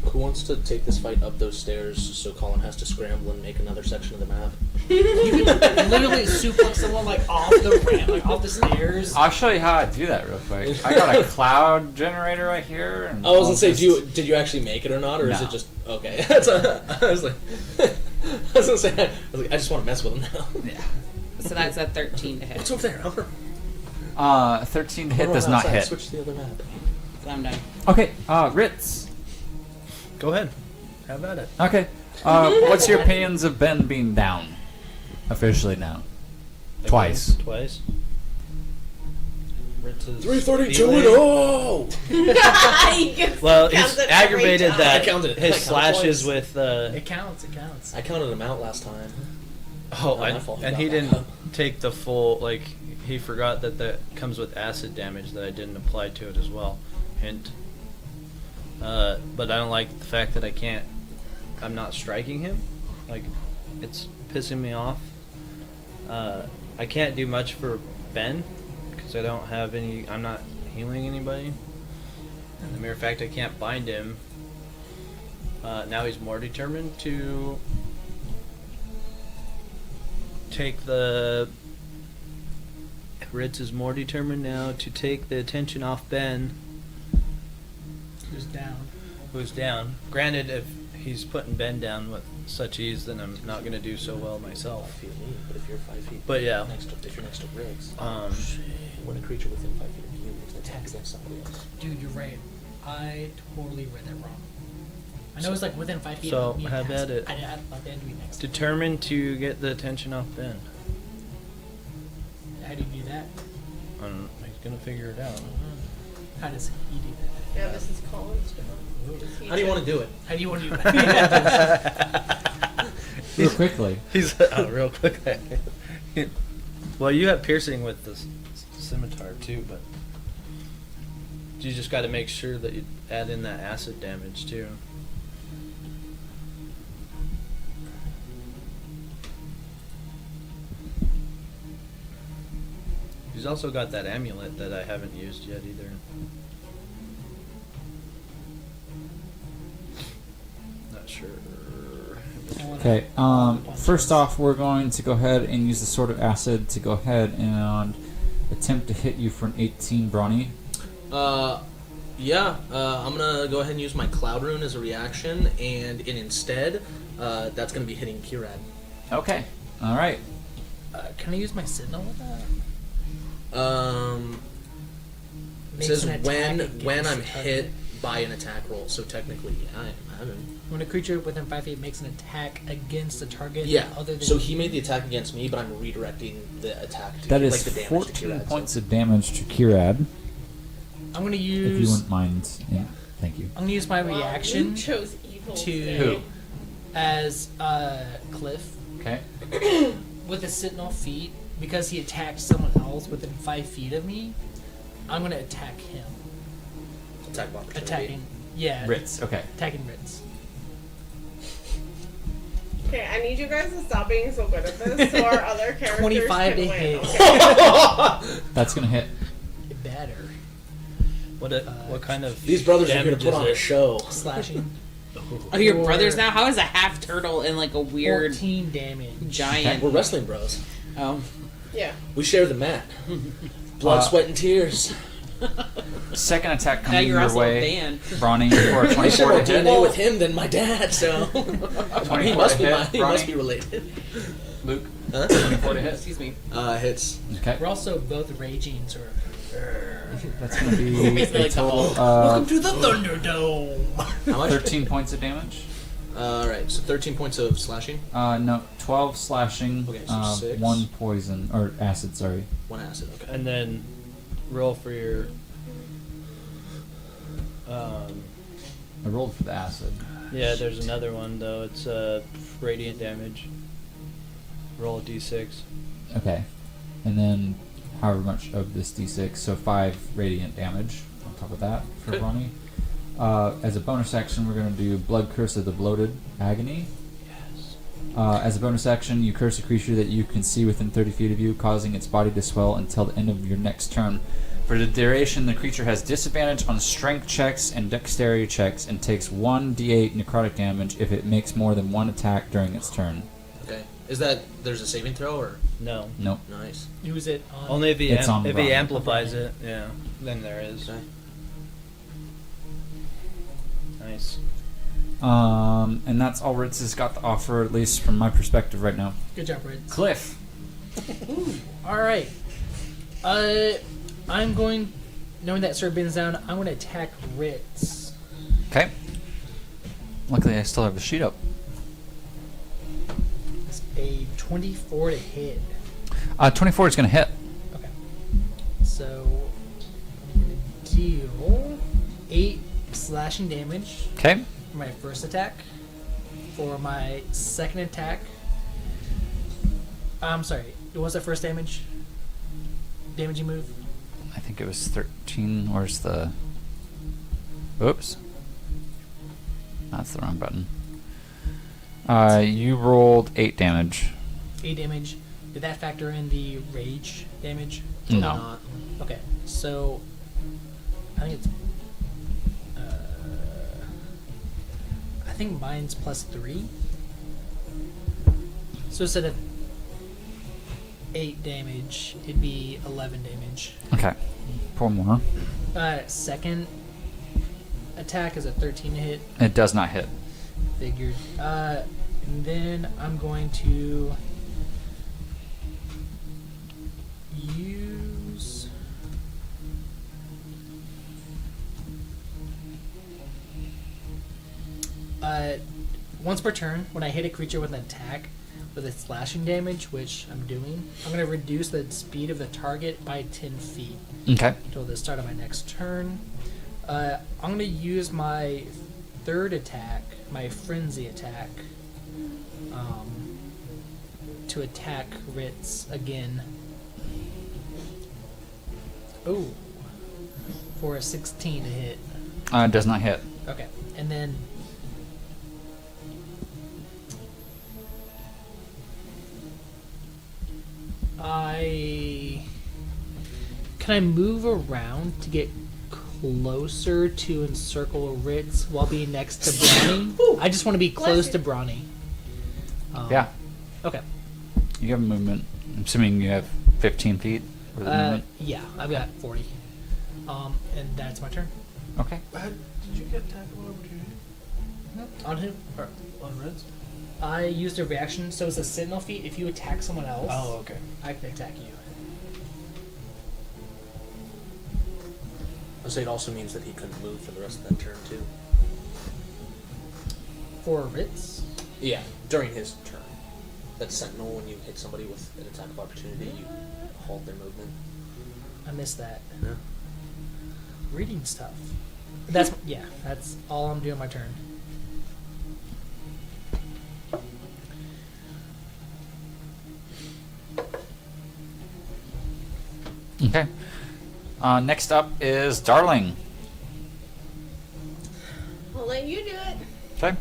Who wants to take this fight up those stairs so Colin has to scramble and make another section of the map? You could literally suplex someone like off the ramp, like off the stairs. I'll show you how I do that real quick. I got a cloud generator right here. And I was I'll gonna say, just- did you actually make it or not, or is No. it just okay? I was like, I was gonna say, I just want to mess with him now. Yeah. So that's a 13 to hit. What's over there? 13 to hit Hold does on, not outside, hit. Switch to the other map. So I'm done. Okay. Ritz. Go ahead. Have at it. Okay. What's your opinions of Ben being down? Officially down. Twice. Twice. Ritz's 332 feeling- and oh! He gets Well, counts he's it every aggravated time. that I counted it. I his counted slashes twice. with It counts. It counts. I counted him out last time. oh, Not my and, fault, and got he back didn't up. take the full he forgot that comes with acid damage that I didn't apply to it as well. Hint. But I don't like the fact that I'm not striking him. Like, it's pissing me off. I can't do much for Ben because I don't have any. I'm not healing anybody. And the mere fact I can't bind him. Now he's more determined to take the. Rittz is more determined now to take the attention off Ben, Who's down? who's down. Granted, if he's putting Ben down with such ease that I'm not going to do so well 5 myself. feet of me, but if you're 5 feet, But yeah. if you're next to Rittz, when a creature within 5 feet of you makes an attack against somebody else. Dude, you're right. I totally read that wrong. I know it's like within 5 feet So, of me. have at it. I thought Ben to be next. Determined to get the attention off Ben. How do you do that? He's going to figure it out. How does he do that? Yeah, this is Colin's job. Does he How do you check- want to do it? How do you want to do that? Real quickly. He's real quick. Well, you have piercing with the scimitar too, but you just got to make sure that you add in that acid damage too. He's also got that amulet that I haven't used yet either. Not sure. Okay. First off, we're going to go ahead and use the Sword of Acid to go ahead and attempt to hit you for an 18 brawny. Yeah, I'm gonna go ahead and use my Cloud Rune as a reaction, and instead, that's gonna be hitting Kirad. Okay. All right. Can I use my signal with that? It Makes says an attack when against I'm the target. hit by an attack roll, so technically, yeah, I haven't. When a creature within 5 feet makes an attack against a target Yeah. other than So he made the attack against me, but I'm redirecting the attack to That like is the damage 14 to Kirad. points of damage to Kirad. I'm going to If you use wouldn't mind. Yeah. Thank you. I'm going to use my Wow, reaction Luke chose evil to today. as Cliff Okay. with the Sentinel feat because he attacked someone else within 5 feet of me. I'm going to attack him. Attack of opportunity. Attacking, yeah, Rittz. Okay. attacking Rittz. Okay, I need you guys to stop being so good at this so our other characters 25 can to win. hit. Okay. That's gonna hit. It better. What kind of These brothers are here to damage put is on a it? show. Slashing. Oh, your Or brothers now? How is a half turtle in like a weird 14 damage. giant? We're wrestling bros. Oh, Yeah. We share the mat. Blood, sweat, and tears. Second attack now coming you're your also a way. band. Brawny for a I share 24 more to hit. DNA with him than my dad, so 24 he must be to my, hit. he must Brawny. be related. Luke. Huh? 24 to hit. Excuse me. Hits. Okay. We're also both raging, sort of. That's gonna be Basically a like the total Hulk. of to the Thunderdome. How much? 13 points of damage. Alright, so 13 points of slashing. No, 12 slashing, Okay, so 6. 1 poison, or acid, sorry. 1 acid, okay. And then roll for your. I rolled for the acid. Yeah, there's another one though. It's radiant damage. Roll a d6. Okay. And then however much of this d6, so 5 radiant damage on top of that for Good. Brawny. As a bonus action, we're going to do Blood Curse of the Bloated Agony. Yes. As a bonus action, you curse a creature that you can see within 30 feet of you, causing its body to swell until the end of your next turn. For the duration, the creature has disadvantage on strength checks and dexterity checks and takes 1d8 necrotic damage if it makes more than one attack during its turn. Okay. Is that, there's a saving throw, or? No. Nope. Nice. Use it on. Only if he It's on if Brian. he amplifies it. Yeah. Then there is. Okay. Nice. And that's all Rittz has got to offer, at least from my perspective right now. Good job, Ritz. Cliff. All right. I'm going, knowing that Sir Ben's down, I'm going to attack Ritz. Okay. Luckily, I still have the sheet up. It's a 24 to hit. 24 is going to hit. Okay. So I'm going to deal 8 slashing damage Okay. for my first attack. For my second attack, I'm sorry. What was that first damage? Damaging move? I think it was 13. Where's the... Oops. That's the wrong button. You rolled 8 damage. 8 damage. Did that factor in the rage damage? No. Not. Okay, so I think it's. I think mine's +3. So instead of 8 damage, it'd be 11 damage. Okay. 4 more. Second attack is a 13 to hit. It does not hit. figured. And then I'm going to use. Once per turn, when I hit a creature with an attack with its slashing damage, which I'm doing, I'm going to reduce the speed of the target by 10 feet Okay. until the start of my next turn. I'm going to use my third attack, my frenzy attack, to attack Rittz again. Oh, for a 16 to hit. Does not hit. Okay, and then can I move around to get closer to encircle Rittz while being next to Brawny? I just want to be close to Brawny. Yeah. Okay. You have movement. I'm assuming you have 15 feet with movement. Yeah, I've got 40. And that's my turn. Okay. Did you get attack of opportunity? On who? Or on Rittz? I used a reaction, so it's a sentinel feat. If you attack someone else, Oh, okay. I can attack you. I'll say it also means that he couldn't move for the rest of that turn too. For Rittz? Yeah, during his turn. That sentinel, when you hit somebody with an attack of opportunity, you halt their movement. I missed that. Yeah. Reading stuff. That's all I'm doing my turn. Okay. Next up is Darling. I'll let you do it. Okay.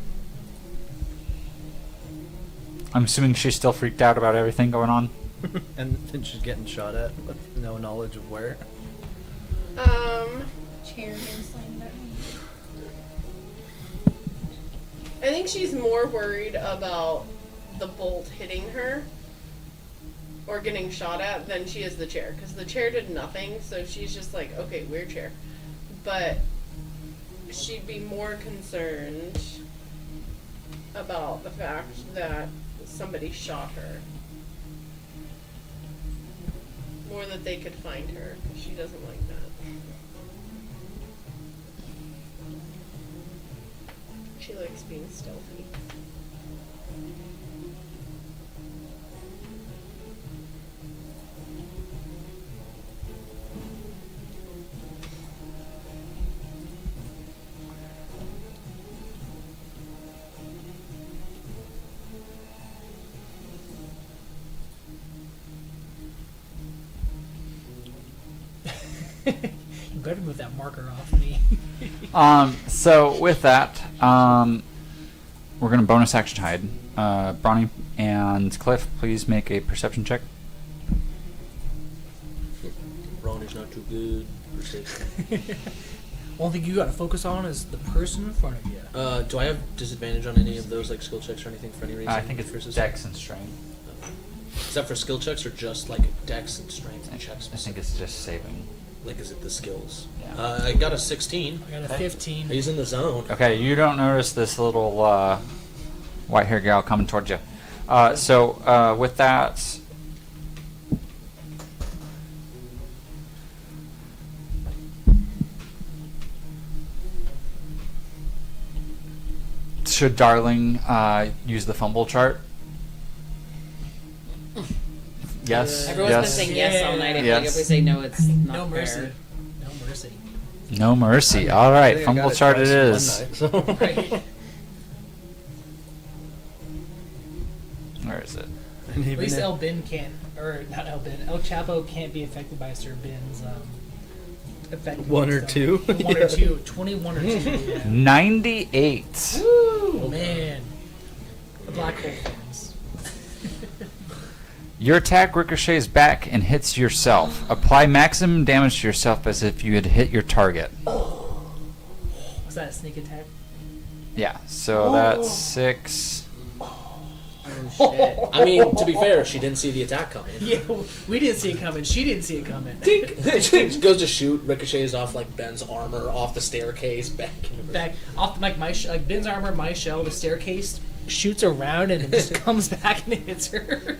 I'm assuming she's still freaked out about everything going on. And then she's getting shot at with no knowledge of where. Chair being slammed at me. I think she's more worried about the bolt hitting her or getting shot at than she is the chair, because the chair did nothing, so she's just like, okay, weird chair. But she'd be more concerned about the fact that somebody shot her. More that they could find her, because she doesn't like that. She likes being stealthy. You better move that marker off me. So with that, we're going to bonus action hide. Bronny and Cliff, please make a perception check. Ron is not too good. Perception. Only thing you gotta focus on is the person in front of you. Do I have disadvantage on any of those, like skill checks or anything for any reason? I think it's versus Dex and Strength. Is that for skill checks or just like Dex and strength checks? I think it's just saving. Like, is it the skills? Yeah. I got a 16. I got a 15. He's in the zone. Okay, you don't notice this little white-haired gal coming towards you. So with that, should Darling use the fumble chart? Yes. Everyone's yes. been saying yes all night. I feel Yes. like if we say no, it's not No mercy. fair. No mercy. No mercy. All I right, think I fumble got chart it twice is. in one night, so. Right. Where is it? And At even least if- El Ben can't, or not El Ben. El Chapo can't be affected by Sir Ben's effect. One or so- two? One Yeah. or two. 21 or 2. Yeah. 98. Woo, man. The black hole fans. Your attack ricochets back and hits yourself. Apply maximum damage to yourself as if you had hit your target. Was that a sneak attack? Yeah, so that's 6. Oh, shit. I mean, to be fair, she didn't see the attack coming. Yeah, we didn't see it coming. She didn't see it coming. She goes to shoot, ricochets off like Ben's armor off the staircase back. Back off like like Ben's armor, my shell, the staircase shoots around and it just comes back and hits her.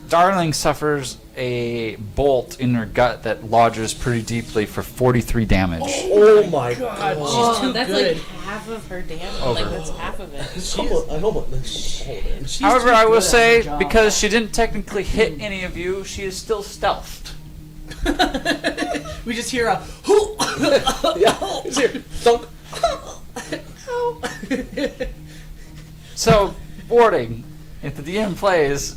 Darling suffers a bolt in her gut that lodges pretty deeply for 43 damage. Oh my god! She's too that's good. like half of her damage. Over. Like that's half of it. I hope that's all of it. She's However, too I will good at her say, job. because she didn't technically hit any of you, she is still stealthed. We just hear a Yeah, it's here. Thunk. So, warning, if the DM plays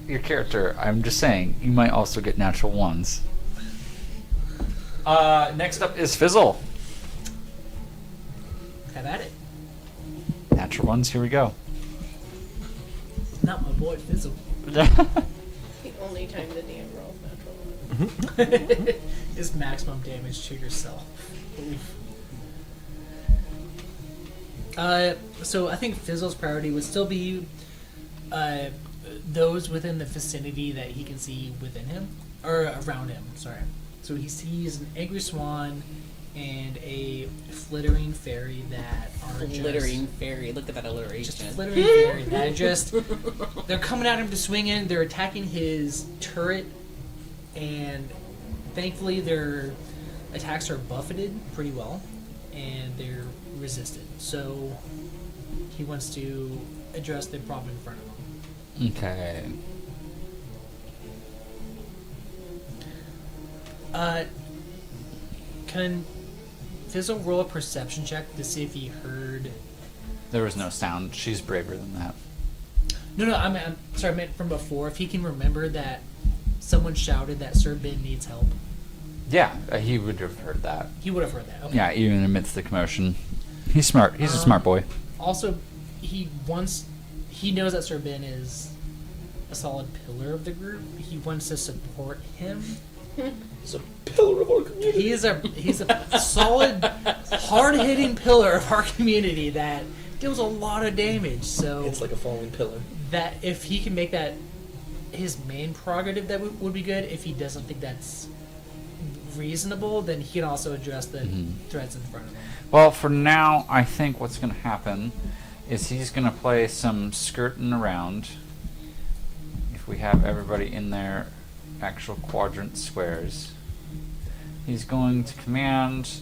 your character, I'm just saying, you might also get natural ones. Next up is Fizzle. Have at it. Natural ones, here we go. Not my boy Fizzle. The only time the DM rolls natural one. Is maximum damage to yourself. So I think Fizzle's priority would still be those within the vicinity that he can see within him, or around him, sorry. So he sees an angry swan and a flittering fairy that are Glittering fairy. Look at that just alliteration. flittering fairy that just they're coming at him to swing in. They're attacking his turret, and thankfully their attacks are buffeted pretty well, and they're resisted. So he wants to address the problem in front of him. Okay. Can Fizzle roll a perception check to see if he heard? There was no sound. She's braver than that. No, I'm sorry. I meant from before. If he can remember that someone shouted that Sir Ben needs help, Yeah, he would have heard that. he would have heard that. Okay. Yeah, even amidst the commotion. He's smart. He's a smart boy. Also, he knows that Sir Ben is a solid pillar of the group. He wants to support him. It's a pillar of our community. He's a solid, hard-hitting pillar of our community that deals a lot of damage. So It's like a falling pillar. that if he can make that his main prerogative, that would be good. If he doesn't think that's reasonable, then he can also address the threats in front of him. Well, for now, I think what's going to happen is he's going to play some skirting around. If we have everybody in their actual quadrant squares, he's going to command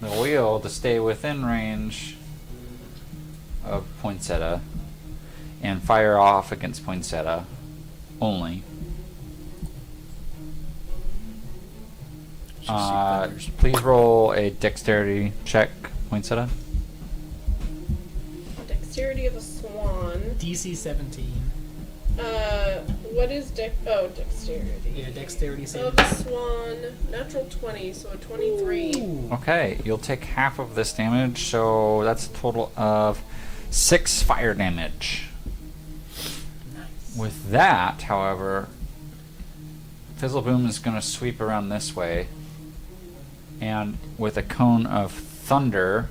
the wheel to stay within range of Poinsettia and fire off against Poinsettia only. Please roll a dexterity check, Poinsettia. Dexterity of a swan. DC 17. What is dexterity? Yeah, dexterity Of saving. a swan, natural 20, so a 23. Ooh. Okay, you'll take half of this damage, so that's a total of 6 fire damage. Nice. With that, however, Fizzleboom is going to sweep around this way, and with a cone of thunder,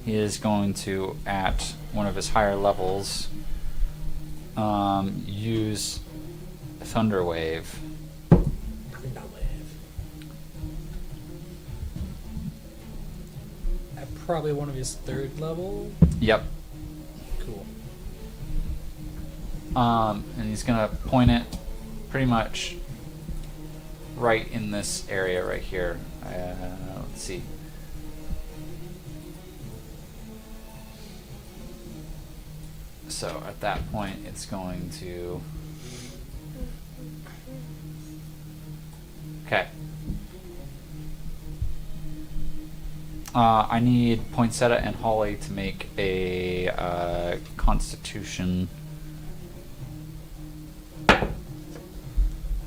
he is going to, at one of his higher levels, use Thunder Wave. At probably one of his third level. Yep. Cool. And he's gonna point it pretty much right in this area right here. Let's see. So at that point, it's going to. Okay. I need Poinsettia and Holly to make a Constitution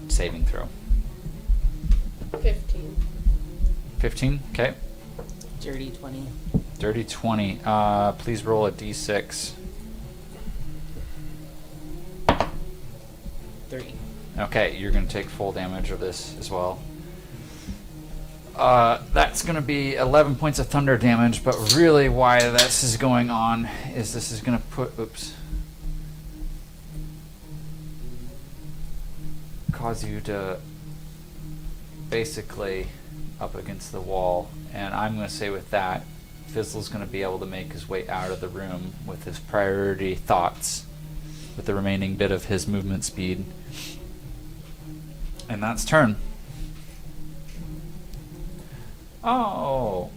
saving throw. 15. 15? Okay. Dirty 20. Dirty 20. Please roll a d6. 3. Okay, you're going to take full damage of this as well. That's going to be 11 points of thunder damage, but really why this is going on is this is going to put... Oops. Cause you to basically up against the wall. And I'm going to say with that, Fizzle's going to be able to make his way out of the room with his priority thoughts with the remaining bit of his movement speed. And that's turn. Oh.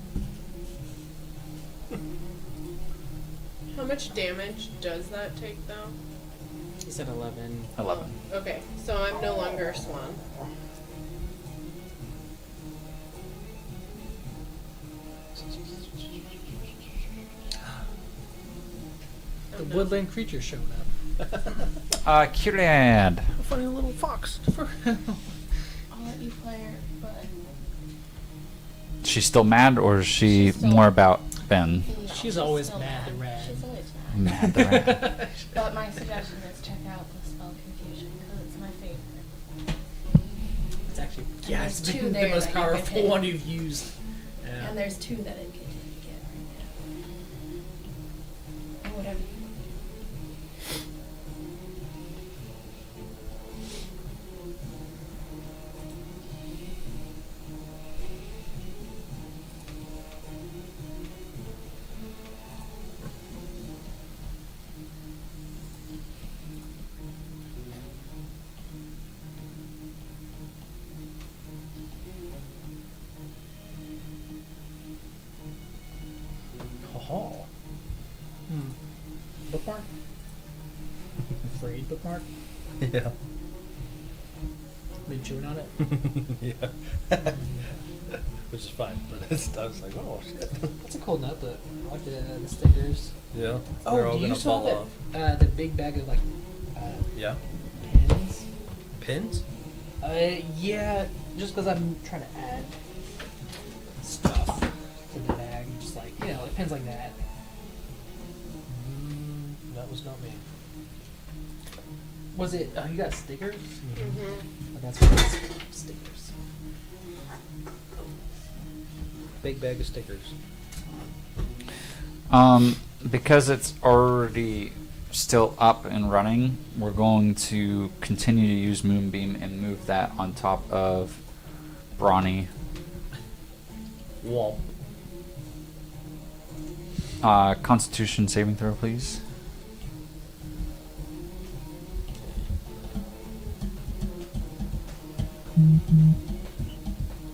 How much damage does that take, though? He said 11. 11. Okay, so I'm no longer a swan. The woodland creature showed up. Kyriad. A funny little fox. I'll let you play her, but She's still mad, or is she She's still- more about Ben? yeah, She's always still mad at Rad. She's always mad. Mad the rat. But my suggestion is check out the spell confusion because it's my favorite. It's actually And yeah, there's it's two been the there most that you can powerful hit. one you've used. Yeah. And there's two that it can get right now. Or whatever. Oh. Bookmark? Afraid bookmark? Yeah. Been chewing on it? Yeah. Which is fine, but I was like, oh shit. That's a cool notebook. I like the stickers. Yeah. Oh, They're all do you gonna still fall have off. the big bag of like Yeah. pins? Pins? Yeah, just because I'm trying to add stuff to the bag, just like like pins like that. That was not me. Was it? You got stickers? Mm-hmm. Oh, that's what it is. Stickers. Big bag of stickers. Because it's already still up and running, we're going to continue to use Moonbeam and move that on top of Brawny. Wall. Constitution saving throw, please.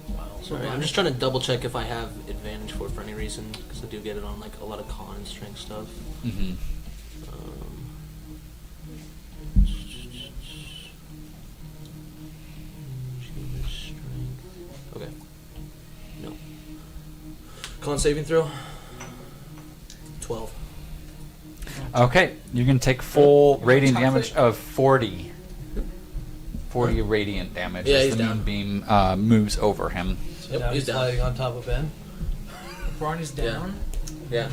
Wow. Sorry, I'm just trying to double check if I have advantage for any reason because I do get it on like a lot of con and strength stuff. Mm-hmm. Okay. No. Con saving throw. 12. Okay, you can take full radiant chocolate? damage of 40. 40 radiant damage Yeah, as he's the down. Moonbeam moves over him. So Yep, now he's he's down. sliding on top of Ben. Brawny's down. Yeah.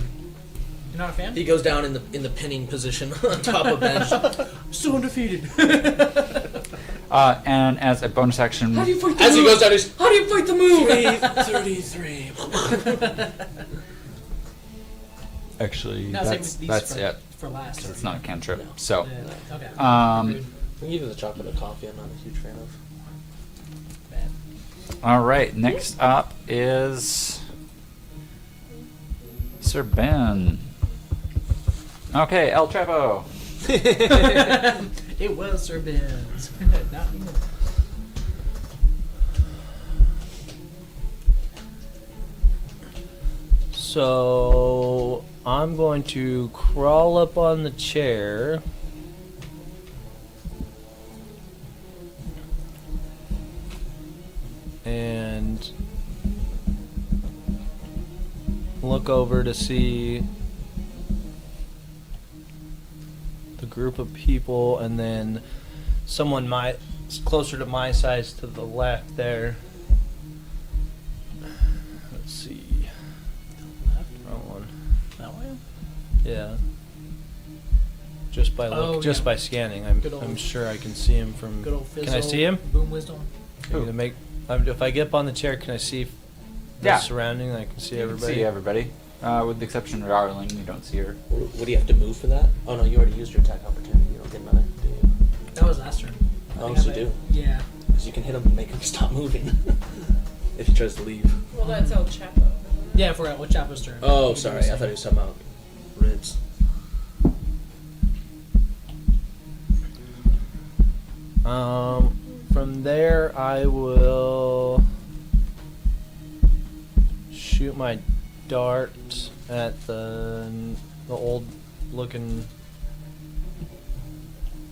You're not a fan? He goes down in the pinning position on top of bench. Still undefeated. And as a bonus action, How do you fight the As he move? goes down, he's How do you fight the move? 33. actually, No, save these that's for, it. for last. It's not a cantrip. No. So, Yeah, okay. Um, Even the chocolate and coffee, I'm not a huge fan of. Bad. all right. Next up is Sir Ben. Okay, El Trevo. It was Sir Ben's. Not me. So I'm going to crawl up on the chair. And look over to see the group of people, and then someone closer to my size to the left there. Let's see. Wrong one. That way? Yeah. Just by Oh, just yeah. by scanning, Good old- I'm sure I can see him from. Good old Fizzle. Can I see him? Boom wisdom. I'm gonna make. If I get up on the chair, can I see Yeah. surrounding. I can see You can everybody. see everybody. With the exception of Darling, you don't see her. Would you have to move for that? Oh no, you already used your attack opportunity. You don't get another, do you? That was last turn. I Oh, think so I you do? Yeah. Because you can hit him and make him stop moving if he tries to leave. Well, that's El Chapo. Yeah, I forgot what Chapo's turn. Oh, sorry. I thought he was talking about Rittz. From there, I will shoot my dart at the old looking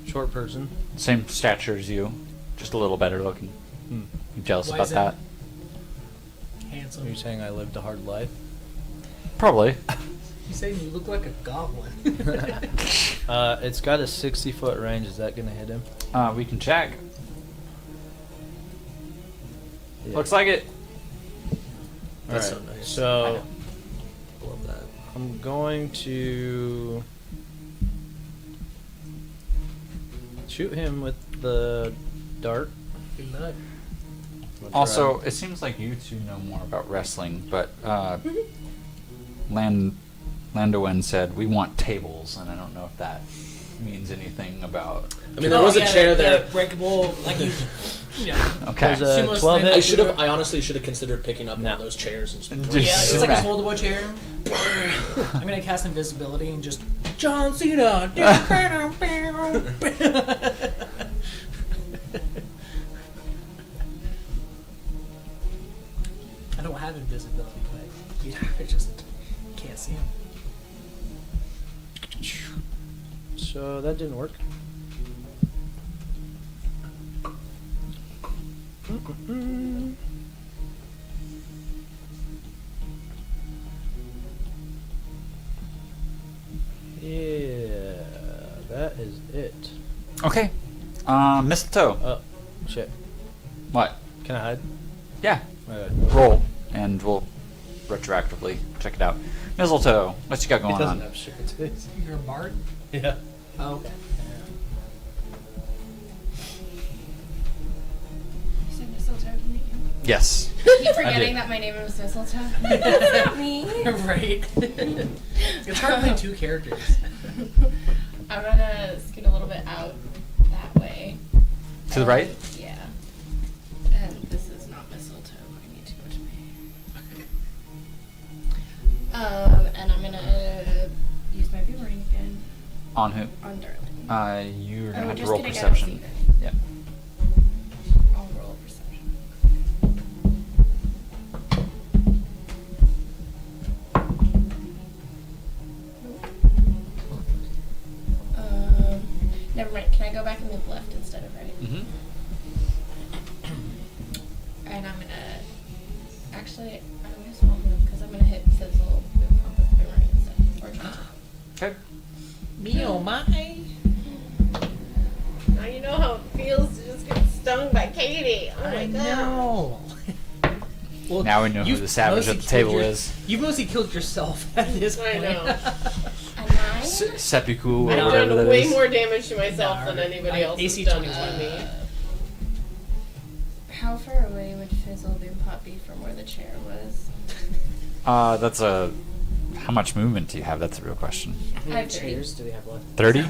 short person. Same stature as you, just a little better looking. Hmm. You jealous Why about is that? Are Handsome. you saying I lived a hard life? Probably. You saying you look like a goblin. It's got a 60-foot range. Is that gonna hit him? We can check. Yeah. Looks like it. That's Alright, so nice. So I love that. I'm going to shoot him with the dart. Good luck. I'll Also, try. it seems like you two know more about wrestling, but Landowen said we want tables, and I don't know if that means anything about. I mean, there was a chair there. Breakable, like you. Yeah. Okay. There's a Sumo 12 stand- hit. I honestly should have considered picking up No. one of those chairs and just. Just- Yeah, it's like a Right. foldable chair. I'm gonna cast invisibility and just John Cena. I don't have invisibility, but you know, I just can't see him. So that didn't work. Yeah, that is it. Okay. Mistletoe. Oh, shit. What? Can I hide? Yeah. Okay. Roll, and we'll retroactively check it out. Mistletoe, what you got He going doesn't on? have shirts. You're a bard? Yeah. Oh, okay. You said mistletoe, didn't you? Yes. I keep did. forgetting that my name is mistletoe. That's not me. Right. It's hard to play two characters. I'm gonna scoot a little bit out that way. To the right? Yeah. And this is not mistletoe. I need to go to me. And I'm gonna use my boomerang again On who? on Darling. You're Oh, gonna have to just roll kidding, I don't see perception. her. Yeah. I'll roll perception. Never mind. Can I go back and move left instead of right? Mm-hmm. And I'm gonna actually I just won't move because I'm gonna hit Fizzle with boomerang instead. Or try to. Okay. Me oh my. Now you know how it feels to just get stung by Katie. Oh my I god. know. Well, Now we know who you've the savage mostly at the killed table is. You've mostly killed yourself at this I point. know. A 9? Seppuku or I've whatever done that way is. more damage to myself No, than anybody else AC has done 21. to me. How far away would Fizzle Boom Pop be from where the chair was? That's a. How much movement do you have? That's a real question. How I many have chairs do we have left? 30?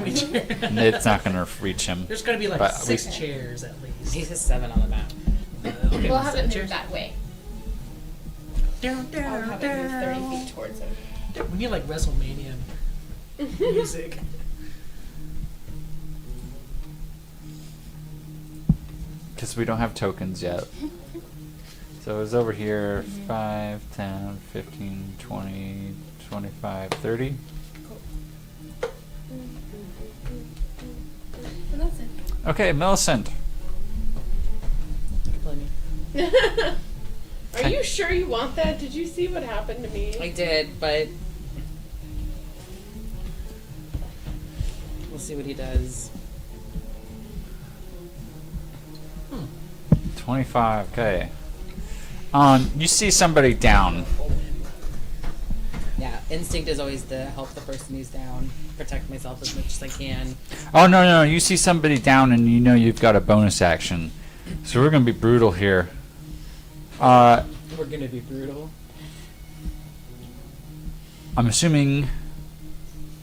It's not gonna reach him. There's gonna be like But 6 we- chairs at least. He has 7 on the map. Okay, We'll have it 7 move chairs. that way. Down, I'll down, have it move 30 down. feet towards him. We need like WrestleMania music. Because we don't have tokens yet. So it's over here 5, 10, 15, 20, 25, 30. Cool. And that's it. Okay, Milicent. You can play me. Are you sure you want that? Did you see what happened to me? I did, but we'll see what he does. 25, okay. You see somebody down. Yeah, instinct is always to help the person who's down, protect myself as much as I can. Oh, no, you see somebody down and you know you've got a bonus action. So we're going to be brutal here. We're gonna be brutal. I'm assuming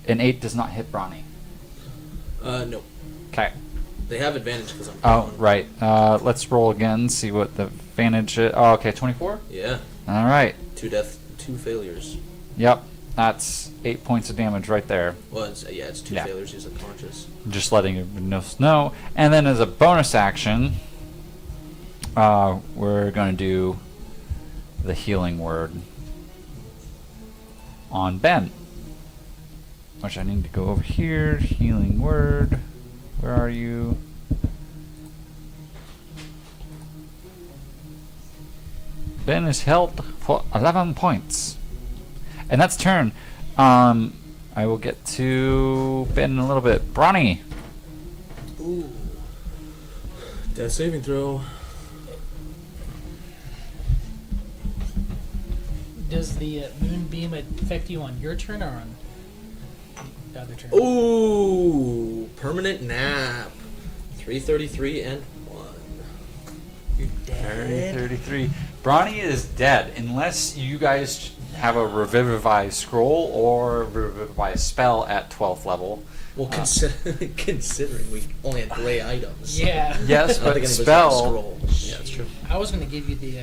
an 8 does not hit Brawny. No. Okay. They have advantage because I'm Oh, prone. right. Let's roll again, see what the advantage is. Oh, okay, 24? Yeah. All right. 2 death, 2 failures. Yep. That's 8 points of damage right there. Well, it's 2 Yeah. failures. He's unconscious. Just letting you know. And then as a bonus action, we're going to do the healing word on Ben. Which I need to go over here. Healing word. Where are you? Ben is held for 11 points. And that's turn. I will get to Ben in a little bit. Brawny. Ooh. Death saving throw. Does the moonbeam affect you on your turn or on the other turn? Ooh. Permanent nap. 333 and 1. You're dead. 33. Brawny is dead unless you guys have a Revivify scroll or Revivify spell at 12th level. Well, considering we only had gray items. Yeah. Yes, I don't but think anybody's got a spell. scroll. Yeah, that's true. I was gonna give you the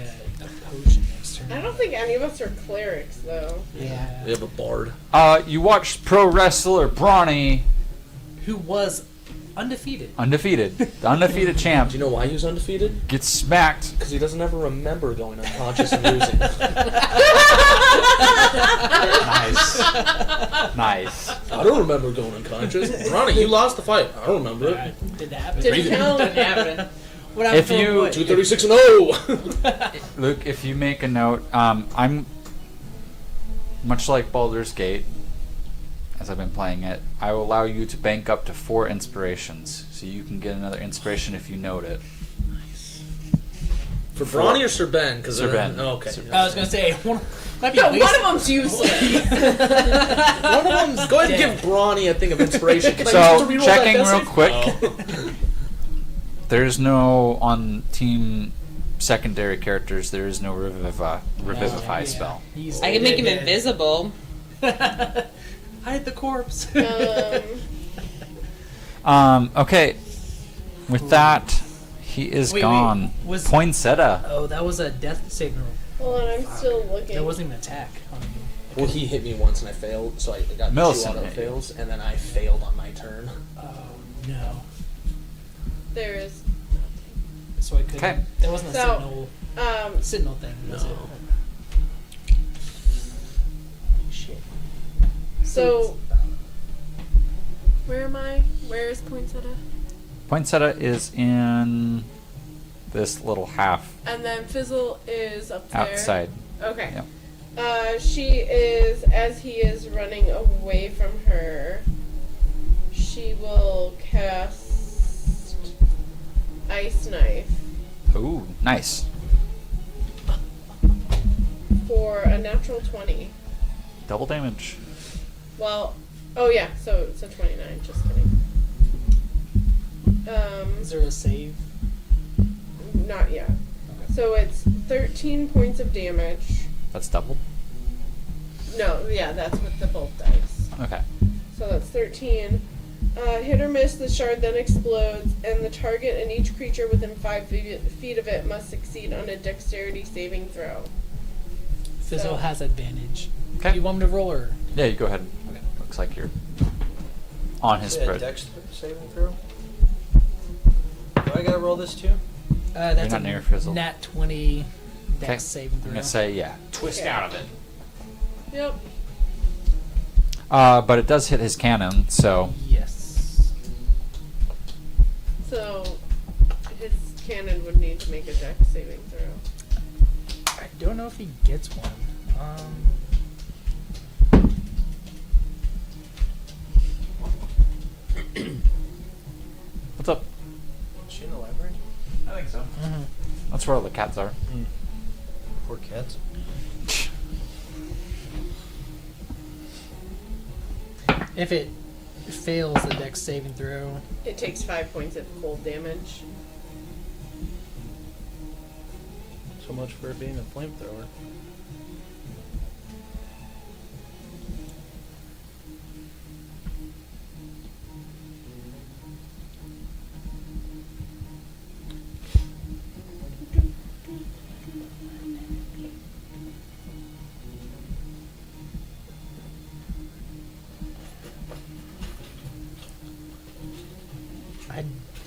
potion next turn. I don't think any of us are clerics, though. Yeah. We have a bard. You watched pro wrestler Brawny, Who was undefeated? undefeated, the undefeated champ, Do you know why he was undefeated? gets smacked. Because he doesn't ever remember going unconscious and losing. Nice. Nice. I don't remember going unconscious. Ronnie, you lost the fight. I don't remember it. Did that happen? Didn't count. Didn't happen. What happened If for you- what? 236 and 0. Luke, if you make a note, I'm much like Baldur's Gate, as I've been playing it, I will allow you to bank up to 4 inspirations, so you can get another inspiration if you note it. For Brawny or Sir Ben? Because Sir Ben. Oh, okay. Sir Ben. I was gonna say might be No, a waste. one of them's useless. One of them's. Go ahead and Dead. give Brawny a thing of inspiration. Can I So, use it to reroll checking that real death quick. save? Oh. There's no, on team secondary characters, there is no Revivify Yeah. spell. He's I can make him dead. invisible. Hide the corpse. Okay. With that, he is Wait, gone. was- Poinsettia. Oh, that was a death saving roll. Hold on, I'm still looking. That wasn't even an attack on you. Well, he hit me once and I failed, so I got 2 Milicent auto hit you. fails, and then I failed on my turn. Oh no. There is. So I couldn't. Okay. That wasn't a So, sentinel thing, was No. it? Shit. So, where am I? Where is Poinsettia? Poinsettia is in this little half And then Fizzle is up there. outside. Okay. Yep. She is, as he is running away from her, she will cast Ice Knife Ooh, nice. for a natural 20. Double damage. Well, oh yeah, so it's a 29, just kidding. Is there a save? Not yet. So it's 13 points of damage. That's doubled. No, yeah, that's with the both dice. Okay. So that's 13. Hit or miss, the shard then explodes, and the target and each creature within 5 feet of it must succeed on a dexterity saving throw. Fizzle So- has advantage. Okay. You want me to roll or? Yeah, you go ahead. Looks like you're on his spread. Dex saving throw. Do I gotta roll this too? That's not a near Fizzle. nat 20 dex Okay. saving I'm throw. gonna say yeah. Twist Okay. out of it. Yep. But it does hit his cannon, so Yes. So his cannon would need to make a dex saving throw. I don't know if he gets one. what's up? Is she in the library? I think so. Mhm. That's where all the cats are. Poor cats. If it fails the dex saving throw, It takes 5 points of cold damage. So So much for it being a flamethrower.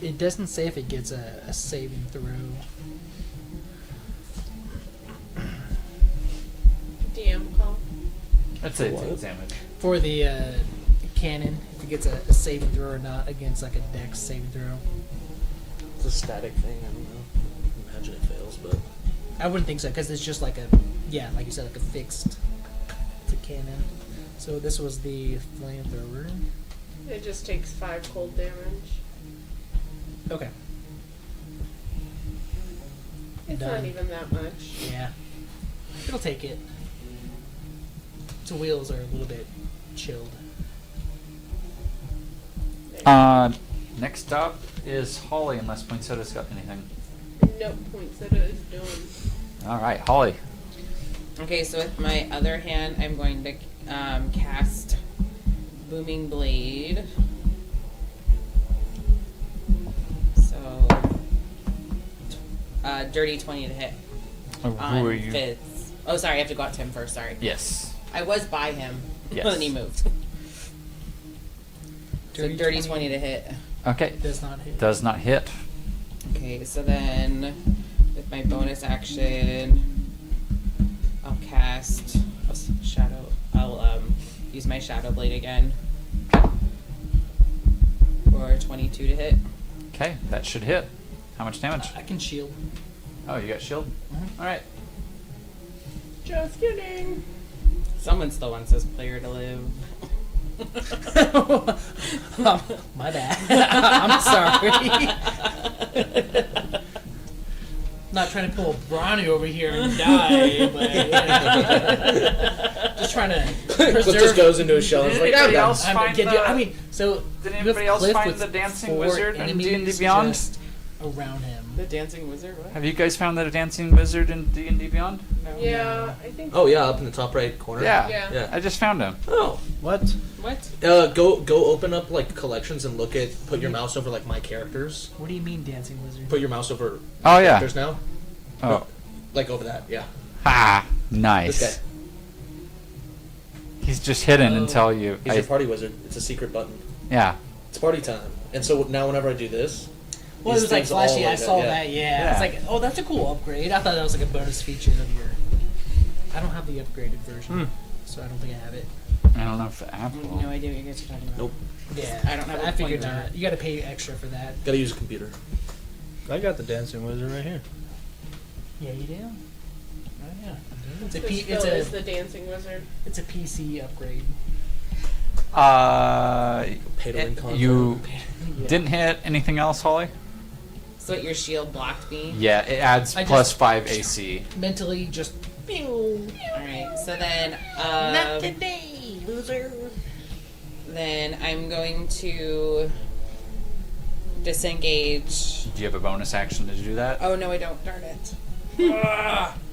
It doesn't say if it gets a saving throw. DM call. I'd say it What? takes damage. For the cannon, if it gets a saving throw or not against like a dex saving throw. It's a static thing. I don't know. Imagine it fails, but I wouldn't think so because it's just like like you said, like a fixed. It's a cannon. So this was the flamethrower. It just takes 5 cold damage. Okay. It's Done. not even that much. Yeah. It'll take it. Its wheels are a little bit chilled. Next up is Holly, unless Poinsettia's got anything. No poinsettia is done. All right, Holly. Okay, so with my other hand, I'm going to cast Booming Blade. So, dirty 20 to hit Who on are you? Fizz. Oh, sorry, I have to go out to him first. Sorry. Yes. I was by him, Yes. but then he moved. So dirty 20 to hit. Okay. Does not hit. Does not hit. Okay, so then with my bonus action, I'll cast Shadow. I'll use my Shadow Blade again for 22 to hit. Okay, that should hit. How much damage? I can shield. Oh, you got shield? Mhm. All right. Just kidding. Someone still wants this player to live. My bad. I'm sorry. Not trying to pull Bronny over here and die, but just trying to Cliff just preserve. goes into his shell and is like, Anybody "I'm else done." find I the- mean, so Did you have anybody else Cliff find with the dancing 4 wizard in D&D enemies Beyond? just around him. The Dancing Wizard? What? Have you guys found the dancing wizard in D&D Beyond? No. Yeah, I think. oh yeah, up in the top right corner. Yeah. Yeah. I just found him. Oh, What? What? Go open up like collections and look at. Put your mouse over like my characters. What do you mean, dancing wizard? Put your mouse over. Oh, yeah. Characters now. Oh. Like over that. Yeah. Ha! This Nice. guy. He's just hidden Oh. until you. He's your party wizard. It's a secret button. Yeah. It's party time. And so now whenever I do this. Well, it these was like things all flashy. I light up, saw yeah. that. Yeah. Yeah. It's like, oh, that's a cool upgrade. I thought that was like a bonus feature of your. I don't have the upgraded version, so I don't think I have it. I don't know if Apple. No idea what you guys are talking about. Nope. Yeah, I don't have a I figured pointer. not. You got to pay extra for that. Gotta use a computer. I got the dancing wizard right here. Yeah, you do. Oh yeah. It's a This it's Phil is a the dancing wizard. it's a PC upgrade. Pay-to-win content. You Yeah. didn't hit anything else, Holly? So your shield blocked me. Yeah, it adds I plus just- 5 AC. Mentally just. Alright, so then Not today, loser. then I'm going to disengage. Do you have a bonus action to do that? Oh no, I don't. Darn it.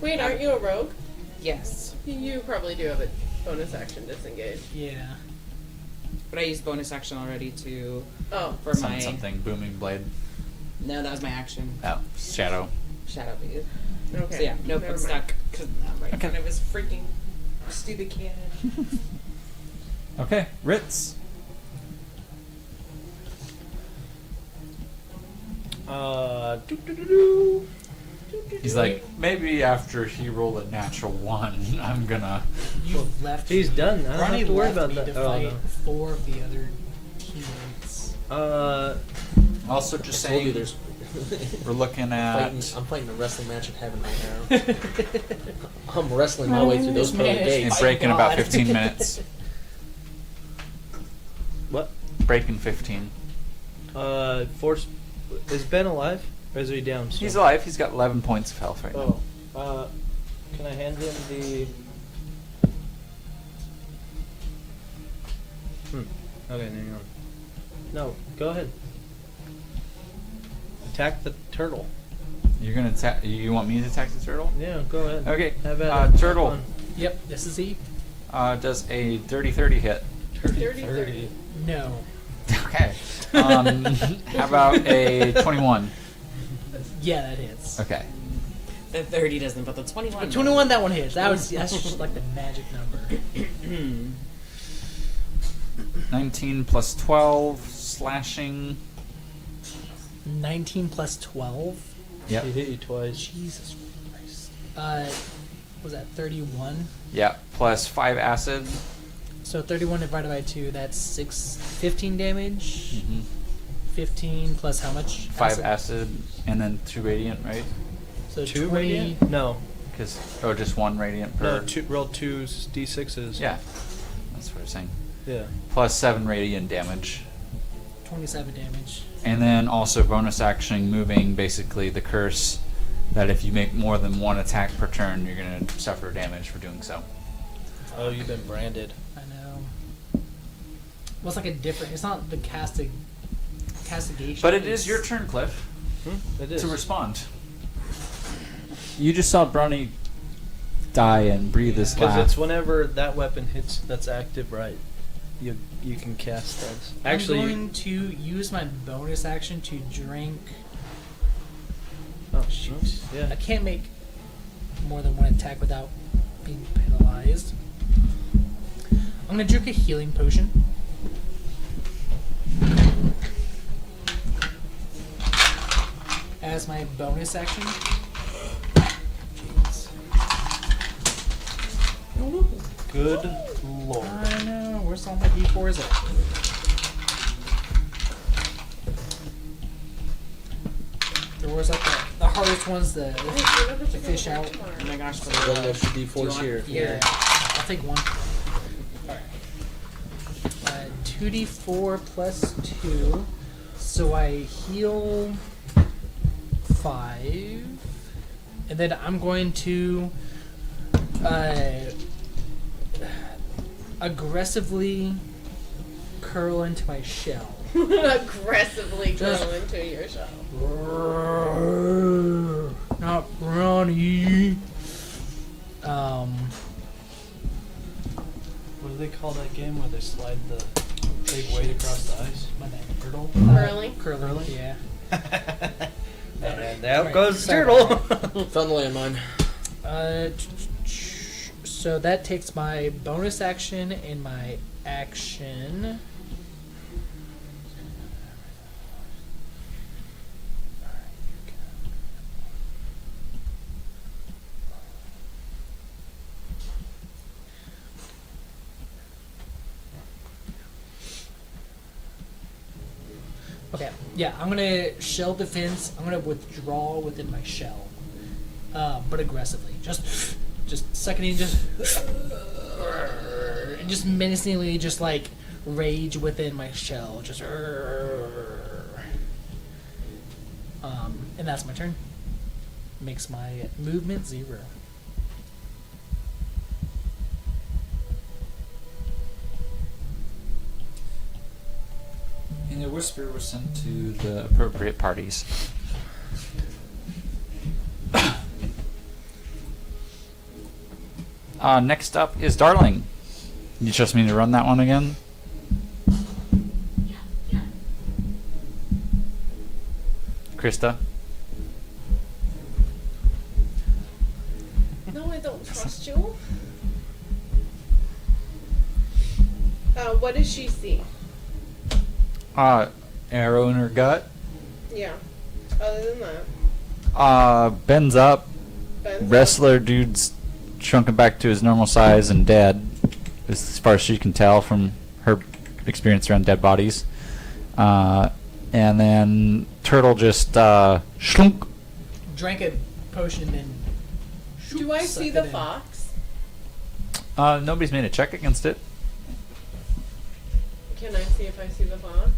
Wait, aren't you a rogue? Yes, You probably do have a bonus action disengage. Yeah. but I used bonus action already to Oh. for my. Something. Booming blade. No, that was my action. Oh, shadow. Shadow Blade. Okay. So yeah, nope, Never I'm mind. stuck because I'm right in Okay. front of his freaking stupid cannon. Okay, Ritz. He's like, maybe after he rolled a natural 1, I'm gonna. You left. He's done. I don't Ronnie have to worry left about me that. to Oh, fight no. 4 of the other teammates. Also, just I told you saying, there's. we're looking I'm at. fighting a wrestling match in heaven right now. I'm wrestling my way through those This pearly man is a gates. break in about God. 15 minutes. What? Break in 15. Force. Is Ben alive? Or is he down? still? He's alive. He's got 11 points of health right now. Oh. Can I hand him the. Okay, hang on. No, go ahead. Attack the turtle. You're gonna you want me to attack the turtle? Yeah, go ahead. Okay. Have at it. Turtle Have fun. Yep, this is he. does a dirty 30 hit. 30. No. Okay. How about a 21? Yeah, that hits. Okay. The 30 doesn't, but the 21. The 21, that one hits. That's just like the magic number. 19 plus 12 slashing. 19 plus 12. Yep. He hit you twice. Jesus Christ. Was that 31? Yeah. Plus 5 acid. So 31 divided by 2, that's 15 damage. Mm-hmm. 15 plus how much? 5 acid, and then 2 radiant, right? So 2 20. radiant? No. Just 1 radiant per. No, roll 2 d6s. Yeah. That's what I'm saying. Yeah. Plus 7 radiant damage. 27 damage. And then also bonus action moving basically the curse that if you make more than 1 attack per turn, you're going to suffer damage for doing so. Oh, you've been branded. I know. Well, it's like a different. It's not the castigation. But it is your turn, Cliff, It is. to respond. You just saw Brownie die and breathe his Because last. it's whenever that weapon hits that's active, right? You can cast those. Actually, I'm going to use my bonus action to drink. oh shoot! Yeah. I can't make more than 1 attack without being penalized. I'm going to drink a healing potion. As my bonus action. Jeez. Good lord. I know. Where's all my d4s at? Or where's like the hardest ones, the fish out? Oh my gosh, but Got an extra D4s here. Yeah, I'll take 1. Alright. 2d4 plus 2. So I heal 5. And then I'm going to aggressively curl into my shell. Aggressively Just- curl into your shell. Not Ronnie. What do they call that game where they slide the big weight across the ice? My name, Turtle. Curling? Curling, yeah. And out Right. goes Sorry Turtle. about Found the landmine. So that takes my bonus action and my action. Okay, yeah, I'm gonna shell defense. I'm gonna withdraw within my shell, but aggressively. Just sucking in, and just menacingly, just like rage within my shell. Just, and that's my turn. Makes my movement 0. And the whisper was sent to the appropriate parties. Next up is Darling. You trust me to run that one again? Krista? No, I don't trust you. What does she see? Arrow in her gut. Yeah. Other than that, Ben's up. Ben's Wrestler dude's shrunken back to his normal size and dead, as far as she can tell from her experience around dead bodies. And then Turtle just shlunk. Drank a potion and then. Do I see sucked the it in. fox? Nobody's made a check against it. Can I see if I see the fox?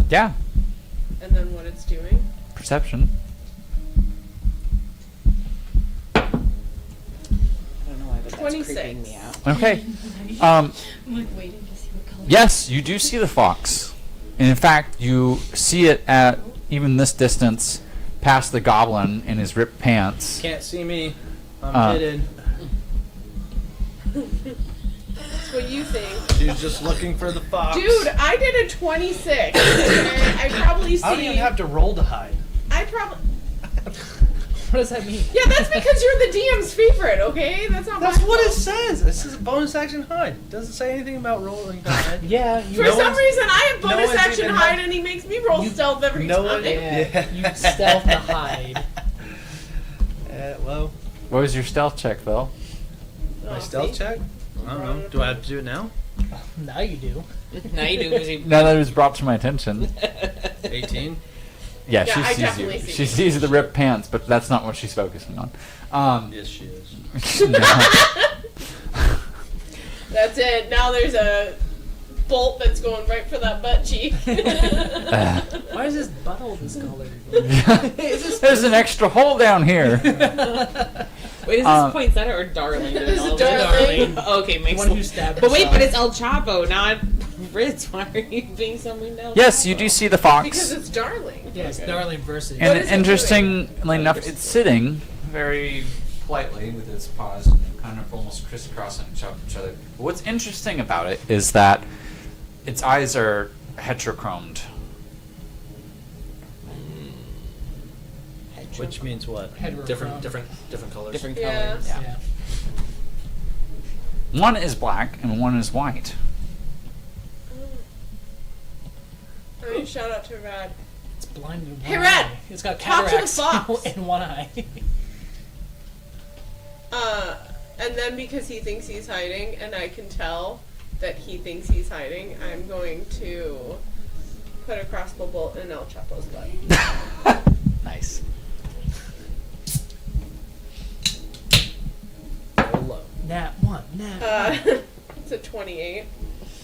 Yeah, And then what it's doing? perception. I don't know why, but that's 26. creeping me out. Okay. I'm like waiting to see what color. Yes, you do see the fox. And in fact, you see it at even this distance past the goblin in his ripped pants. Can't see me. I'm hidden. That's what you think. She's just looking for the fox. Dude, I did a 26. And I probably see. I don't even have to roll to hide. I probably. What does that mean? Yeah, that's because you're the DM's favorite, okay? That's not That's my what it fault. says. This is a bonus action hide. It doesn't say anything about rolling to hide. Yeah, you For No some one's- reason, I have no bonus one's action even hide, had- and he makes me roll stealth every no time. one- yeah, you stealth to hide. Well, What was your stealth check, Phil? my Oh, stealth see? check? I don't know. Do I have to do it now? Now you do. Now you do because you. Now that it was brought to my attention. 18? Yeah, Yeah, she I sees you. definitely see She you. sees the ripped pants, but that's not what she's focusing on. Yes, she is. No. That's it. Now there's a bolt that's going right for that butt cheek. Why is his butthole this color? There's an extra hole down here. Wait, is this poinsettia or darling? This is All Darling. Okay, makes One who sense. stabbed But wait, herself. but it's El Chapo, not Rittz. Why are you being so mean to El Yes, you Chapo? do see the because fox. it's darling. Yes, Darling versus. What And is it interestingly enough, it's sitting very politely with its paws kind of almost crisscrossing each other. But what's interesting about it is that its eyes are heterochromed. Which means what? Different colors. Different Yeah. colors. Yeah. One is black and one is white. I mean, shout out to Rad. It's blind in one Hey, Red, eye. It's got talk to the cataracts fox. in one eye. And then because he thinks he's hiding, and I can tell that he thinks he's hiding, I'm going to put a crossbow bolt in El Chapo's butt. Nice. Roll low. Nat 1, Nat It's a 28.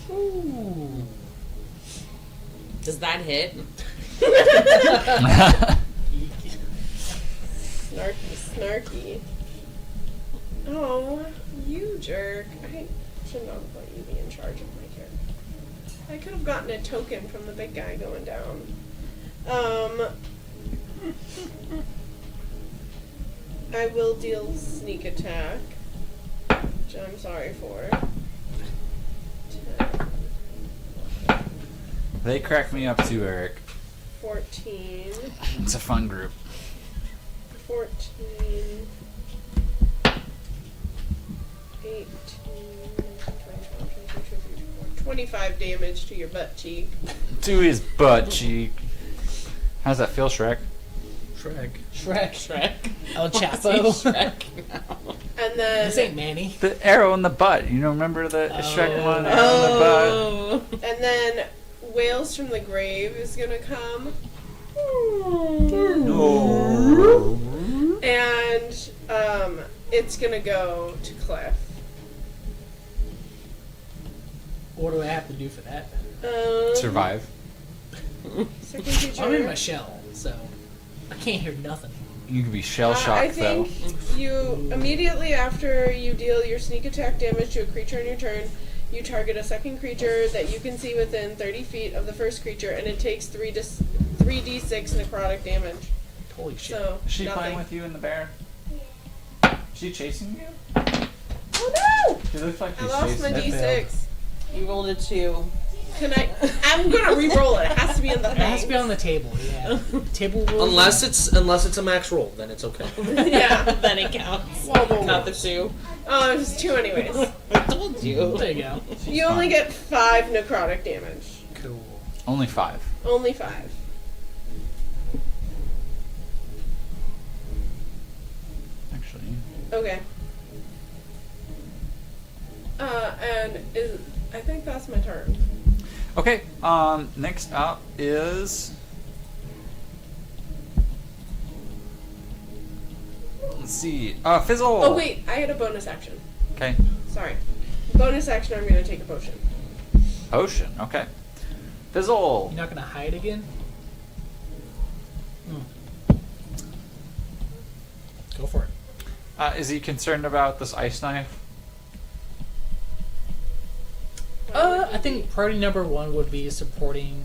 1. Ooh. Does that hit? Snarky. Oh, you jerk. I should not have let you be in charge of my character. I could have gotten a token from the big guy going down. I will deal sneak attack, which I'm sorry for. 10, They crack me up too, Eric. 14, It's a fun group. 14, 18, 25 damage to your butt cheek. To his butt cheek. How's that feel, Shrek? Shrek. Shrek. Shrek. El Say Chapo. Shrek. And then This ain't Manny. The arrow in the butt. You know, remember the Shrek one? Arrow Oh. And then Whales from the Grave is gonna come. And it's gonna go to Cliff. What do I have to do for that? Survive. Second creature. I'm in my shell, so I can't hear nothing. You could be shell I shocked though. think you immediately after you deal your sneak attack damage to a creature on your turn, you target a second creature that you can see within 30 feet of the first creature, and it takes 3d6 necrotic damage. Holy shit. So Is she nothing. playing with you in the bear? Is she chasing you? Oh no! She looks like I she's lost my chasing you. d6. You rolled a 2. Can I? I'm gonna re-roll it. It has to be in the It thing. has to be on the table, yeah. Table rules. Unless it's a max roll, then it's okay. Yeah. Then it counts. Not the 2. Oh, it was 2 anyways. I told you. There you go. You only get 5 necrotic damage. Cool. Only 5. Only 5. Actually. Okay. And I think that's my turn. Okay, next up is... Let's see. Fizzle! Oh wait, I had a bonus action. Okay. Sorry. Bonus action, I'm gonna take a potion. Ocean, okay. Fizzle! You're not gonna hide again? Go for it. Is he concerned about this ice knife? I think priority number 1 would be supporting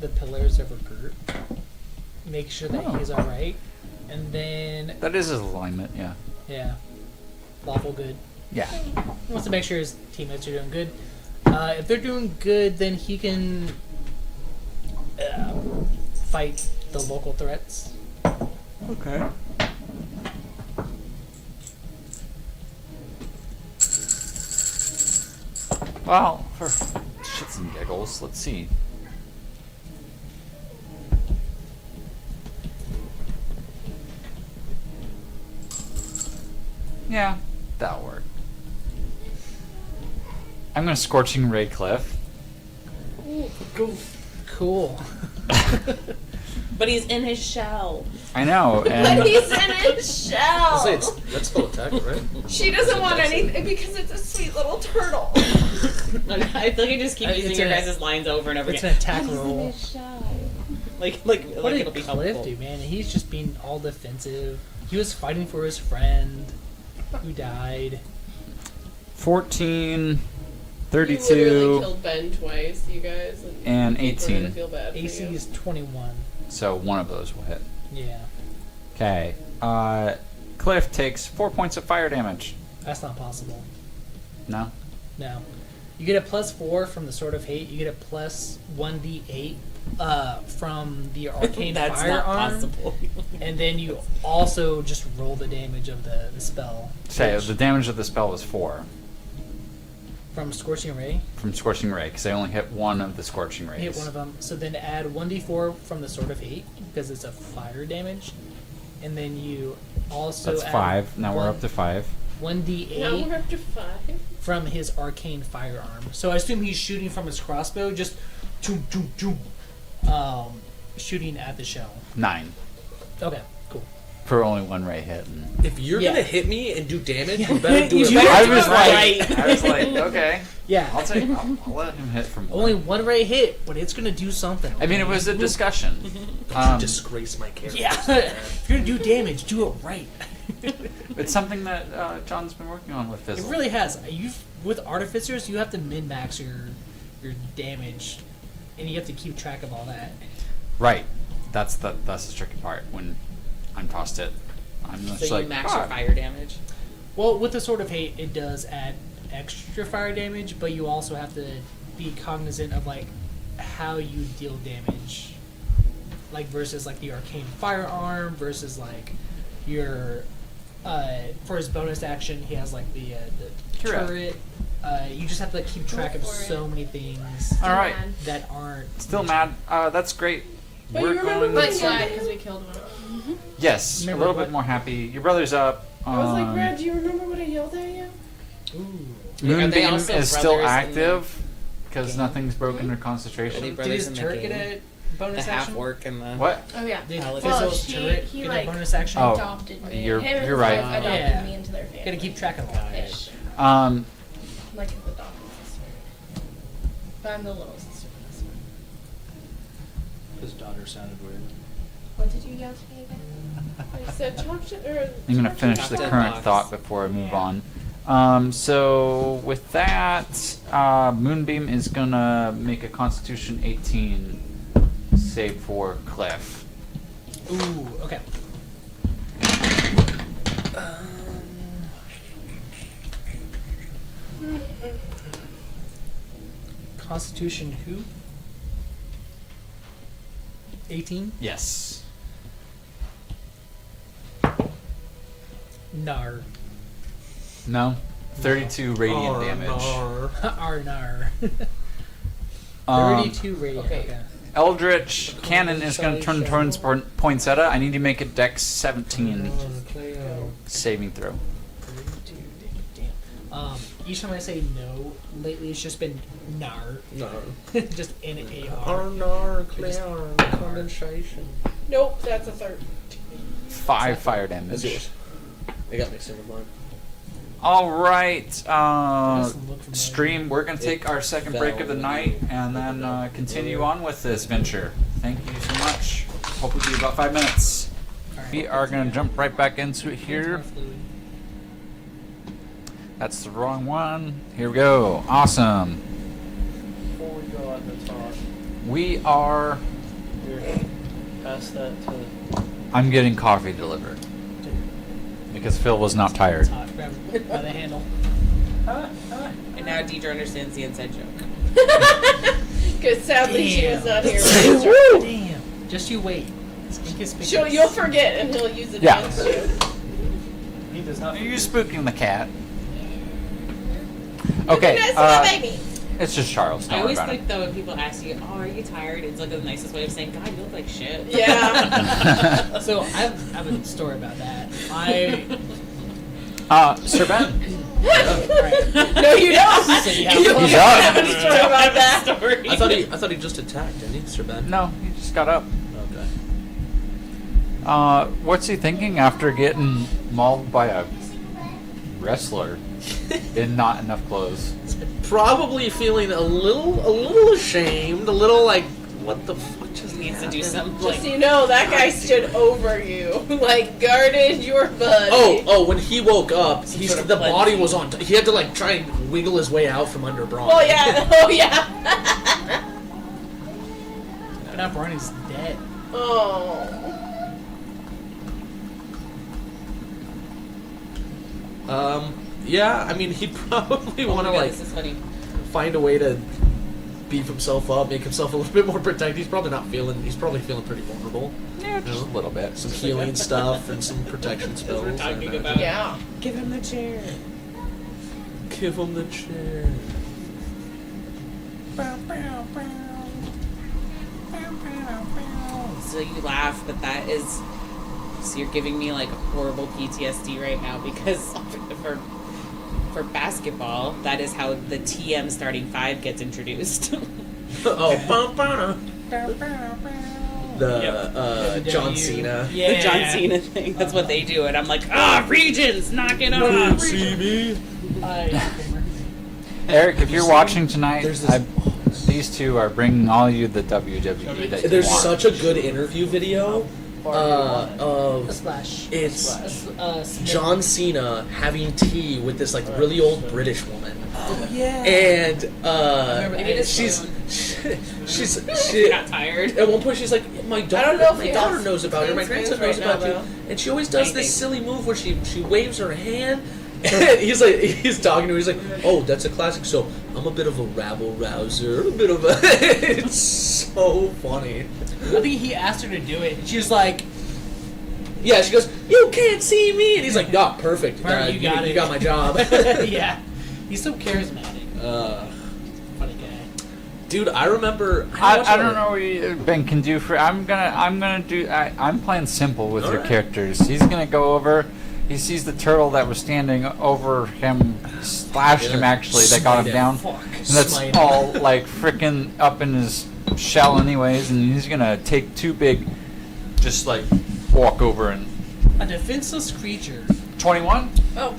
the pillars of her group. make sure that Oh. he's all right, and then That is his alignment, yeah. yeah, lawful good. Yeah. He wants to make sure his teammates are doing good. If they're doing good, then he can fight the local threats. Okay. Well, for shits and giggles, let's see. Yeah, that'll work. I'm gonna Scorching Ray Cliff. Cool. But he's in his shell. I know, But and he's in his shell. I'll say that's still attack, right? She doesn't want anything because it's a sweet little turtle. I feel like I just keep It's using your an- guys' lines over and over It's again. an attack He's in roll. his shell. Like What did it'll be Cliff helpful. do, man? He's just being all defensive. He was fighting for his friend who died. 14, You 32, literally killed Ben twice, you guys. and we're gonna 18. feel bad for AC you. is 21. So one of those will hit. Yeah, Okay. Cliff takes 4 points of fire damage. that's not possible. No? No. You get a +4 from the Sword of Hate. You get a plus 1d8 from the Arcane That's Firearm. not possible. And then you also just roll the damage of the spell. Say, which- the damage of the spell was 4 from Scorching Ray. from Scorching Ray, because I only hit one of the Scorching Rays. Hit one of them. So then add 1d4 from the Sword of Hate because it's a fire damage. And then you also That's add 5. Now we're up to 5. Now 1d8 we're up to 5. from his Arcane Firearm. So I assume he's shooting from his crossbow, just choom, choom, choom, shooting at the shell. 9. Okay, cool. For only one ray hit. And If you're Yeah. gonna hit me and do damage, you better do You it. better right. I was like, okay. Yeah. I'll let him hit from one. Only one ray hit, but it's gonna do something. I mean, it was a discussion. You disgrace my character. Yeah. If you're gonna do damage, do it right. It's something that John's been working on with It Fizzle. really has. With artificers, you have to min max your damage, and you have to keep track of all that. Right. That's the tricky part. When I'm tossed it, I'm just So like, you max your fire damage. Well, with the Sword of Hate, it does add extra fire damage, but you also have to be cognizant of like how you deal damage, like versus like the Arcane Firearm versus like your for his bonus action, he has like the turret. You just have to like, keep track of Go for so it. many things all right. that aren't Still mad. That's great. But We're you remember going. when But glad because we killed one. Yes, Remember a little what- bit more happy. Your brother's up. I was like, Brad, do you remember what I yelled at you? Ooh. Are they Moonbeam also is still brothers in active because game? nothing's broken their Are they concentration. Did brothers his in the turret game? get a The bonus half action? orc and the What? Oh yeah. Did Paladin. Fizzle's Well, turret he get like a bonus action? Oh. adopted me. You're- Him and you're his right. wife adopted Yeah. me into their family. Gotta keep track of all that. Ish. Um, Like his adopted sister. But I'm the little sister. This one. His daughter sounded weird. What did you yell to me again? I said, talk to or. I'm gonna talk to finish me. the Captain current Box. thought before I move on. So with that, Moonbeam is gonna make a Constitution 18 save for Cliff. Ooh, okay. Constitution who? 18? Yes. Nar. No. 32 radiant Oh, damage. no. Arnar. Um, 32 radiant. okay. Okay. Eldritch Cannon is going to turn towards Poinsettia. I need to make a Dex 17 saving throw. 32. Damn. Each time I say no, lately it's just been nar. No. Just N-A-R. Arnar, clear, condensation. Nope, that's a 13. 5 fire That's damage. yours. It got mixed in with mine. All right, Doesn't look familiar. stream. We're gonna take our second break of the night and then continue on with this venture. Thank you so much. Hope we'll be about 5 minutes. Alright. We are gonna jump right back into it here. That's the wrong one. Here we go. Awesome. Before we go on the talk, We are pass that to? I'm getting coffee delivered because Phil was not It's tired. hot. Grab it by the handle. And now Deidre understands the inside joke. Because sadly she was not here. Damn. Just you wait. It's inconspicuous. You'll forget and he'll use it Yeah. against you. He does not. Are you spooking the cat? Okay, Okay, nice to my baby. it's just Charles. I Don't worry always about think it. though when people ask you, "Oh, are you tired?" It's like the nicest way of saying, "God, you look like shit." Yeah. So I have a story about that. Sir Ben. No, you don't. So you You have- don't He's have up. a story about that. Story. I thought he just attacked, didn't he, Sir Ben? No, he just got up. Okay. What's he thinking after getting mauled by a wrestler in not enough clothes? Probably feeling a little ashamed, a little like, what the fuck just Needs to do happened? some Just like so you know, that guy stood over you, like guarded your butt. Oh, when he woke up, sort of the body cleansing. was on. He had to like try and wiggle his way out from under Braun. Oh yeah. Oh yeah. But now Barney's dead. Oh. Yeah, I mean, he'd probably oh my want to God, like this is funny. find a way to beef himself up, make himself a little bit more protected. He's probably feeling pretty vulnerable. Yeah, just a little bit. Some healing stuff and some protection spells. we're talking I imagine. about- Yeah. Give him the chair. Give him the chair. So you laugh, but that is. So you're giving me like horrible PTSD right now because for basketball, that is how the TM starting five gets introduced. The John Cena. The John Cena thing. That's what they do, and I'm like, regions, knock it off. See me? Eric, if you're watching tonight, There's this- these two are bringing all you the WWE that you There's want. such a good interview video A of splash. it's Smith. John Cena having tea with this like really old British woman, Oh, yeah. and Maybe this she got tired. at one point she's like, my daughter know if my he daughter has knows about you, my hands grandson right knows about now, you, though. and she always does Anything. this silly move where she waves her hand. And he's talking to her. He's like, "Oh, that's a classic." So I'm a bit of a rabble rouser, a bit of a. It's so funny. I think he asked her to do it, and she was like, Yeah, she goes, "You can't see me," and he's like, "Ah, perfect. Perfect, you got you it." got my job." yeah. He's so charismatic. Funny guy. Dude, I remember. I don't know what Ben can do for. I'm playing simple with your Alright. characters. He's gonna go over. He sees the turtle that was standing over him, slashed him actually. That got him Smite down. Fuck. And that's Smite. all like freaking up in his shell, anyways. And he's gonna take two big, just like walk over and A defenseless creature. 21. Oh,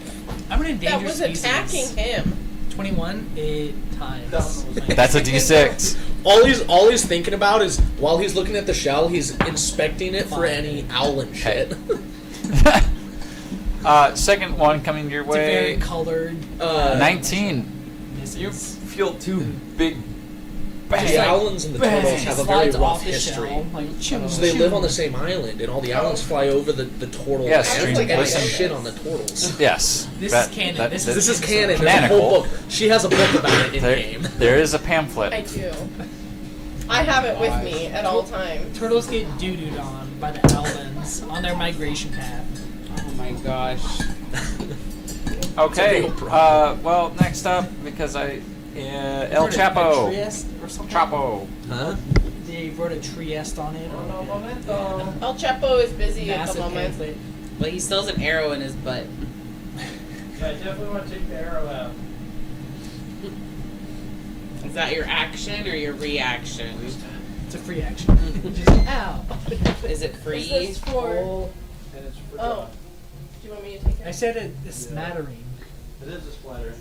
I'm an endangered that was species. attacking him. 21, it ties. That's a D6. All he's thinking about is while he's looking at the shell, he's inspecting it for any owlin shit. Second one coming your It's a very way. colored. 19. misses. You feel two big. The owlins and the turtles have a very Slides rough off the history. shell, like, choo, So they choo. live on the same island, and all the owlins fly over the turtle Yes, land stream and they poison. shit on the turtles. Yes. This that- is canon. that- This This is canon. There's a Canonical. whole book. She has a book about it in There, game. there is a pamphlet. I do. I have it with me at all times. Turtles get doo-dooed on by the owlins on their migration path. Oh my gosh. Okay. real problem. Well, next up, because El Wrote a Chapo. Trieste or something? Chapo. Huh? They wrote a Trieste on it. El Chapo is busy at Massive the moment. pamphlet. But he still has an arrow in his butt. Yeah, I definitely want to take the arrow out. Is that your action or your reaction? It's a free action. Just, ow. Is it Is free? this for? And it's for Oh, do you want me to take I it? said it, a smattering. It is a splatter.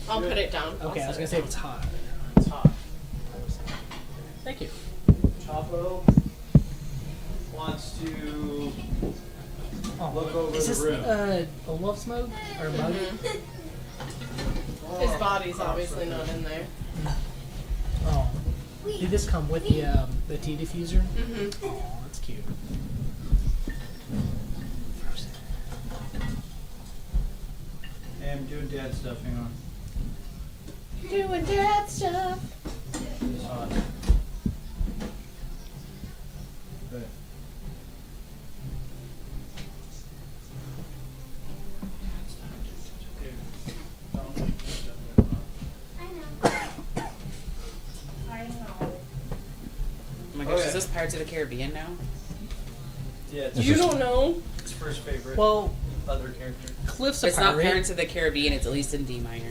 I'll put it down. Okay, I was gonna say it's hot. It's hot. Thank you. Chapo wants to Oh, look over is the this room. a wolf's mug or mug? His body's obviously not in there. Oh, Did this come with the tea diffuser? Mm-hmm. Oh, that's cute. Hey, I'm doing dad stuff. Hang on. Doing dad stuff. I know. Oh my gosh, is this Pirates of the Caribbean now? Yeah, it's You don't know? his first favorite. Well, Other character. Cliff's If a it's not pirate. Pirates of the Caribbean, it's at least in D minor.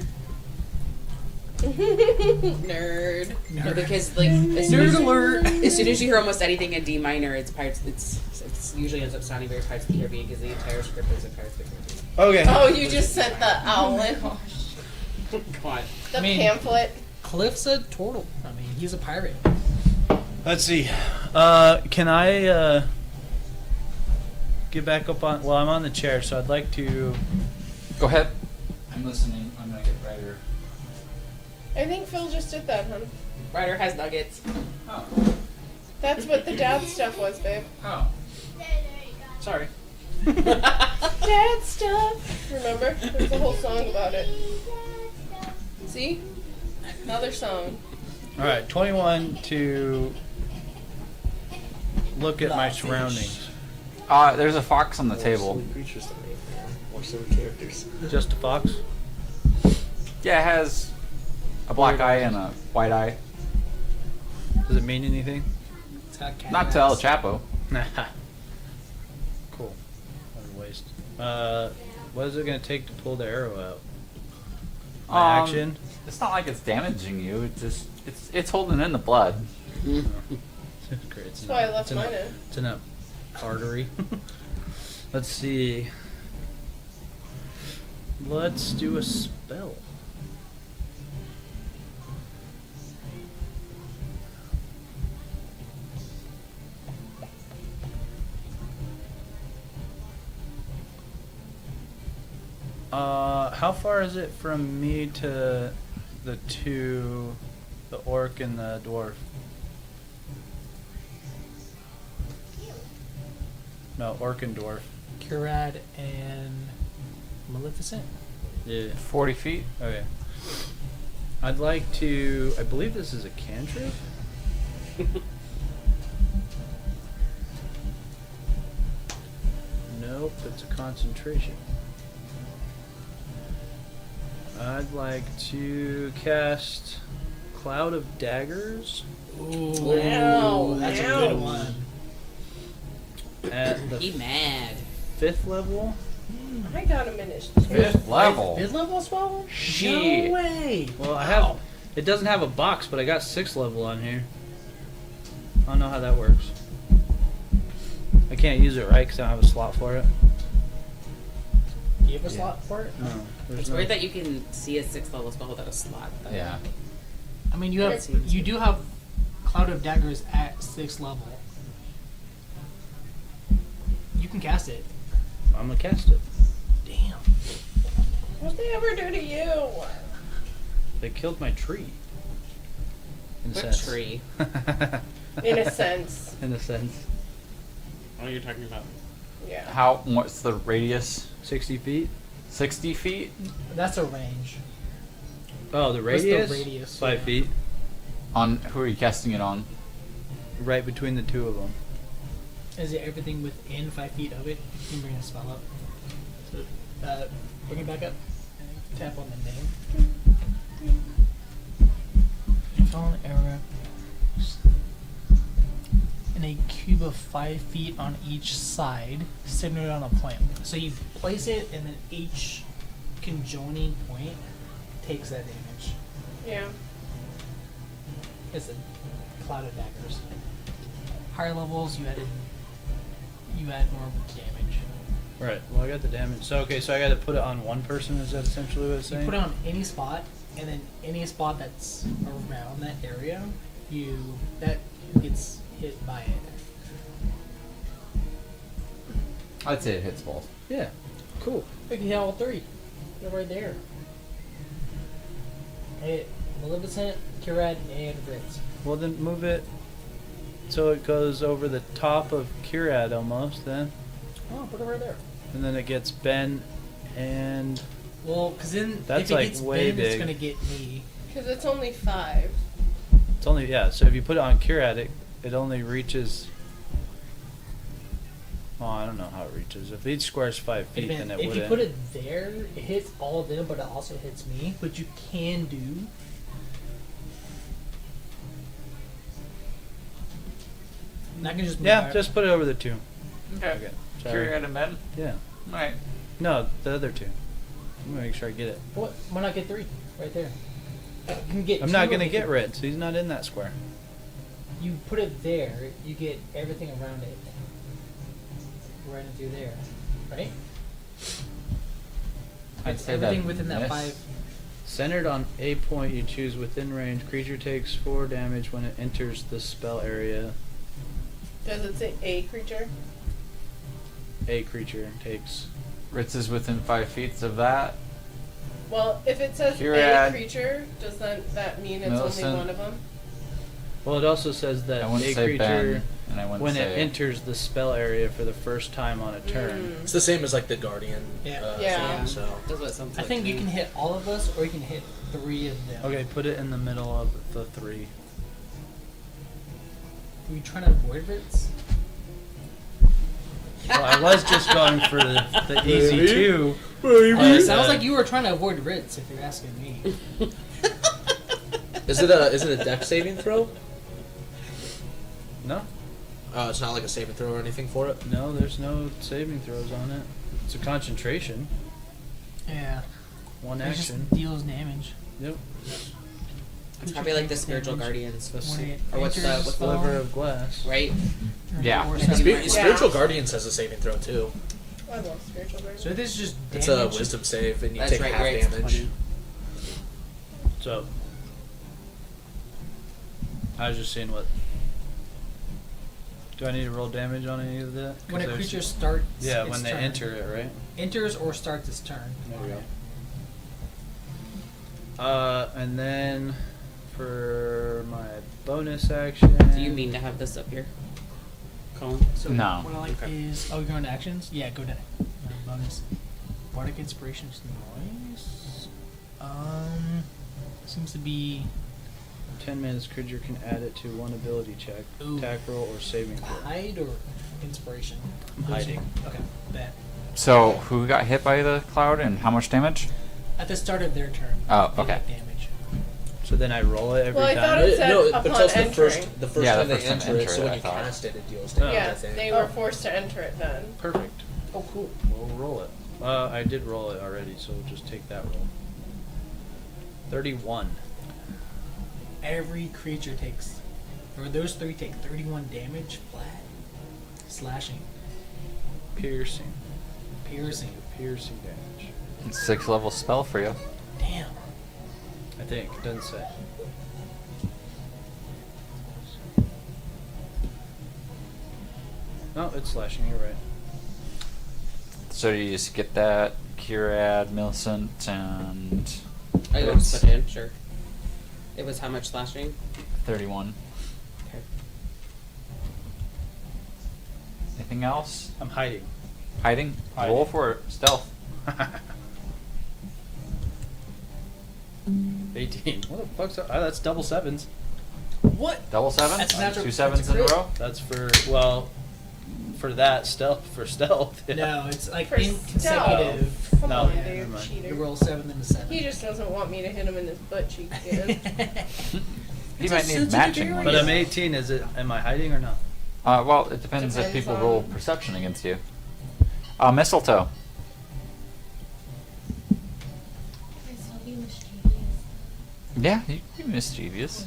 Nerd. No, because like as soon as you hear almost anything in D minor, it's Pirates. It's usually ends up sounding very Pirates of the Caribbean because the entire script is in Pirates of the Caribbean. Okay. Oh, you just sent the owl in. Oh, Come on. the I mean- pamphlet. Cliff's a turtle. I mean, he's a pirate. Let's see. Can I get back up on? Well, I'm on the chair, so I'd like to. Go ahead. I'm listening. I'm gonna get right here. I think Phil just did that, hon. Ryder has nuggets. Oh. That's what the dad stuff was, babe. Oh. Sorry. Dad stuff. Remember? There's a whole song about it. See? Another song. All right, 21 to look at my surroundings. There's a fox on the table. Creatures to me. More silly characters. Just a fox. Yeah, it has a black eye and a white eye. Does it mean anything? It's got cat Not to El eyes. Chapo. Cool. What a waste. What is it going to take to pull the arrow out? My action? It's not like it's damaging you. It's just it's holding in the blood. Great. That's why I left mine in. It's in a artery. Let's see. Let's do a spell. How far is it from me to the orc and the dwarf? No, orc and dwarf. Curad and Maleficent. Yeah. 40 feet. Okay. I'd like to. I believe this is a cantrip. Nope, it's a concentration. I'd like to cast Cloud of Daggers Ooh, Ow, that's a ow. good one. at He the mad. 5th level. I got a minute. Fifth level. Mid level spell? Shit. No way. Well, I have. It doesn't have a box, but I got 6th level on here. I don't know how that works. I can't use it, right? Because I don't have a slot for it. Do you have a slot for it? No. there's It's no- weird that you can see a 6th level spell without a slot. Though. Yeah. I mean, you That have seems you do have Cloud of Daggers at 6th level. You can cast it. I'm gonna cast it. Damn. What'd they ever do to you? They killed my tree. In a What sense. tree? In a sense. In a sense. What are you talking about? Yeah. What's the radius? 60 feet. 60 feet? That's a range. Oh, the What's the radius? radius? 5 Yeah. feet. On who are you casting it on? Right between the two of them. Is it everything within 5 feet of it? You can bring a spell up. So, bring it back up. Tap on the name. Fallen arrow. In a cube of 5 feet on each side, centered on a point. So you place it, and then each conjoining point takes that damage. Yeah. It's a cloud of daggers. Higher levels, you add more damage. Right. Well, I got the damage. So, okay, so I got to put it on one person? Is that essentially what it's You saying? put it on any spot, and then any spot that's around that area, that gets hit by it. I'd say it hits both. Yeah. Cool. We can hit all three. They're right there. Hit Maleficent, Curad, and Rittz. Well, then move it so it goes over the top of Curad almost, then. Oh, put it right there. And then it gets Ben and... Well, because then That's, if it like, gets way Ben, it's big. gonna get me. Because it's only 5. It's only, yeah, so if you put it on Curad, it only reaches... Oh, I don't know how it reaches. If each square is 5 It feet, then depends. it If wouldn't. you put it there, it hits all of them, but it also hits me. But you can do. And I can just move Yeah, out. just put it over the 2. Okay. Okay. Sorry. Curad and Ben. Yeah. All right. No, the other 2. I'm gonna make sure I get it. What? Why not get 3 right there? You can get. I'm 2 not of gonna it. get Rittz. He's not in that square. You put it there, you get everything around it. Right into there, right? I'd It's say everything that within that miss. 5. Centered on a point you choose within range, creature takes 4 damage when it enters the spell area. Does it say a creature? A creature takes. Rittz is within 5 feet of that. Well, if it says Curad. a creature, does that mean it's Milicent. only one of them? Well, it also says that I wouldn't a say creature, Ben, and I wouldn't when say it enters the spell area for the first time on a turn. It's the same as like the Guardian. Yeah. Yeah. Thing, so That's what it sounds I like think to you me. can hit all of us, or you can hit 3 of them. Okay, put it in the middle of the 3. Are you trying to avoid Ritz? Well, I was just going for the easy Maybe. 2. It sounds like you were trying to avoid Ritz, if you're asking me. is it a dex saving throw? No, It's not like a saving throw or anything for it. no, there's no saving throws on it. It's a concentration. Yeah. One It just action. deals damage. Yep. It's probably like the spiritual guardians, Let's When see. it or what's the enters what's the Sliver of glass. right? Yeah. Or I think something. you might- Spiritual Guardians has a saving throw too. I love spiritual guardian. So this is just It's damage. a wisdom save, and you That's take right. half Right. It's damage. 20. So, I was just seeing what. Do I need to roll damage on any of that? 'Cause When a there's- creature starts Yeah, its when they turn. enter it, right? Enters or starts its turn. There we go. And then for my bonus action. Do you mean to have this up here, Colin? So No. what I like Okay. is you're going to actions? Yeah, go to bonus. Bardic inspiration is nice. Seems to be 10 minutes, creature can add it to one ability check, Ooh. attack roll, or saving throw. hide or inspiration. I'm hiding. Okay, bet. So, who got hit by the cloud and how much damage? At the start of their turn. Oh, they okay. get damage. So then I roll it every Well, I time. thought it said no, upon but it's also entering. the first Yeah, the time they first time enter it. enter So it, when I you thought. cast it, it deals damage. I Yes, think. they were forced to enter it then. Perfect. Oh, cool. We'll roll it. I did roll it already, so we'll just take that roll. 31. Every creature takes, or those 3 take 31 damage flat. Slashing. Piercing. Piercing. Piercing damage. It's 6th level spell for you. Damn. I think. It doesn't say. No, it's slashing. You're right. So you just get that, Curad, Milicent, and I will Rittz. put it in. Sure. It was how much slashing? 31. Okay. Anything else? I'm hiding. Hiding? Hiding. Roll for it. Stealth. 18. What the fuck's that? That's double 7s. What? Double 7? That's natural- 2 that's 7s a in a crit. row? That's for, well, for that, stealth. Yeah. No, it's like For in stealth. consecutive. Come No, on, never dude, mind. cheater. You roll 7 then a 7. He just doesn't want me to hit him in his butt cheeks again. He It's might a need sensitive matching area. ones. But I'm 18. Am I hiding or not? Well, it depends if Depends people on- roll perception against you. Mistletoe. Can I still be mischievous? Yeah, you can be mischievous.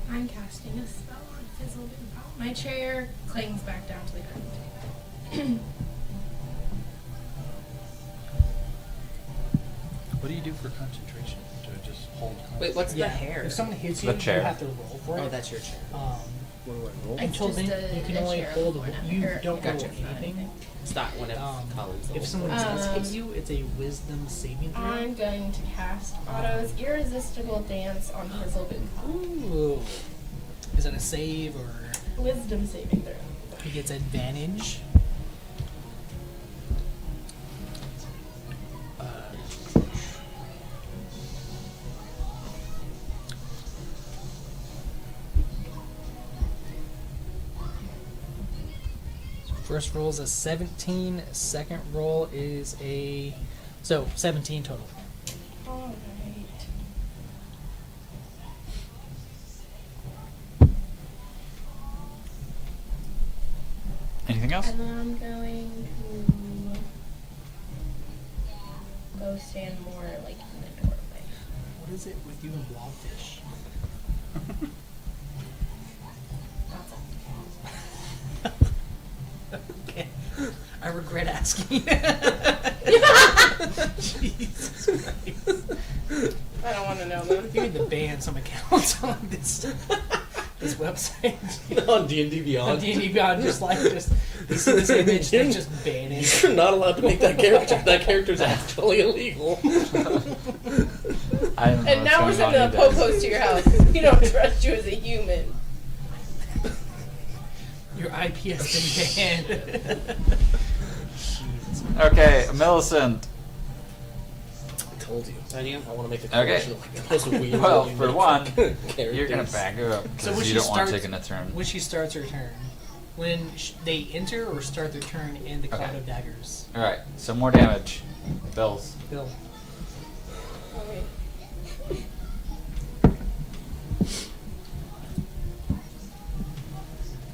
I'm casting a spell on Fizzle. My chair clings back down to the ground. What do you do for concentration? Do I just hold concentration? Wait, what's Yeah. the hair? If someone hits The you, chair. you have to roll for it. Oh, that's your chair. What do I roll? It's Until just then, you can a only chair hold. or You or- don't roll Gotcha. anything. It's not one of Um, Colin's. if someone little- does hit Um, you, it's a Wisdom saving throw. I'm going to cast Otto's Irresistible Dance on Fizzle. Ooh. Is it a save or Wisdom saving throw. he gets advantage? First roll is a 17. Second roll is a 17 total. Alright. Anything else? And then I'm going to go stand more like in the doorway. What is it with you and blobfish? That's it. Okay. I regret asking. Jesus Christ. I don't want to know them. You need to ban some accounts on this website. On D&D On Beyond. D&D Beyond, they see this image, they just ban it. You're not allowed to make that character. That character's actually illegal. I don't know And what's now we're going on sending a either. popos to your house. We don't trust you as a human. Your IP has been banned. Jesus. Okay, Millicent. I told you. On you. I want to make the Okay. collection of like those weird. Well, really for make one, characters. You're gonna back up So because when you she don't want starts- taking a turn. When she starts her turn, when they enter or start their turn in the cloud Okay. of daggers. All right, some more damage. Bills. Bill. Okay.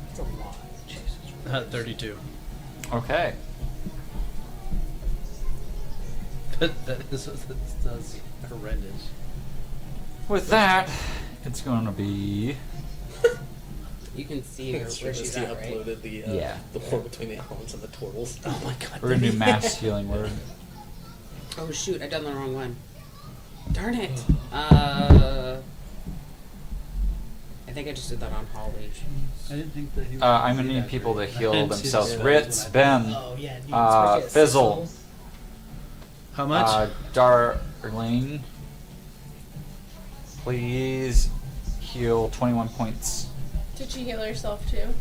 That's a lot. Jesus. 32. Okay. That's horrendous. With that, it's going to be. You can see her It's where true, she's he at, right? uploaded the Yeah. the war between the Alans and the Turtles. Oh my god. We're gonna do mass healing word. Oh shoot, I done the wrong one. Darn it. I think I just did that on Holly. I didn't think that he would I'm do gonna need that people to great. heal I didn't see themselves. that Rittz, when I- Ben, Oh yeah. You especially at Fizzle. sixth How much? Darling, please heal 21 points. Did she heal herself too?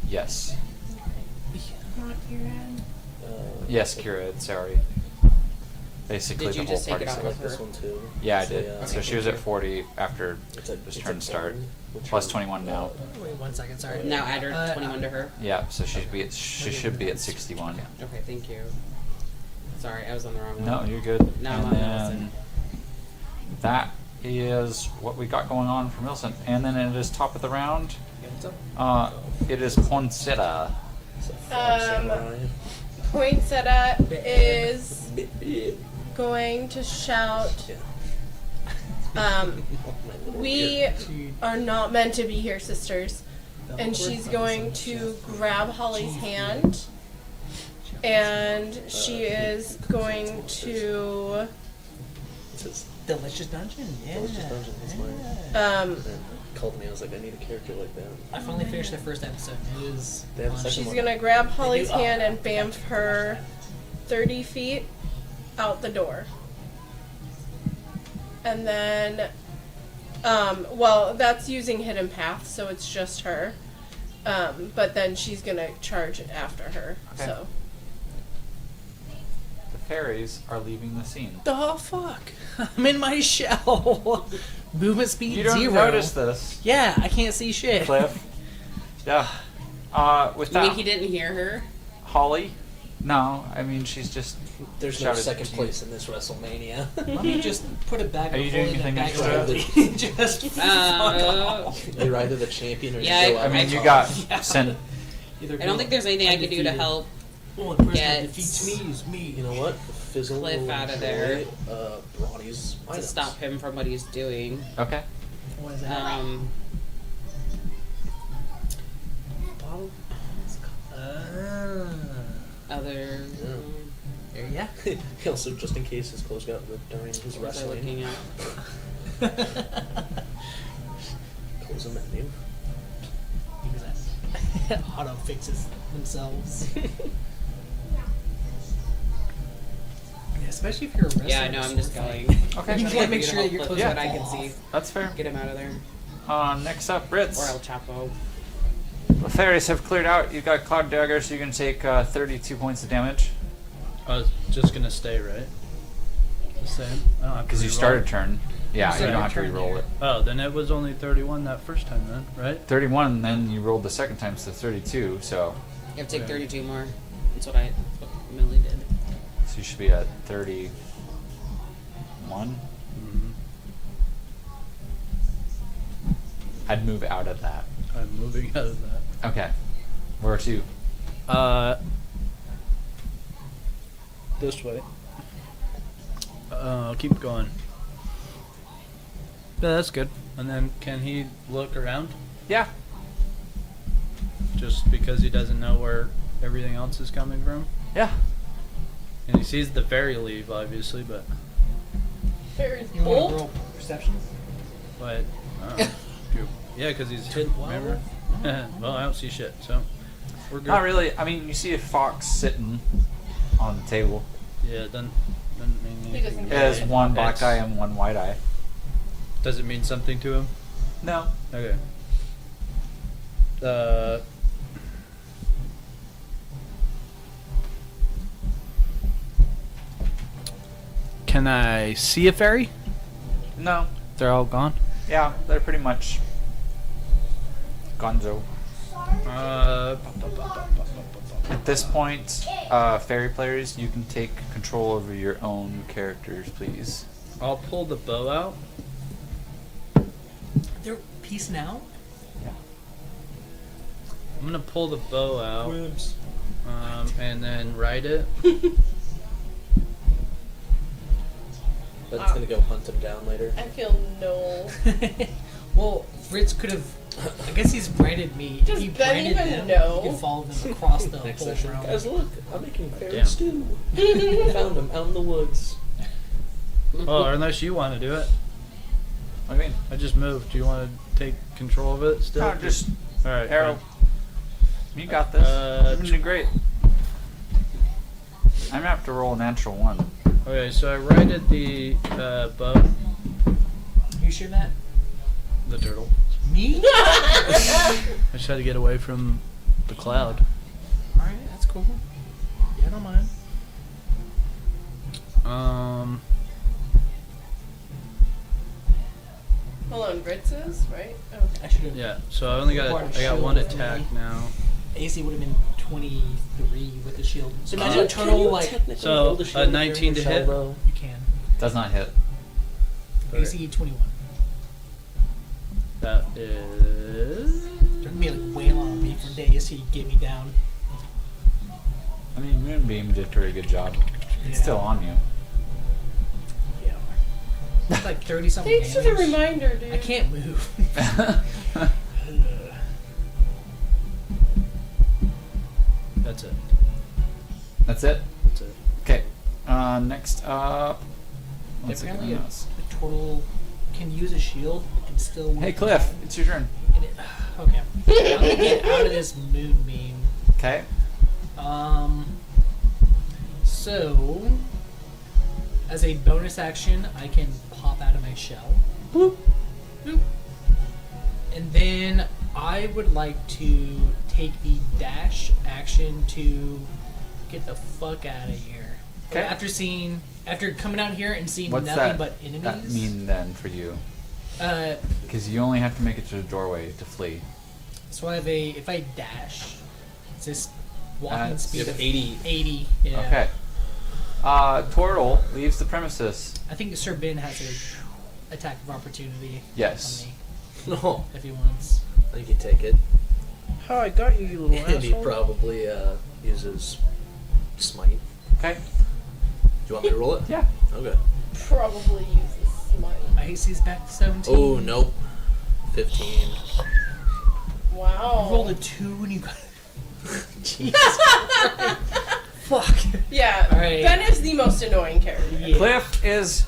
Yes. Not your end. Yes, Kira, sorry. Basically, Did you the whole just take party. it out I with like this her? one too. Yeah, I So, did. yeah, So she was at 40 after it's a, this it's turn a start. 10, which Plus is- 21 now. Wait 1 second. Sorry. Now add her 21 to her. Yeah, so she should be at 61. Okay, thank you. Sorry, I was on the wrong one. No, you're good. No, and I'm on then Millicent. that is what we got going on for Millicent. And then it is top of the round. It is Poncetta. It's a frog samurai. Poinsettia is Bit, bit. going to shout, Yeah. um, My little we kid. are not meant to be here, sisters. And she's going to grab Holly's hand. And she is going to It says Delicious Dungeon. Yeah. Delicious Dungeon, that's mine. Yeah. um And called me. I was like, I need a character like that. I finally finished the first episode. It was. They have a fun. second she's one. gonna grab Holly's They do- hand and bamf her 30 feet out the door. And then well, that's using hidden path, so it's just her. But then she's gonna charge after her. Okay. So The fairies are leaving the scene. The fuck? I'm in my shell. Movement speed You don't 0. notice this, Yeah, I can't see shit. Cliff. Yeah. With You mean that, he didn't hear her? Holly. No, I mean she's just. There's no shouted second to you. place in this WrestleMania. Let me just put it back. Are you before doing the anything bag extra? of just fuck off. You're either the champion or Yeah, you go I out I mean, on you top. got Yeah. sent. Either I don't think there's anything I could do to help Only person get- that defeats me is me. You know what? Fizzle Cliff will out of there. enjoy, Brawny's to items. stop him from what he's doing. Okay. What is that? Bottle? Other. There, yeah. He also, just in case his clothes got ripped during his What was I looking wrestling, at? clothes a menu. Because auto fixes themselves. Yeah, especially if you're a wrestler. Yeah, I know. with I'm just sword going. fight. Okay. You Just gotta want make you to sure that help your Cliff clothes so Yeah. that I can fall see. off. That's fair. Get him out of there. Next up, Rittz. Or El Chapo. The fairies have cleared out. You've got Cloud Dagger, so you can take 32 points of damage. I was just gonna stay, right? The same? Because you started turn. Yeah, you started don't have to turn re-roll there. it. Oh, then it was only 31 that first time then, right? 31, and then you rolled the second time, so 32, so You have to take Okay. 32 more. That's what Millie did. you should be at 31. Mm-hmm. I'd move out of that. I'm moving out of that. Okay. Where to? This way. Keep going. Yeah, that's good. And then can he look around? Yeah. Just because he doesn't know where everything else is coming from? Yeah. And he sees the fairy leave, obviously, but... Fairies You want to bolt. roll perception? But, yeah, because he's hidden, remember? Well, I don't see shit, so we're good. Not really. I mean, you see a fox sitting on the table. Yeah, doesn't mean He anything. doesn't It has one black X. eye and one white eye. Does it mean something to him? No. Okay. Can I see a fairy? No. They're all gone. Yeah, they're pretty much gonzo. At this point, fairy players, you can take control over your own characters, please. I'll pull the bow out. They're peacing out. I'm gonna pull the bow out, and then ride it. Ben's gonna go hunt him down later. I feel no. Well, Fritz could have. I guess he's branded me. Does if he Ben branded even them, know? you could follow them across the Next whole session. realm. Guys, look, I'm making fairy Damn. stew. Found him out in the woods. Oh, unless you want to do it. What do you mean? I just moved. Do you want to take control of it still? No, just all right. arrow. fine. You got this. You're doing great. I'm gonna have to roll a natural one. Okay, so I righted the bow, You sure that? the turtle. Me? I just had to get away from the cloud. Alright, that's cool. Yeah, I don't mind. Hold on, Ritz's, right? Okay. I should have. Yeah. So I only got one attack now. AC would have been 23 with the shield. So imagine Uh, a turtle like So a 19 to hit. you can. Does not hit. AC 21. That is. They're gonna be like wail on me for days till you get me down. I mean, Moonbeam did a pretty good job. It's Yeah. still on you. Yeah. It's like 30 something. Thanks for the reminder, dude. I can't move. That's it. That's it? That's it. Okay. Next up. What's it Apparently gonna a us? turtle can use a shield and still. Hey, Cliff, it's your turn. Okay. I'm gonna get out of this moonbeam. Okay. So, as a bonus action, I can pop out of my shell. Bloop. Bloop. And then I would like to take the dash action to get the fuck out of here. Okay. After coming out here and seeing What's nothing that, but enemies. that mean then for you? Uh, Because you only have to make it to the doorway to flee. so if I dash, it's just walking That's- speed You have of 80. 80. Yeah. Okay. Turtle leaves the premises. I think Sir Ben has a attack of opportunity Yes. on me No, if he wants. you can take it. How I got you, you little And he asshole. probably uses smite. Okay. Do you want me to roll it? Yeah. Okay. Probably uses smite. My AC's back to 17. Oh, nope. 15. Wow. You rolled a 2 and you got. Jesus. Fuck. Yeah, Alright. Ben is the most annoying character. Yeah. Cliff is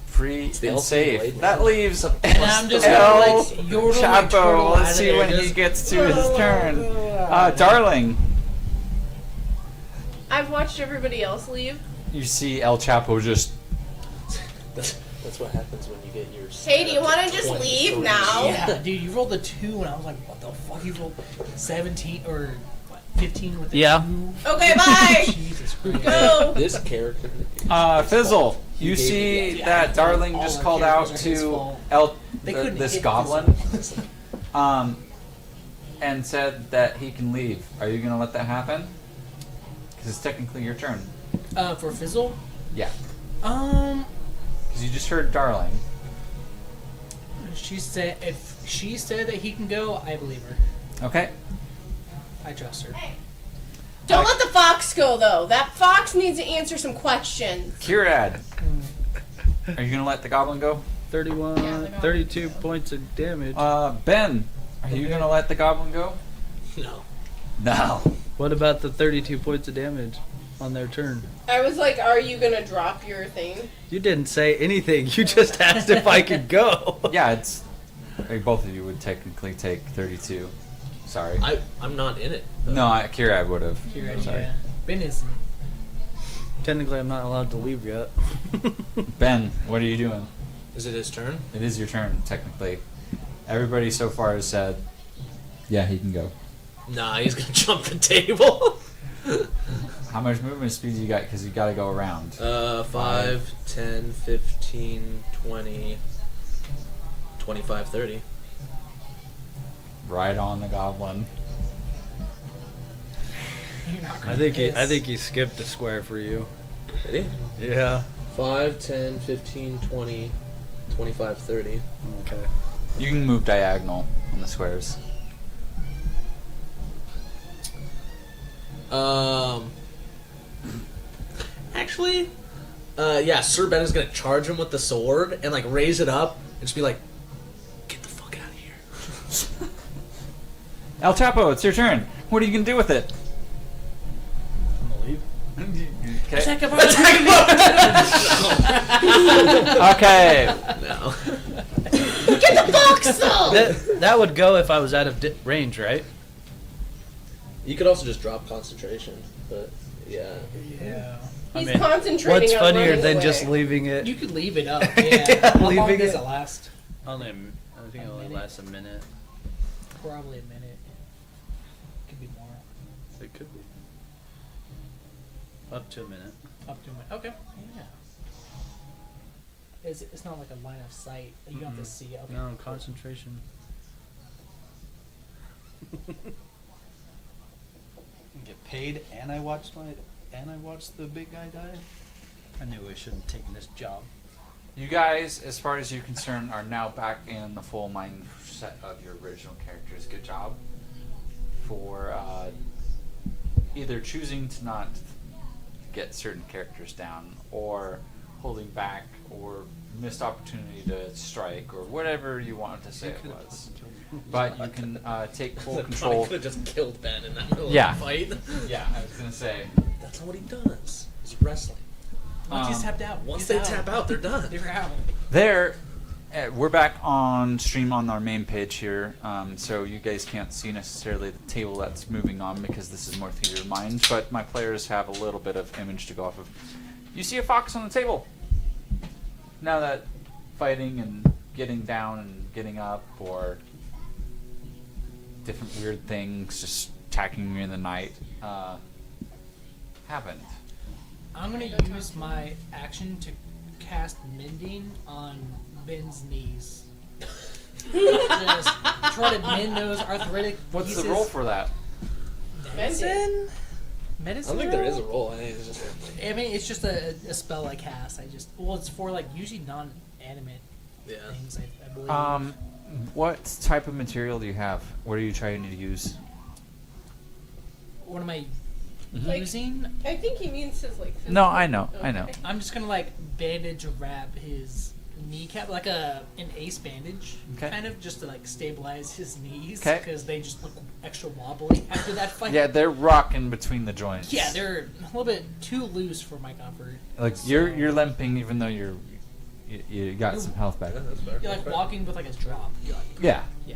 free the and ultimate safe. blade. That leaves And I'm just El gonna like yodel my turtle Chapo. out Let's of see there, when he just- gets to his turn. Darling, I've watched everybody else leave. you see El Chapo just That's what happens when you get your. Hey, do you want to just leave now? Yeah, dude, you rolled a 2, and I was like, what the fuck? You rolled 17 or what, 15 with a 2? Okay, bye. Jesus Christ. Go. This character. Fizzle, you gave see me- that Darling all just our called out characters are his to fault. They couldn't this hit goblin, and said that he can leave. Are you gonna let that happen? Because it's technically your turn. For Fizzle? Yeah. Um, Because you just heard Darling. she said if she said that he can go, I believe her. Okay. I trust her. Don't let the fox go, though. That fox needs to answer some questions. Kirad, are you gonna let the goblin go? 31, Yeah, the goblin 32 can go. points of damage. Ben, are you gonna let the goblin go? No. No. What about the 32 points of damage on their turn? I was like, are you going to drop your thing? You didn't say anything. You just asked if I could go. Yeah, it's. Both of you would technically take 32. Sorry. I'm not in it. No, Kirad would have. Here, Sorry. yeah. Ben isn't. Technically, I'm not allowed to leave yet. Ben, what are you doing? Is it his turn? It is your turn, technically. Everybody so far has said, yeah, he can go. Nah, he's gonna jump the table. How much movement speed you got? Because you got to go around. 5, 10, 15, 20, 25, 30. Right on the goblin. You're not gonna I think miss. he skipped a square for you. Ready? Yeah. 5, 10, 15, 20, 25, 30. Okay. You can move diagonal on the squares. Actually, yeah, Sir Ben is gonna charge him with the sword and like raise it up and just be like, "Get the fuck out of here!" El Chapo, it's your turn. What are you gonna do with it? I'm gonna leave. Okay. Attack him! Okay. No. Get the fox, though! That would go if I was out of range, right? You could also just drop concentration, but yeah. Yeah. He's I mean, concentrating what's on funnier running than away. just leaving it? You could leave it up. Yeah. How long Leaving does it- it last? Only, I think it A only minute? lasts a minute. Probably a minute. Could be more. It could be. Up to a minute. Up to a minute. Okay. Yeah. It's not like a line of sight. You don't have to see it. Okay. No, concentration. Get paid, and I watched the big guy die. I knew I shouldn't have taken this job. You guys, as far as you're concerned, are now back in the full mindset of your original characters. Good job for either choosing to not get certain characters down, or holding back, or missed opportunity to strike, or whatever you wanted to say it was. But you can take full control. Could have just killed Ben in that middle Yeah. of the fight. Yeah, I was gonna say. That's not what he does. He's wrestling. Once he's tapped out. Once he's they tap out, they're done. They're out. There, we're back on stream on our main page here, so you guys can't see necessarily the table that's moving on because this is more theater of mind, but my players have a little bit of image to go off of. You see a fox on the table. Now that fighting and getting down and getting up, or different weird things just attacking you in the night, happened. I'm gonna use my action to cast mending on Ben's knees. Just try to mend those arthritic What's pieces. the roll for that? Medicine? I Medicine? don't think there is a roll? roll. I think it's just. I mean, it's just a spell I cast. It's for like usually non-animate Yeah. things. I believe. What type of material do you have? What are you trying to use? What am I Like- using? I think he means his, like... No, physical- I know, I know. Okay. I'm just gonna like bandage wrap his kneecap, like an ace bandage, Okay. kind of, just to like stabilize his knees, 'Kay. because they just look extra wobbly after that fight. Yeah, they're rocking between the joints. Yeah, they're a little bit too loose for my comfort. like So- you're limping even though you got some health back. Yeah, that's fair. You're like walking with like a drop. You're like, Yeah. yeah.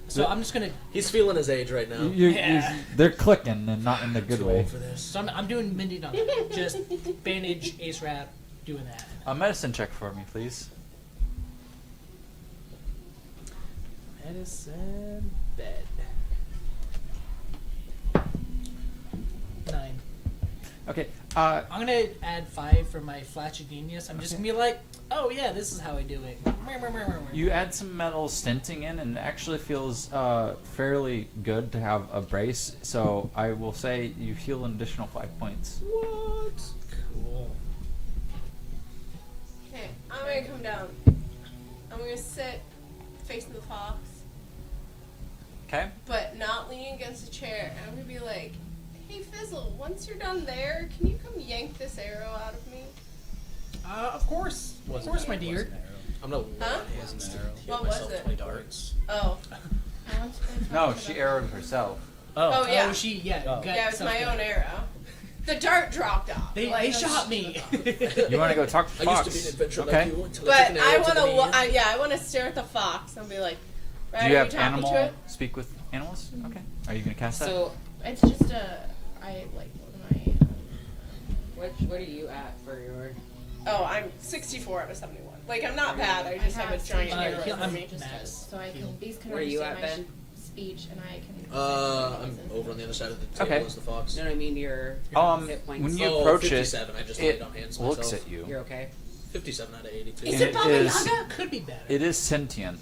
So I'm just gonna. He's feeling his age right now. Yeah. They're clicking and not in the good Too way. old for this. So I'm doing mending on it. Just bandage, ace wrap, doing that. A medicine check for me, please. Medicine bed. 9. Okay. I'm gonna add 5 for my flash of genius. I'm just gonna be like, oh yeah, this is how I do it. You add some metal stinting in, and it actually feels fairly good to have a brace. So I will say you heal an additional 5 points. What? Cool. Okay, I'm gonna come down. I'm gonna sit facing the fox, Okay. but not leaning against a chair. And I'm gonna be like, hey Fizzle, once you're done there, can you come yank this arrow out of me? Of course, my dear. I'm not Huh? one hands to What heal was myself it? 20 darts. Oh. No, she arrowed herself. Oh, yeah. Oh, she, yeah. Oh. got Yeah, it was my self-got. own arrow. The dart dropped off. They Like, shot me. You want to go talk to I Fox? used to be an adventurer Okay. like you until I But took an I arrow to want the knee. I want to stare at the fox and be like, right, Do you are have you talking animal to it? speak with animals? Okay. Are you gonna cast that? So, It's just I like one of my. what are you at for your? Oh, I'm 64 out of 71. Like, I'm not bad. I just have a giant arrow heal- for I'm me. max. So I can. These can Where are you understand at, my Ben? speech, and I can. I'm over on the other side of the table Okay. as the fox. No, I mean your hit points. When you Oh, approach 57. I just laid it on hands looks myself. at you. You're okay. 57 out of 82. Is And it Baba is- Yaga? Could be better. It is sentient,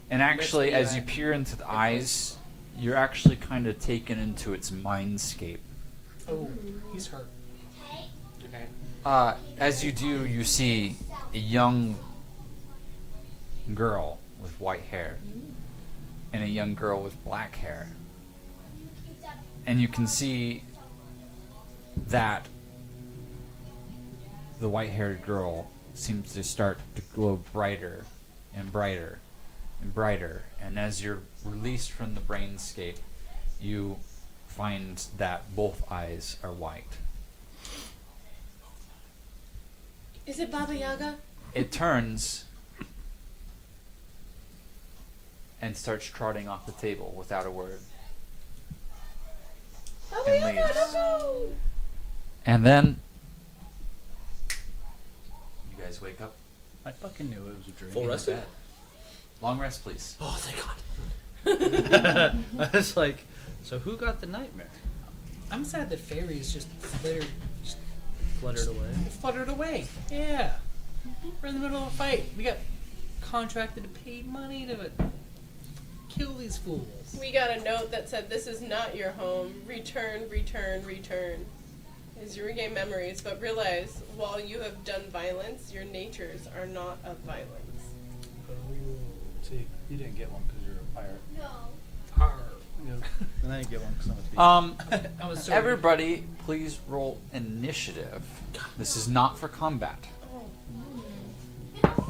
and actually, Which way as you at? peer into the eyes, you're actually kind of taken into its mindscape. Oh, he's hurt. Okay. As you do, you see a young girl with white hair and a young girl with black hair. And you can see that the white-haired girl seems to start to glow brighter and brighter and brighter. And as you're released from the brainscape, you find that both eyes are white. Is it Baba Yaga? It turns and starts trotting off the table without a word. Baba And Yaga, leaves. no! And then you guys wake up. I fucking knew it was a dream. Full rested? Bed. Long rest, please. Oh, thank God. I was like, so who got the nightmare? I'm sad that fairies just fluttered away. Yeah. We're in the middle of a fight. We got contracted to pay money to kill these fools. We got a note that said, "This is not your home. Return, return, return." Is you regain memories, but realize while you have done violence, your natures are not of violence. See, you didn't get one because you're a pirate. Arr. And I didn't get one because I'm a thief. I was so Everybody, please roll initiative. This is not for combat.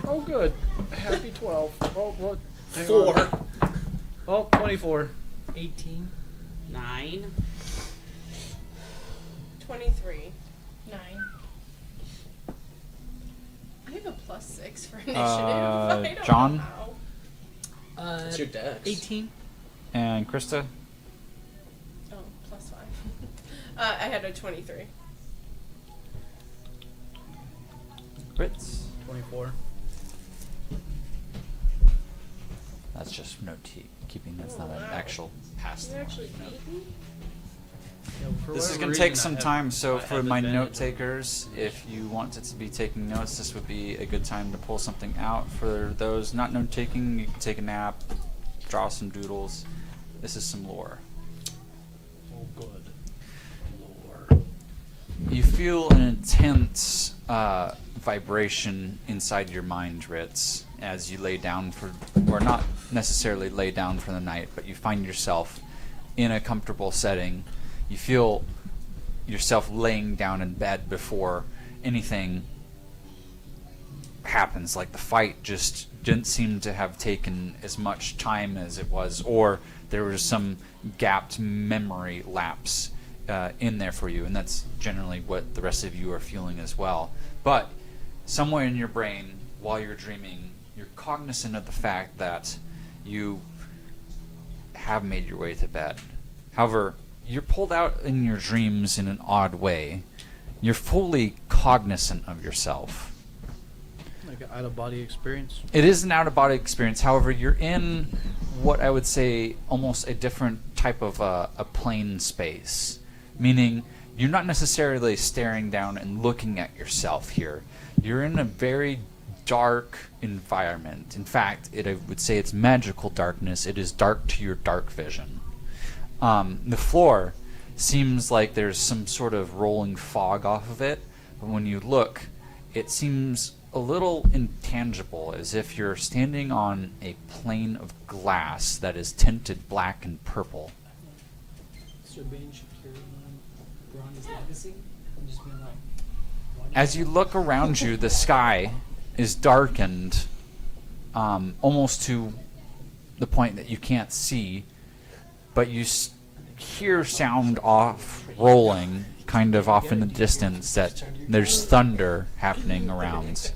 Oh, good. Happy 12. Oh, what? 4. Oh, 24. 18. 9. 23. 9. I have a +6 for initiative. I don't John? know how. It's your dex. 18. And Krista? Oh, +5. I had a 23. Ritz? 24. That's just note keeping. That's not an wow. actual pass. You actually beat me? This is going to take some time, so for my note takers, if you want it to be taking notes, this would be a good time to pull something out. For those not note taking, you can take a nap, draw some doodles. This is some lore. Oh, good. Lore. You feel an intense vibration inside your mind, Ritz, as you lay down for, or not necessarily lay down for the night, but you find yourself in a comfortable setting. You feel yourself laying down in bed before anything happens. Like the fight just didn't seem to have taken as much time as it was, or there was some gapped memory lapse in there for you, and that's generally what the rest of you are feeling as well. But somewhere in your brain, while you're dreaming, you're cognizant of the fact that you have made your way to bed. However, you're pulled out in your dreams in an odd way. You're fully cognizant of yourself. Like an out of body experience. It is an out-of-body experience. However, you're in what I would say almost a different type of a plane space, meaning you're not necessarily staring down and looking at yourself here. You're in a very dark environment. In fact, I would say it's magical darkness. It is dark to your dark vision. The floor seems like there's some sort of rolling fog off of it, but when you look, it seems a little intangible, as if you're standing on a plane of glass that is tinted black and purple. Sir Bane should carry on Bronny's legacy and just be like. As you look around you, the sky is darkened almost to the point that you can't see, but you hear sound off rolling kind of off in the distance that there's thunder happening around.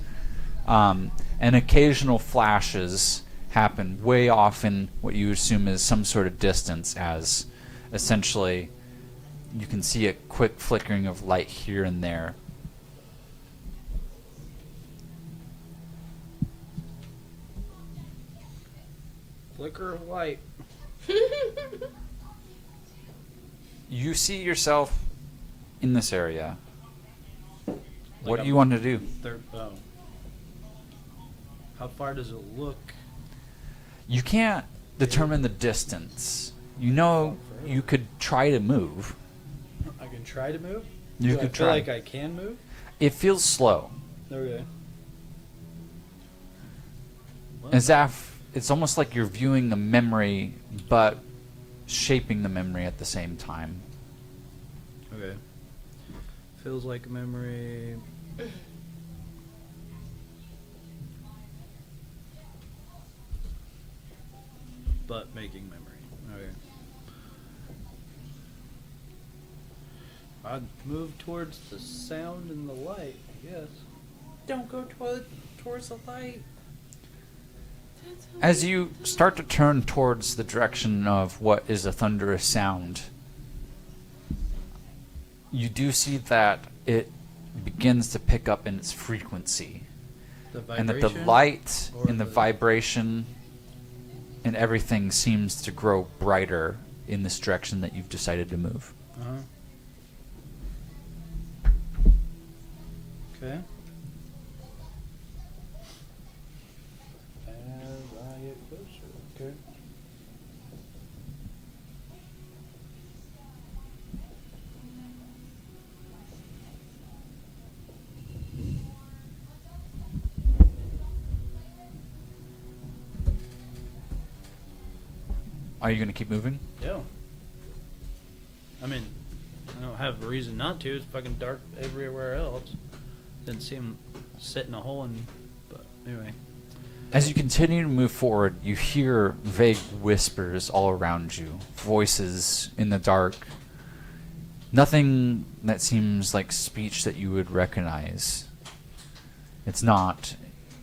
And occasional flashes happen way off in what you assume is some sort of distance, as essentially you can see a quick flickering of light here and there. Flicker of light. You see yourself in this area. What do I'm- you want to do? How far does it look? You can't determine the distance. You know you could try to move. I can try to move? You Do I could feel try. like I can move? It feels slow. Okay. As if it's almost like you're viewing a memory, but shaping the memory at the same time. Okay. Feels like a memory. But making memory. Okay. I'd move towards the sound and the light, I guess. Don't go towards the light. As you start to turn towards the direction of what is a thunderous sound, you do see that it begins to pick up in its frequency. The And vibration? that the light Or and the vibration and everything seems to grow brighter in this direction that you've decided to move. Uh-huh. Okay. As I get closer, okay. Are you going to keep moving? Yeah. I mean, I don't have a reason not to. It's fucking dark everywhere else. Didn't see him sit in a hole in. But anyway. As you continue to move forward, you hear vague whispers all around you, voices in the dark. Nothing that seems like speech that you would recognize. It's not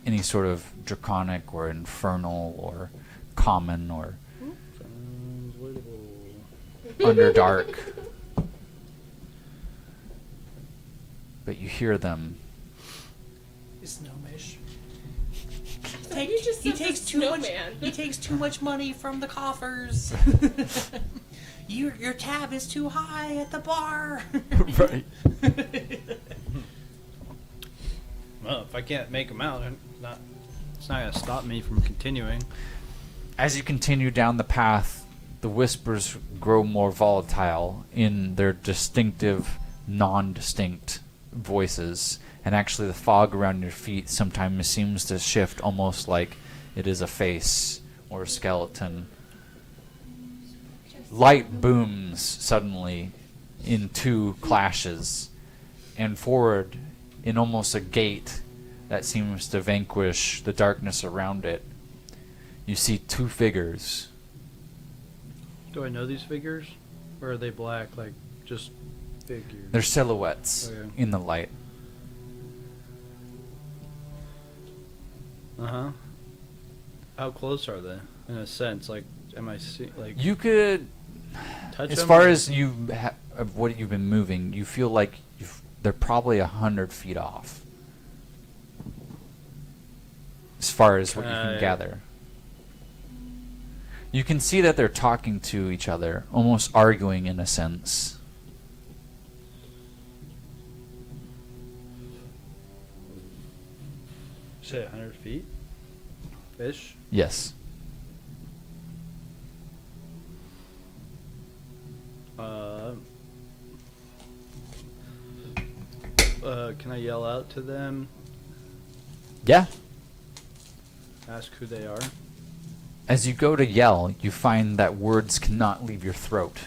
any sort of draconic or infernal or common or underdark. But you hear them. It's Gnomish. You just He said takes the too much. snowman. He takes too much money from the coffers. Your tab is too high at the bar. Right. Well, if I can't make him out, it's not gonna stop me from continuing. As you continue down the path, the whispers grow more volatile in their distinctive, non-distinct voices, and actually the fog around your feet sometimes seems to shift almost like it is a face or a skeleton. Light booms suddenly in two clashes, and forward in almost a gate that seems to vanquish the darkness around it, you see two figures. Do I know these figures? Or are they black, like just figures? They're silhouettes Okay. in the light. Uh-huh. How close are they? In a sense, like, am I like You could, touch as them? far as you of what you've been moving, you feel like they're probably 100 feet off. as far as what you can gather. You can see that they're talking to each other, almost arguing in a sense. Say 100 feet? Ish? Yes. Can I yell out to them? Yeah. Ask who they are? As you go to yell, you find that words cannot leave your throat.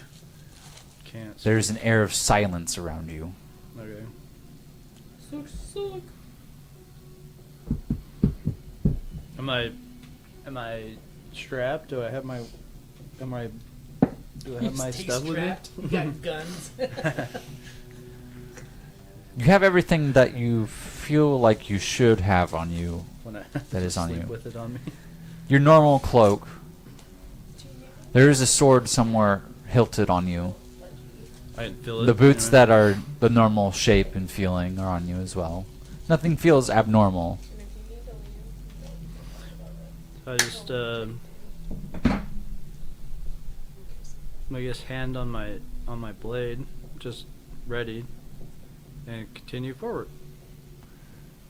Can't. There's an air of silence around you. Okay. Suck. Am I strapped? Do I have my my Stay stuff with me? strapped. You got guns. You have everything that you feel like you should have on you. When I That is on sleep you. with it on me. Your normal cloak. There is a sword somewhere hilted on you. I didn't feel it. The boots anyway. that are the normal shape and feeling are on you as well. Nothing feels abnormal. I just I guess hand on my blade, just ready, and continue forward.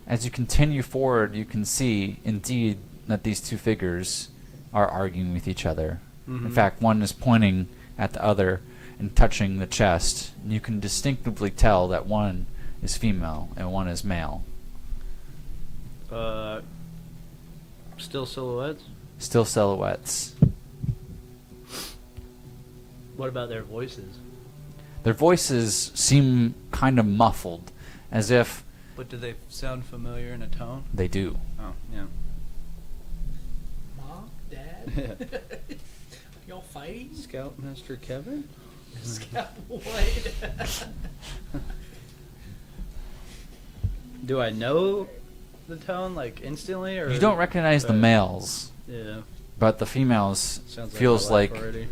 As you continue forward, you can see, indeed, that these two figures are arguing with each other. In Mhm. fact, one is pointing at the other and touching the chest. And you can distinctively tell that one is female and one is male. Still silhouettes. Still silhouettes. What about their voices? Their voices seem kind of muffled, as if But do they sound familiar in a tone? they do. Oh, yeah. Mom, Dad, y'all fighting? Scoutmaster Kevin? Scout White. Do I know the tone like instantly, or You don't recognize the males, Yeah, but the females sounds like feels my life like already.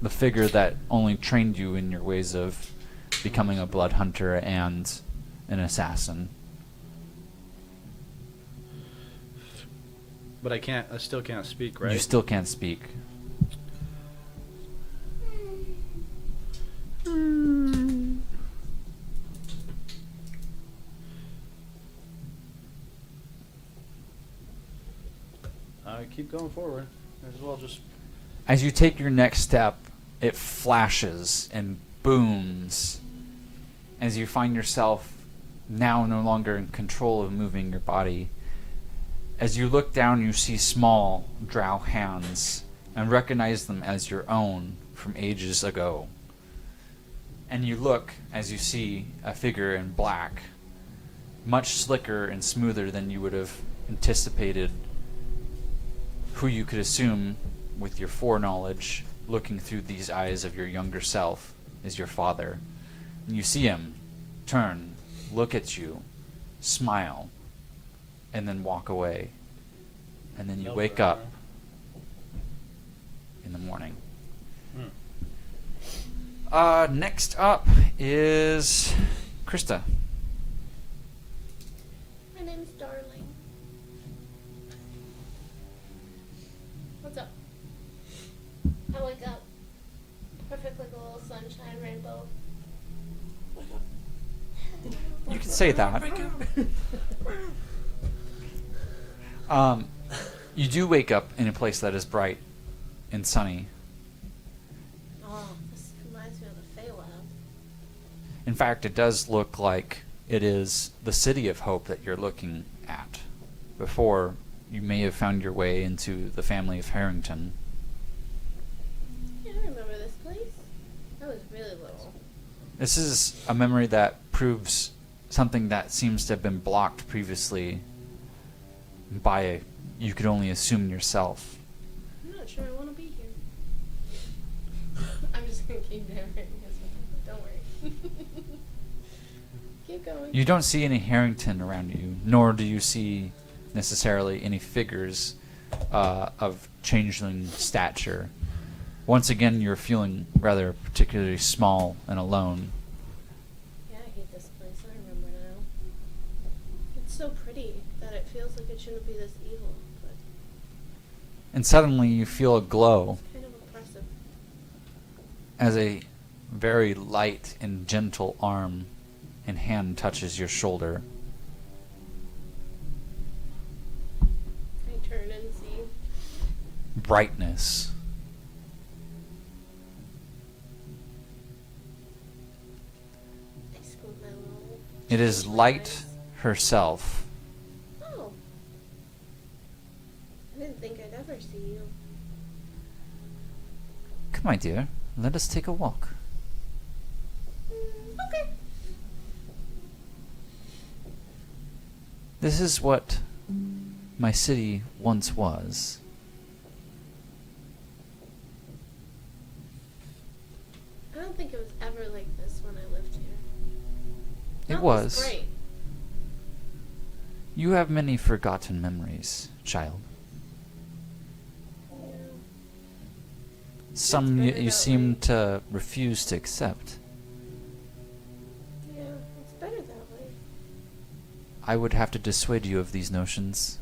the figure that only trained you in your ways of becoming a blood hunter and an assassin. But I still can't speak, right? You still can't speak. I keep going forward. Might as well just. As you take your next step, it flashes and booms as you find yourself now no longer in control of moving your body. As you look down, you see small drow hands and recognize them as your own from ages ago. And you look as you see a figure in black, much slicker and smoother than you would have anticipated, who you could assume, with your foreknowledge, looking through these eyes of your younger self, is your father. And you see him turn, look at you, smile, and then walk away. And then you wake up in the morning. Next up is Krista. My name's Darling. What's up? I wake up. Perfect like a little sunshine rainbow. You can say that. You do wake up in a place that is bright and sunny. Oh, this reminds me of the Feywild. In fact, it does look like it is the city of Hope that you're looking at. Before, you may have found your way into the family of Harrington. Yeah, I remember this place. I was really little. This is a memory that proves something that seems to have been blocked previously by, you could only assume, yourself. I'm not sure I want to be here. I'm just gonna keep narrating this one. Don't worry. Keep going. You don't see any Harrington around you, nor do you see necessarily any figures of changeling stature. Once again, you're feeling rather particularly small and alone. Yeah, I hate this place. I remember now. It's so pretty that it feels like it shouldn't be this evil, but And suddenly you feel a glow it's kind of oppressive. as a very light and gentle arm and hand touches your shoulder. I turn and see. Brightness. I squint my little. It is light herself. Oh. I didn't think I'd ever see you. Come, my dear, let us take a walk. Okay. This is what my city once was. I don't think it was ever like this when I lived here. It That was. great. You have many forgotten memories, child. Yeah. Some better you that seem way. to refuse to accept. Yeah, it's better that way. I would have to dissuade you of these notions.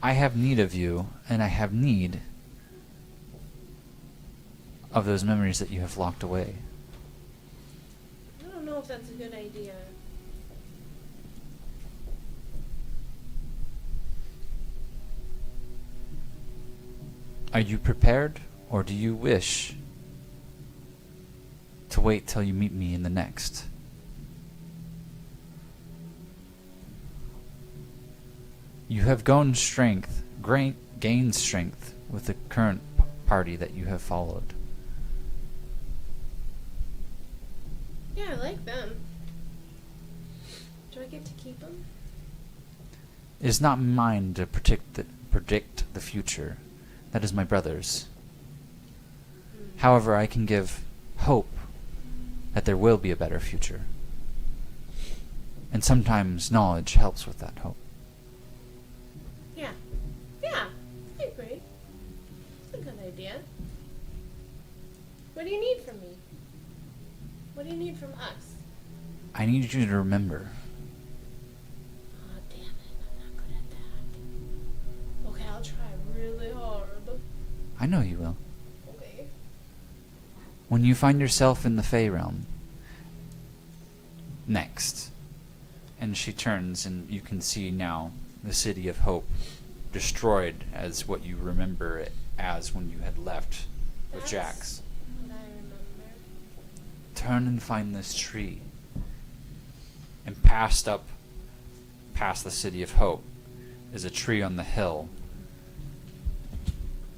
I have need of you, and I have need of those memories that you have locked away. I don't know if that's a good idea. Are you prepared, or do you wish to wait till you meet me in the next? You have gained strength with the current party that you have followed. Yeah, I like them. Do I get to keep them? It is not mine to predict the future. That is my brother's. However, I can give hope that there will be a better future. And sometimes knowledge helps with that hope. Yeah. Yeah, I agree. It's a good idea. What do you need from me? What do you need from us? I need you to remember. Oh, damn it. I'm not good at that. Okay, I'll try really hard. I know you will. Okay. When you find yourself in the Fey realm, next, and she turns and you can see now the city of Hope destroyed as what you remember it as when you had left with That's Jax. what I remember. Turn and find this tree. And past the city of Hope is a tree on the hill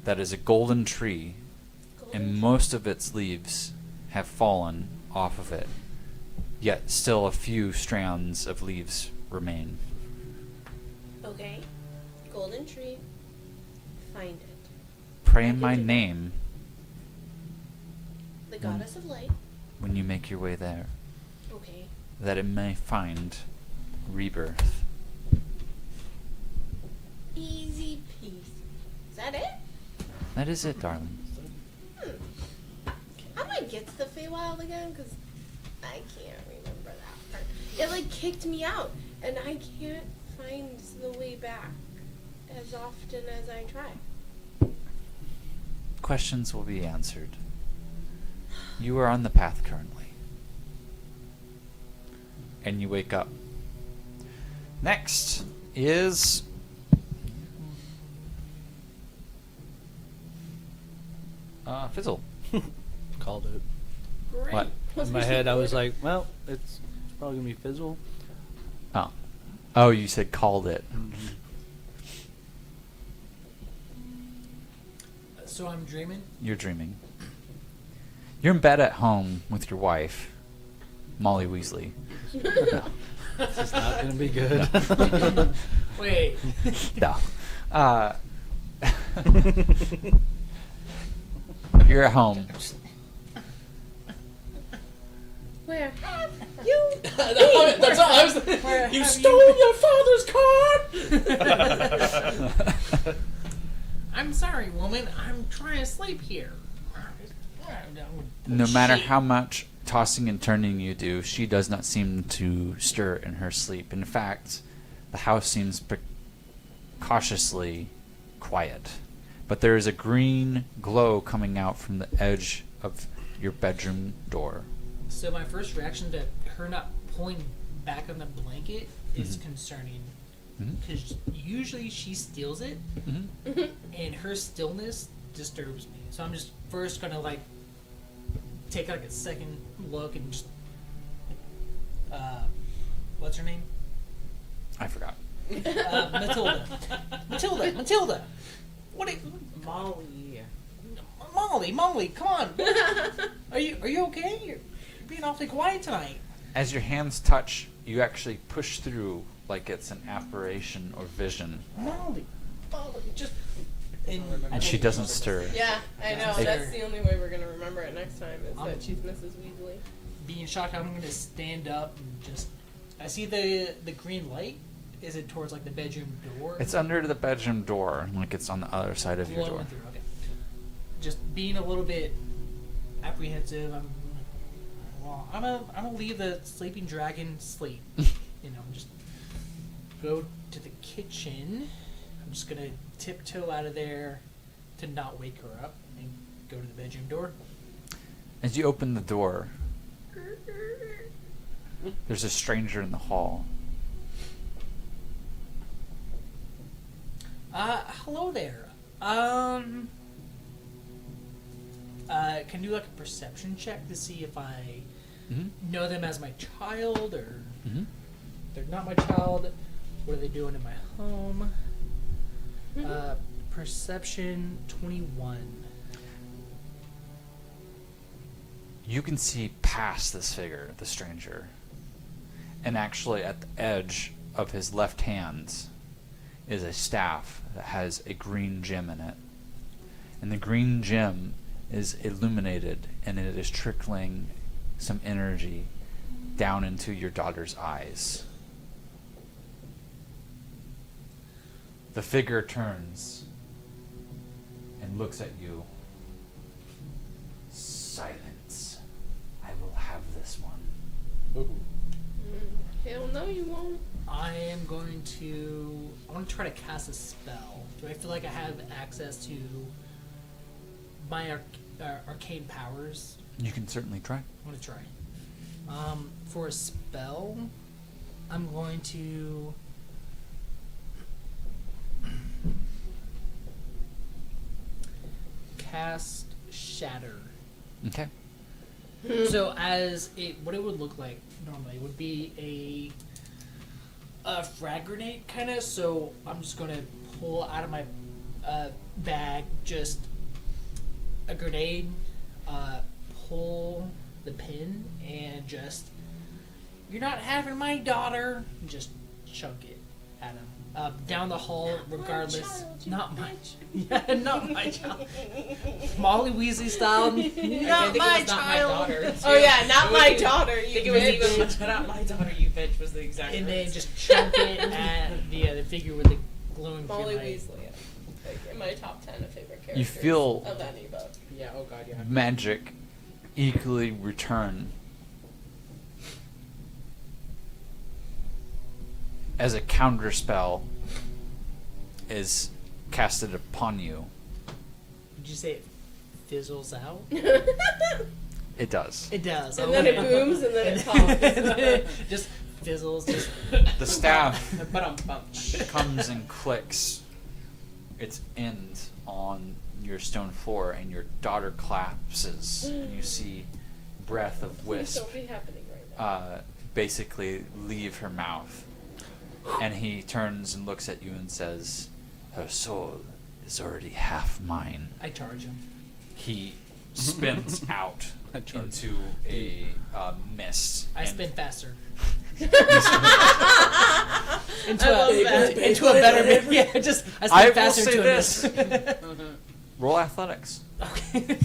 that is a golden tree, and most of its leaves have fallen off of it, yet still a few strands of leaves remain. Okay. Golden tree. Find it. Pray I in can my do that. name The goddess of light. when you make your way there, Okay. that it may find rebirth. Easy peasy. Is that it? That is it, darling. How do I get to the Feywild again? Because I can't remember that part. It like kicked me out, and I can't find the way back as often as I try. Questions will be answered. You are on the path currently. And you wake up. Next is Fizzle. Called it. Great. What? In my head, I was like, well, it's probably gonna be Fizzle. Oh. Oh, you said called it. So I'm dreaming. You're dreaming. You're in bed at home with your wife, Molly Weasley. This is not gonna be good. Wait. No. You're at home. Where have you? That's all I was. Where You have stole your father's car. I'm sorry, woman. I'm trying to sleep here. No matter how much tossing and turning you do, she does not seem to stir in her sleep. In fact, the house seems cautiously quiet. But there is a green glow coming out from the edge of your bedroom door. So my first reaction to her not pulling back on the blanket is concerning. Because usually she steals it, and her stillness disturbs me. So I'm just first gonna like take like a second look and just what's her name? I forgot. Matilda. What? Molly, come on. Are you okay? You're being awfully quiet tonight. As your hands touch, you actually push through like it's an apparition or vision. Molly, just. And she doesn't stir. Yeah, I know. Hey. That's the only way we're gonna remember it next time is that she's Mrs. Weasley. Being shocked, I'm gonna stand up and just. I see the green light. Is it towards like the bedroom door? It's under the bedroom door, like it's on the other side of your Blowing door. through, okay. Just being a little bit apprehensive. I'm gonna leave the sleeping dragon sleep. Just go to the kitchen. I'm just gonna tiptoe out of there to not wake her up and go to the bedroom door. As you open the door, there's a stranger in the hall. Hello there. Can you do like a perception check to see if I know them as my child or they're not my child? What are they doing in my home? Perception 21. You can see past this figure, the stranger, and actually at the edge of his left hand is a staff that has a green gem in it. And the green gem is illuminated and it is trickling some energy down into your daughter's eyes. The figure turns and looks at you. Silence. I will have this one. Hell no, you won't. I want to try to cast a spell. Do I feel like I have access to my arcane powers? You can certainly try. I want to try. For a spell, I'm going to cast Shatter. Okay. So what it would look like normally would be a frag grenade kind of. So I'm just gonna pull out of my bag just a grenade, pull the pin, and just you're not having my daughter. And just chunk it at him down the hall. Regardless, not my not my child. Molly Weasley style. Not my child. Oh yeah, not my daughter. I You think it was bitch. even not my daughter, you bitch, was the exact And then words. just chunk it at the figure with the glowing Molly green light. Weasley. Like in my top 10 of favorite characters. You feel of any book. Yeah, oh god, yeah. magic equally return as a counter spell is casted upon you. Did you say it fizzles out? It does. It does. And then it booms and then it pops. Just fizzles. Just The staff Ba-dum-bum. comes and clicks its end on your stone floor, and your daughter collapses, and you see breath of Please wisp don't be happening right now. basically leave her mouth. And he turns and looks at you and says, "Her soul is already half mine." I charge him. He spins out into a mist. I and spin faster. I love that. Into a better. Yeah, just I spin I will faster say into a this. mist. Roll athletics. Okay.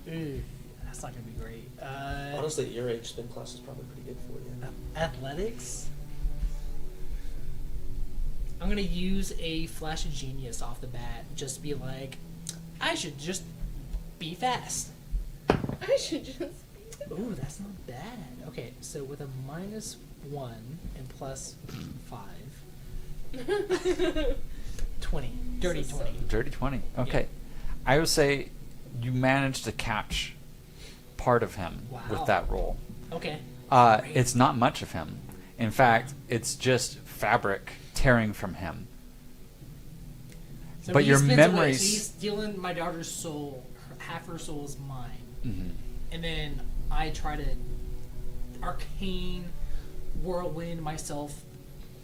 Ooh, that's not gonna be great. Honestly, at your age, spin class is probably pretty good for you. Athletics. I'm gonna use a flash of genius off the bat. Just be like, I should just be fast. I should just be Ooh, that's not bad. Okay, so with a -1 and +5, 20. Dirty 20. Dirty 20. Okay. I would say you managed to catch part of him Wow. with that roll. Okay. It's not much of him. In fact, it's just fabric tearing from him. So But he your spins away, memories- so he's stealing my daughter's soul. Half her soul is mine. Mhm. And then I try to arcane whirlwind myself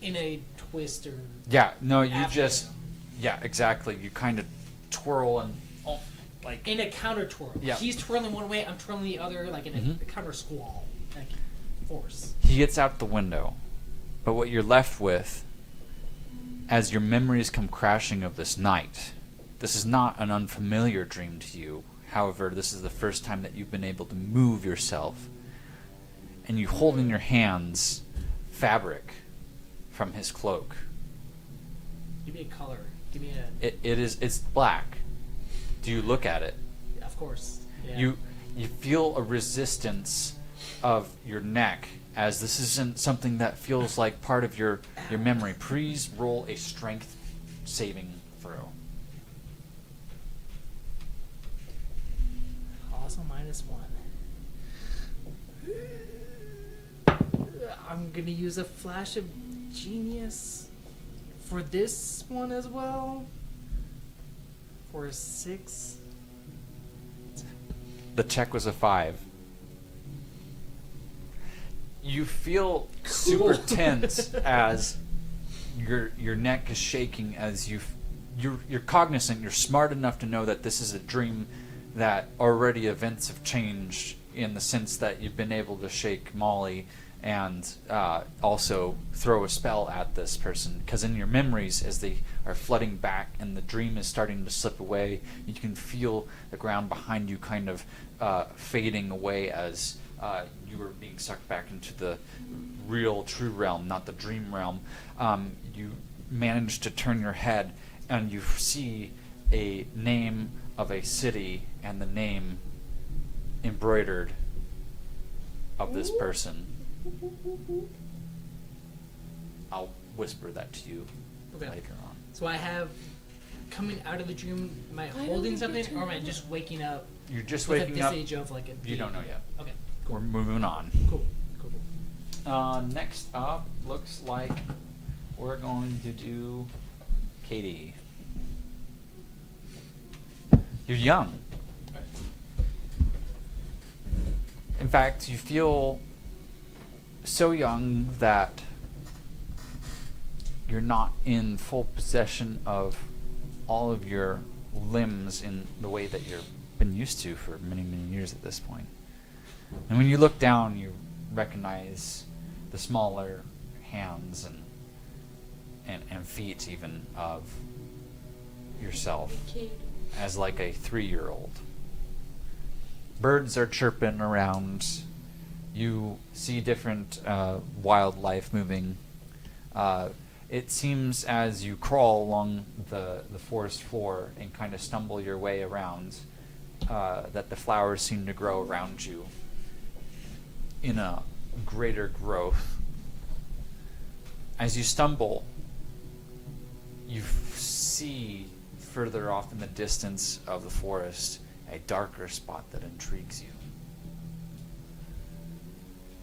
in a twister. Yeah, no, you After just... him. Yeah, exactly. You kind of twirl and... like... In a counter twirl. Yeah. He's twirling one way, I'm twirling the other, like in a Mhm. counter squall. Like force. He gets out the window. But what you're left with, as your memories come crashing of this night, this is not an unfamiliar dream to you. However, this is the first time that you've been able to move yourself. And you hold in your hands fabric from his cloak. Give me a color. Give me a. It's black. Do you look at it? Of course. Yeah. You feel a resistance of your neck, as this isn't something that feels like part of your memory. Please roll a strength saving throw. Also -1. I'm gonna use a flash of genius for this one as well. For a 6. The check was a 5. You feel super tense as your neck is shaking as you're cognizant. You're smart enough to know that this is a dream, that already events have changed in the sense that you've been able to shake Molly and also throw a spell at this person. Because in your memories, as they are flooding back and the dream is starting to slip away, you can feel the ground behind you kind of fading away as you were being sucked back into the real, true realm, not the dream realm. You manage to turn your head and you see a name of a city and the name embroidered of this person. I'll whisper that to you Okay. later on. So I have coming out of the dream. Am I holding something, or am I just waking up You're just with waking a up. visage of like a? You don't know yet. Okay. We're moving on. Cool. Next up, looks like we're going to do Katie. You're young. In fact, you feel so young that you're not in full possession of all of your limbs in the way that you've been used to for many, many years at this point. And when you look down, you recognize the smaller hands and feet even of yourself as like a 3-year-old. Birds are chirping around. You see different wildlife moving. It seems as you crawl along the forest floor and kind of stumble your way around that the flowers seem to grow around you in a greater growth. As you stumble, you see further off in the distance of the forest a darker spot that intrigues you.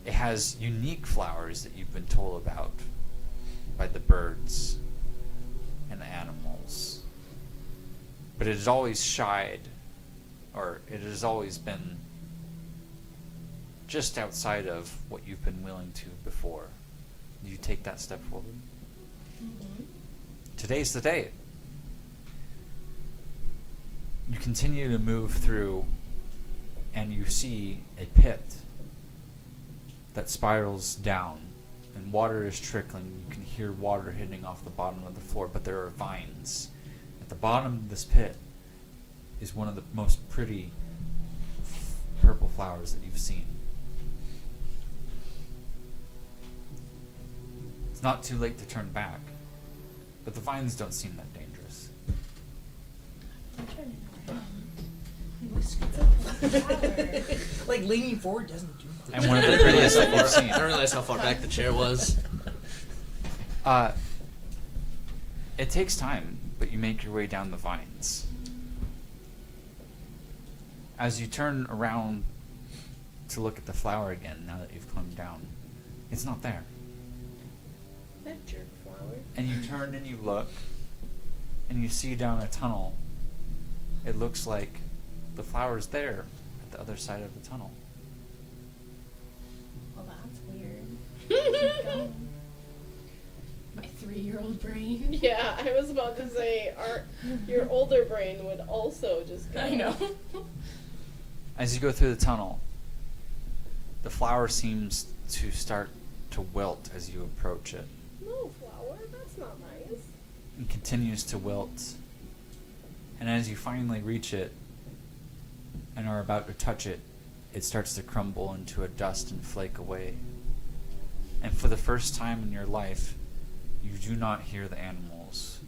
It has unique flowers that you've been told about by the birds and the animals. But it has always shied, or it has always been just outside of what you've been willing to before. You take that step forward. Mm-hmm. Today's the day. You continue to move through, and you see a pit that spirals down, and water is trickling. You can hear water hitting off the bottom of the floor, but there are vines. At the bottom of this pit is one of the most pretty purple flowers that you've seen. It's not too late to turn back, but the vines don't seem that dangerous. I'm turning around. Flower. Like leaning forward doesn't do much. And one of I the didn't realize prettiest how that you've far, seen. I didn't realize how far back the chair was. It takes time, but you make your way down the vines. As you turn around to look at the flower again, now that you've climbed down, it's not there. That jerk flower. And you turn and you look, and you see down a tunnel. It looks like the flower's there at the other side of the tunnel. Well, that's weird. Keep going. My 3-year-old brain. Yeah, I was about to say, your older brain would also just go. I know. As you go through the tunnel, the flower seems to start to wilt as you approach it. No flower, that's not nice. And continues to wilt. And as you finally reach it and are about to touch it, it starts to crumble into a dust and flake away. And for the first time in your life, you do not hear the animals,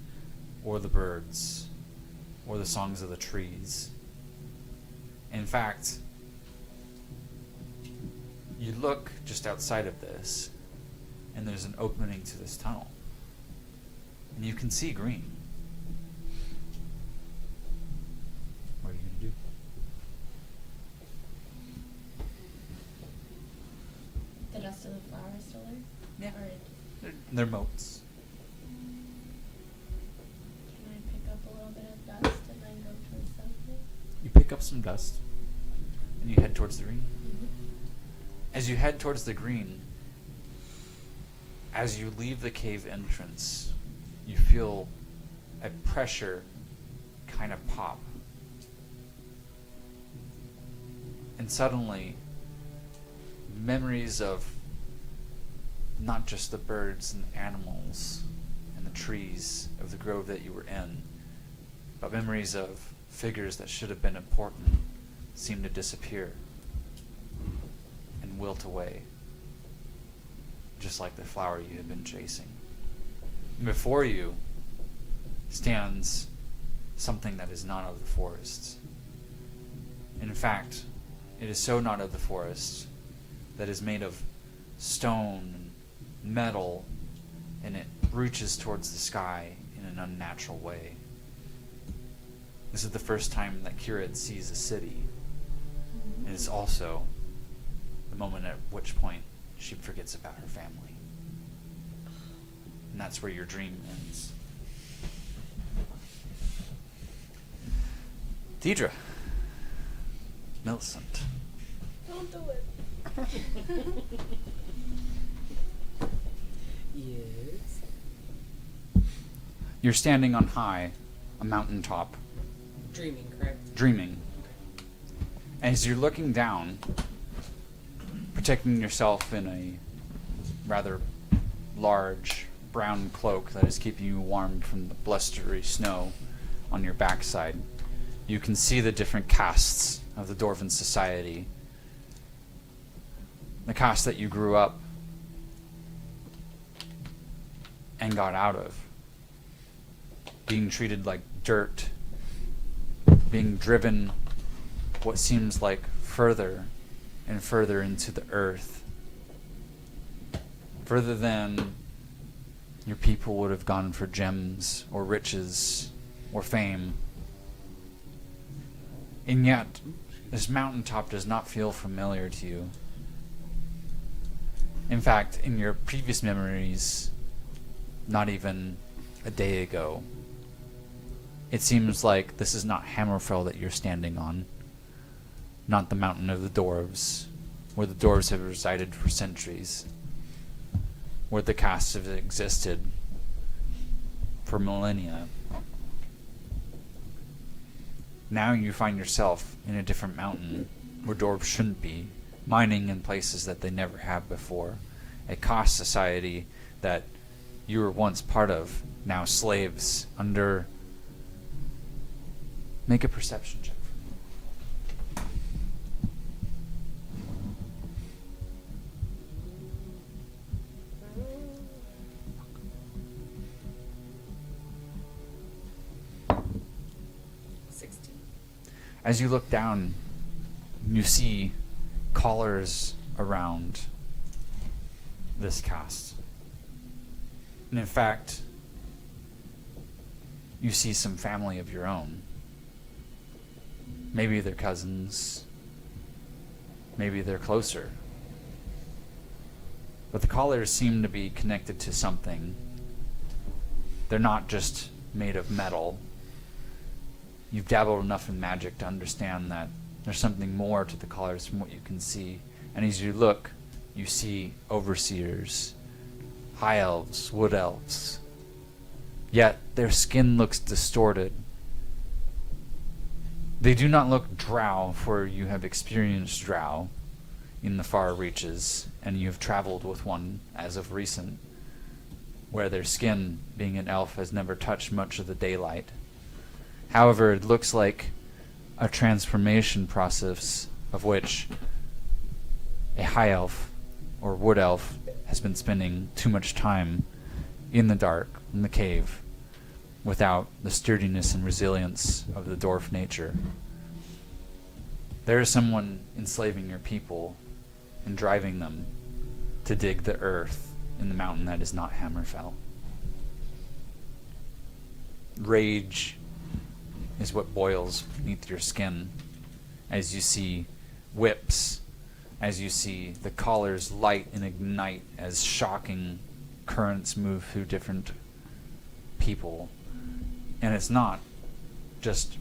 or the birds, or the songs of the trees. In fact, you look just outside of this, and there's an opening to this tunnel. And you can see green. What are you going to do? The dust of the flower is still there? Yeah. Or They're motes. can I pick up a little bit of dust and then go towards something? You pick up some dust, and you head towards the green. As you head towards the green, as you leave the cave entrance, you feel a pressure kind of pop. And suddenly, memories of not just the birds and animals and the trees of the grove that you were in, but memories of figures that should have been important seem to disappear and wilt away, just like the flower you had been chasing. And before you stands something that is not of the forest. In fact, it is so not of the forest that is made of stone and metal, and it reaches towards the sky in an unnatural way. This is the first time that Kirid sees a city. And it's also the moment at which point she forgets about her family. And that's where your dream ends. Deidre. Milicent. Don't do it. Yes. You're standing on high, a mountaintop, Dreaming, correct? dreaming. As you're looking down, protecting yourself in a rather large brown cloak that is keeping you warm from the blustery snow on your backside, you can see the different castes of the Dwarven society. The caste that you grew up and got out of. Being treated like dirt. Being driven what seems like further and further into the earth. Further than your people would have gone for gems or riches or fame. And yet, this mountaintop does not feel familiar to you. In fact, in your previous memories, not even a day ago, it seems like this is not Hammerfell that you're standing on, not the mountain of the dwarves, where the dwarves have resided for centuries, where the castes have existed for millennia. Now you find yourself in a different mountain where dwarves shouldn't be, mining in places that they never have before. A caste society that you were once part of, now slaves under... Make a perception check for me. $16. As you look down you see collars around this cast. And in fact, you see some family of your own. Maybe they're cousins. Maybe they're closer. But the collars seem to be connected to something. They're not just made of metal. You've dabbled enough in magic to understand that there's something more to the collars from what you can see. And as you look, you see overseers, high elves, wood elves. Yet their skin looks distorted. They do not look drow, for you have experienced drow in the far reaches, and you have traveled with one as of recent, where their skin, being an elf, has never touched much of the daylight. However, it looks like a transformation process of which a high elf or wood elf has been spending too much time in the dark, in the cave, without the sturdiness and resilience of the dwarf nature. There is someone enslaving your people and driving them to dig the earth in the mountain that is not Hammerfell. Rage is what boils beneath your skin as you see whips, as you see the collars light and ignite as shocking currents move through different people. And it's not just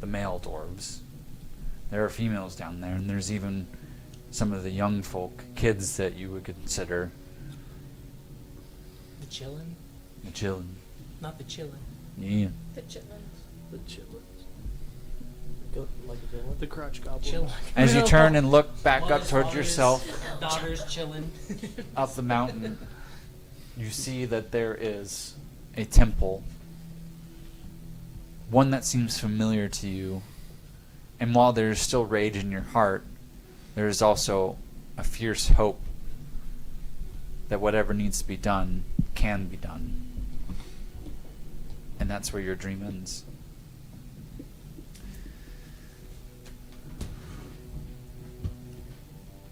the male dwarves. There are females down there, and there's even some of the young folk, kids that you would consider The chillin'? the chillin'. Not the chillin'. Yeah. The chitlins. The chitlins. Go like a villain. The crotch goblin. Chillin'. As you turn and look back up Mother's, towards fathers, yourself, Daughters chillin'. up the mountain, you see that there is a temple, one that seems familiar to you. And while there is still rage in your heart, there is also a fierce hope that whatever needs to be done can be done. And that's where your dream ends.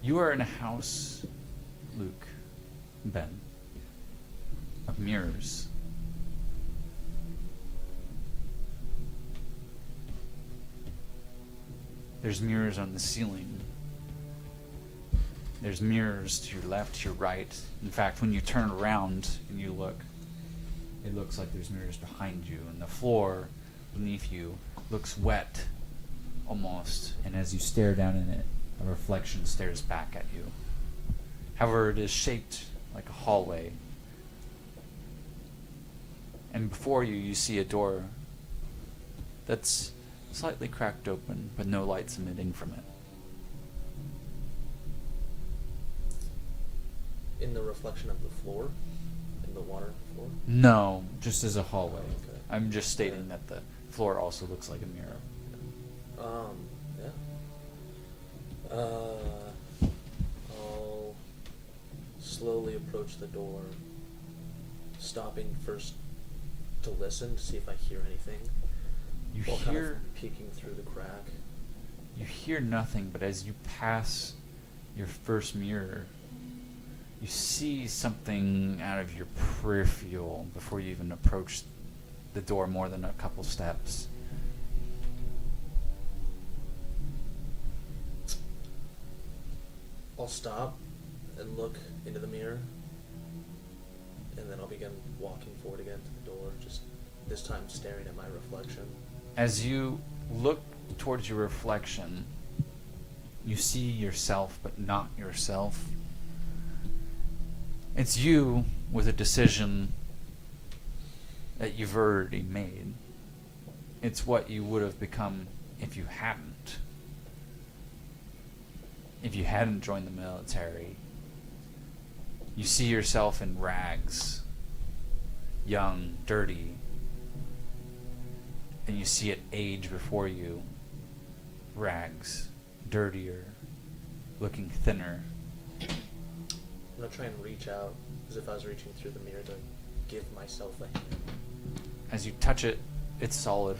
You are in a house, Luke, Ben, of mirrors. There's mirrors on the ceiling. There's mirrors to your left, to your right. In fact, when you turn around and you look, it looks like there's mirrors behind you, and the floor beneath you looks wet, almost. And as you stare down in it, a reflection stares back at you. However, it is shaped like a hallway. And before you, you see a door that's slightly cracked open, but no lights emitting from it. In the reflection of the floor? In the water floor? No, just as a hallway. Okay. I'm just stating that the floor also looks like a mirror. Yeah. I'll slowly approach the door, stopping first to listen to see if I hear anything. You While kind hear of peeking through the crack. you hear nothing, but as you pass your first mirror, you see something out of your peripheral before you even approach the door more than a couple steps. I'll stop and look into the mirror, and then I'll begin walking forward again to the door, just this time staring at my reflection. As you look towards your reflection, you see yourself, but not yourself. It's you with a decision that you've already made. It's what you would have become if you hadn't. If you hadn't joined the military. You see yourself in rags, young, dirty, and you see it age before you. Rags, dirtier, looking thinner. I'm gonna try and reach out as if I was reaching through the mirror to give myself a hand. As you touch it, it's solid.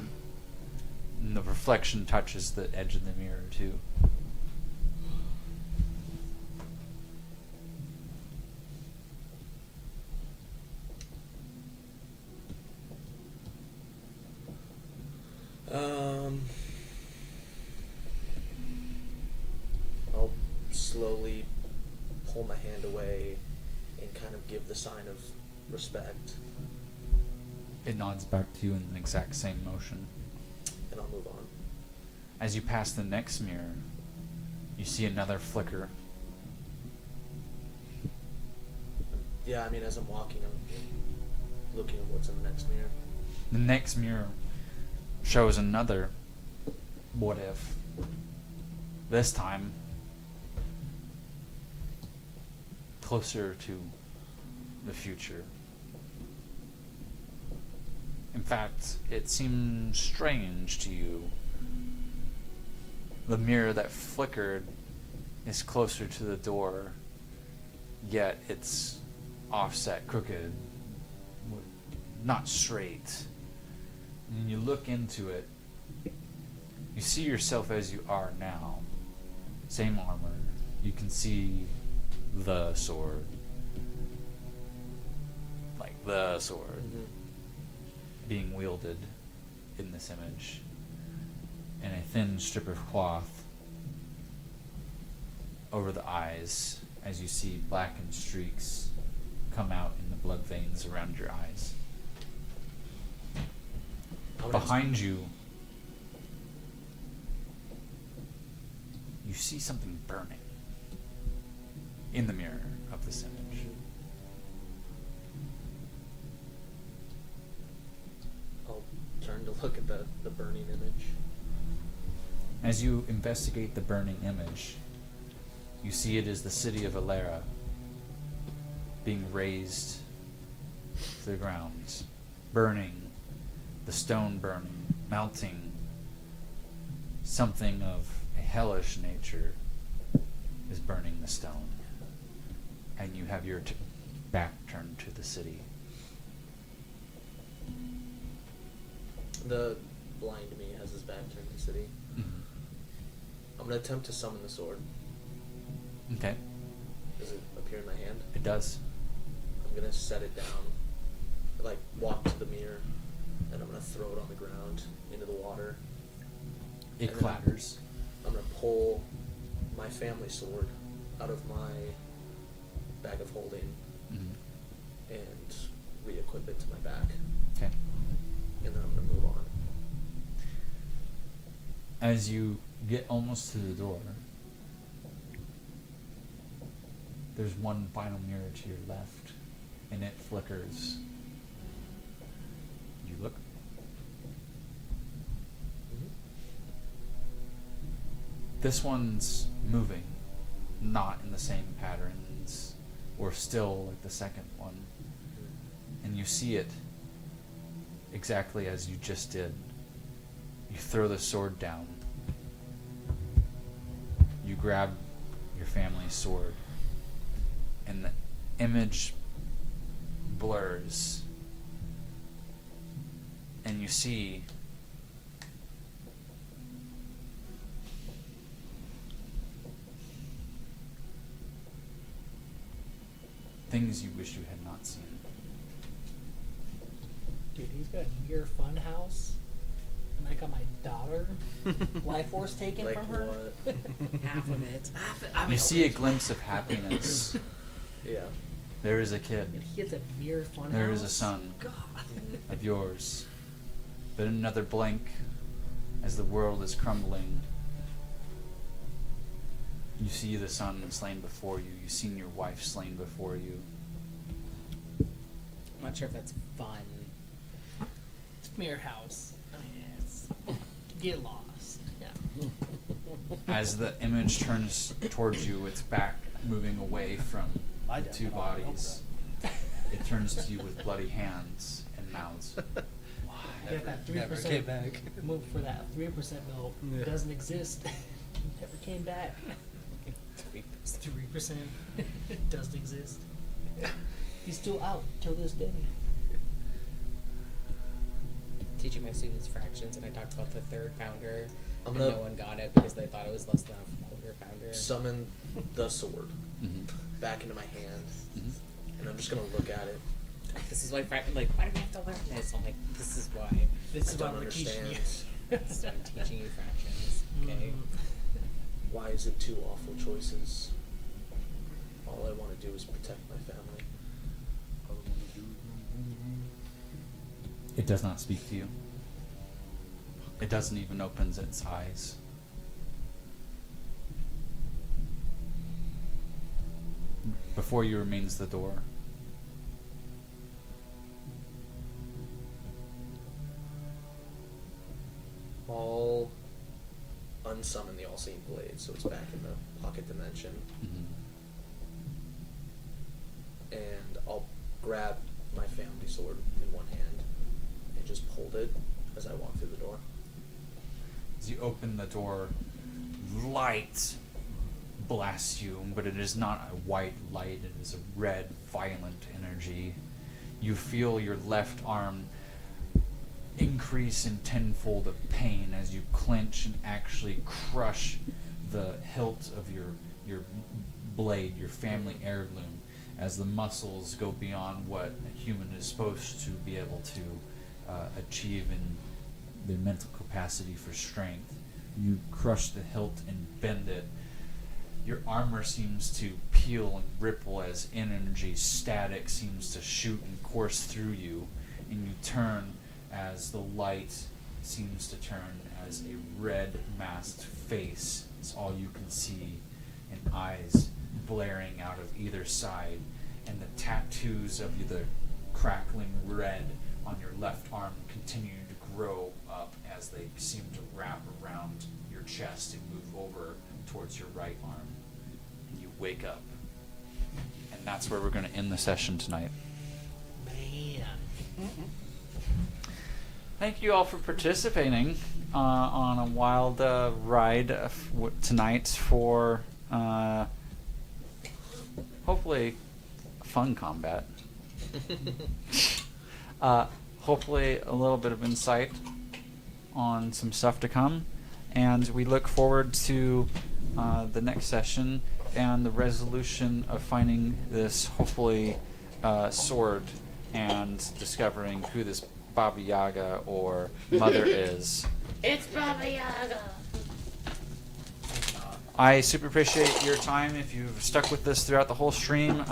And the reflection touches the edge of the mirror too. hand away and kind of give the sign of respect, It nods back to you in the exact same motion. and I'll move on. As you pass the next mirror, you see another flicker. Yeah, I mean, as I'm walking, I'm looking at what's in the next mirror. The next mirror shows another what if. This time, closer to the future. In fact, it seems strange to you. The mirror that flickered is closer to the door, yet it's offset, crooked, not straight. And you look into it, you see yourself as you are now. Same armor. You can see the sword. Like the sword being wielded in this image. And a thin strip of cloth over the eyes as you see blackened streaks come out in the blood veins around your eyes. Behind you, you see something burning in the mirror of this image. I'll turn to look at the burning image. As you investigate the burning image, you see it is the city of Alera being razed to the ground, burning, the stone burning, melting. Something of a hellish nature is burning the stone, and you have your back turned to the city. The blind me has his back turned to the city. I'm gonna attempt to summon the sword. Okay, Does it appear in my hand? it does. I'm gonna set it down, like walk to the mirror, and I'm gonna throw it on the ground into the water. It And then clatters. I'm gonna pull my family sword out of my bag of holding Mhm. and re-equip it to my back, Okay. and then I'm gonna move on. As you get almost to the door, there's one final mirror to your left, and it flickers. You look. This one's moving, not in the same patterns, or still like the second one. And you see it exactly as you just did. You throw the sword down. You grab your family's sword, and the image blurs. And you see things you wish you had not seen. Dude, he's got a near fun house, and I got my daughter life force taken Like from her. what? Half of it. You see a glimpse of happiness. Yeah. There is a kid. And he gets a near fun There house. is a son God. of yours. But another blink, as the world is crumbling, you see the son slain before you. You've seen your wife slain before you. I'm not sure if that's fun. Mirror house. I mean, it's get lost. Yeah. As the image turns towards you, its back moving away from My the dad two would not help bodies. It turns to you with bloody hands and mouths. You got that Never 3% came back. move for that 3% milk Yeah. doesn't exist. Never came back. 3% doesn't exist. He's still out till this day. Teaching my students fractions, and I talked about the third pounder, I'm and gonna- no one got it because they thought it was less than a quarter pounder. Summon the sword Mhm. back into my hand, Mhm. and I'm just gonna look at it. This is why, like, why do we have to learn this? I'm like, this is why. This I is why don't we're teaching you. understand. This is why I'm teaching you fractions. Okay. Mhm. Why is it two awful choices? all I want to do is protect my family. It does not speak to you. It doesn't even open its eyes. Before you remains the door. I'll unsummon the all-seeing blade, so it's back in the pocket dimension, and I'll grab my family sword in one hand and just hold it as I walk through the door. As you open the door, light blasts you, but it is not a white light, it is a red, violent energy. You feel your left arm increase in tenfold of pain as you clench and actually crush the hilt of your blade, your family heirloom, as the muscles go beyond what a human is supposed to be able to achieve in their mental capacity for strength. You crush the hilt and bend it. Your armor seems to peel and ripple as energy static seems to shoot and course through you, and you turn as the light seems to turn as a red masked face. It's all you can see, and eyes blaring out of either side, and the tattoos of the crackling red on your left arm continue to grow up as they seem to wrap around your chest and move over towards your right arm. And you wake up. And that's where we're going to end the session tonight. Man. Thank you all for participating on a wild ride tonight for hopefully fun combat. Hopefully a little bit of insight on some stuff to come. And we look forward to the next session and the resolution of finding this, hopefully, sword and discovering who this Baba Yaga or mother is. It's Baba Yaga. I super appreciate your time. If you've stuck with us throughout the whole stream,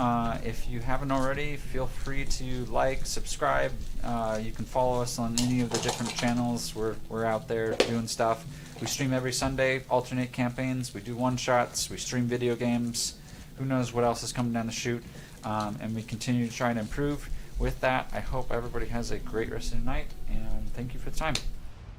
if you haven't already, feel free to like, subscribe. You can follow us on any of the different channels. We're out there doing stuff. We stream every Sunday, alternate campaigns. We do one-shots. We stream video games. Who knows what else is coming down the chute. And we continue to try and improve. With that, I hope everybody has a great rest of the night, and thank you for the time.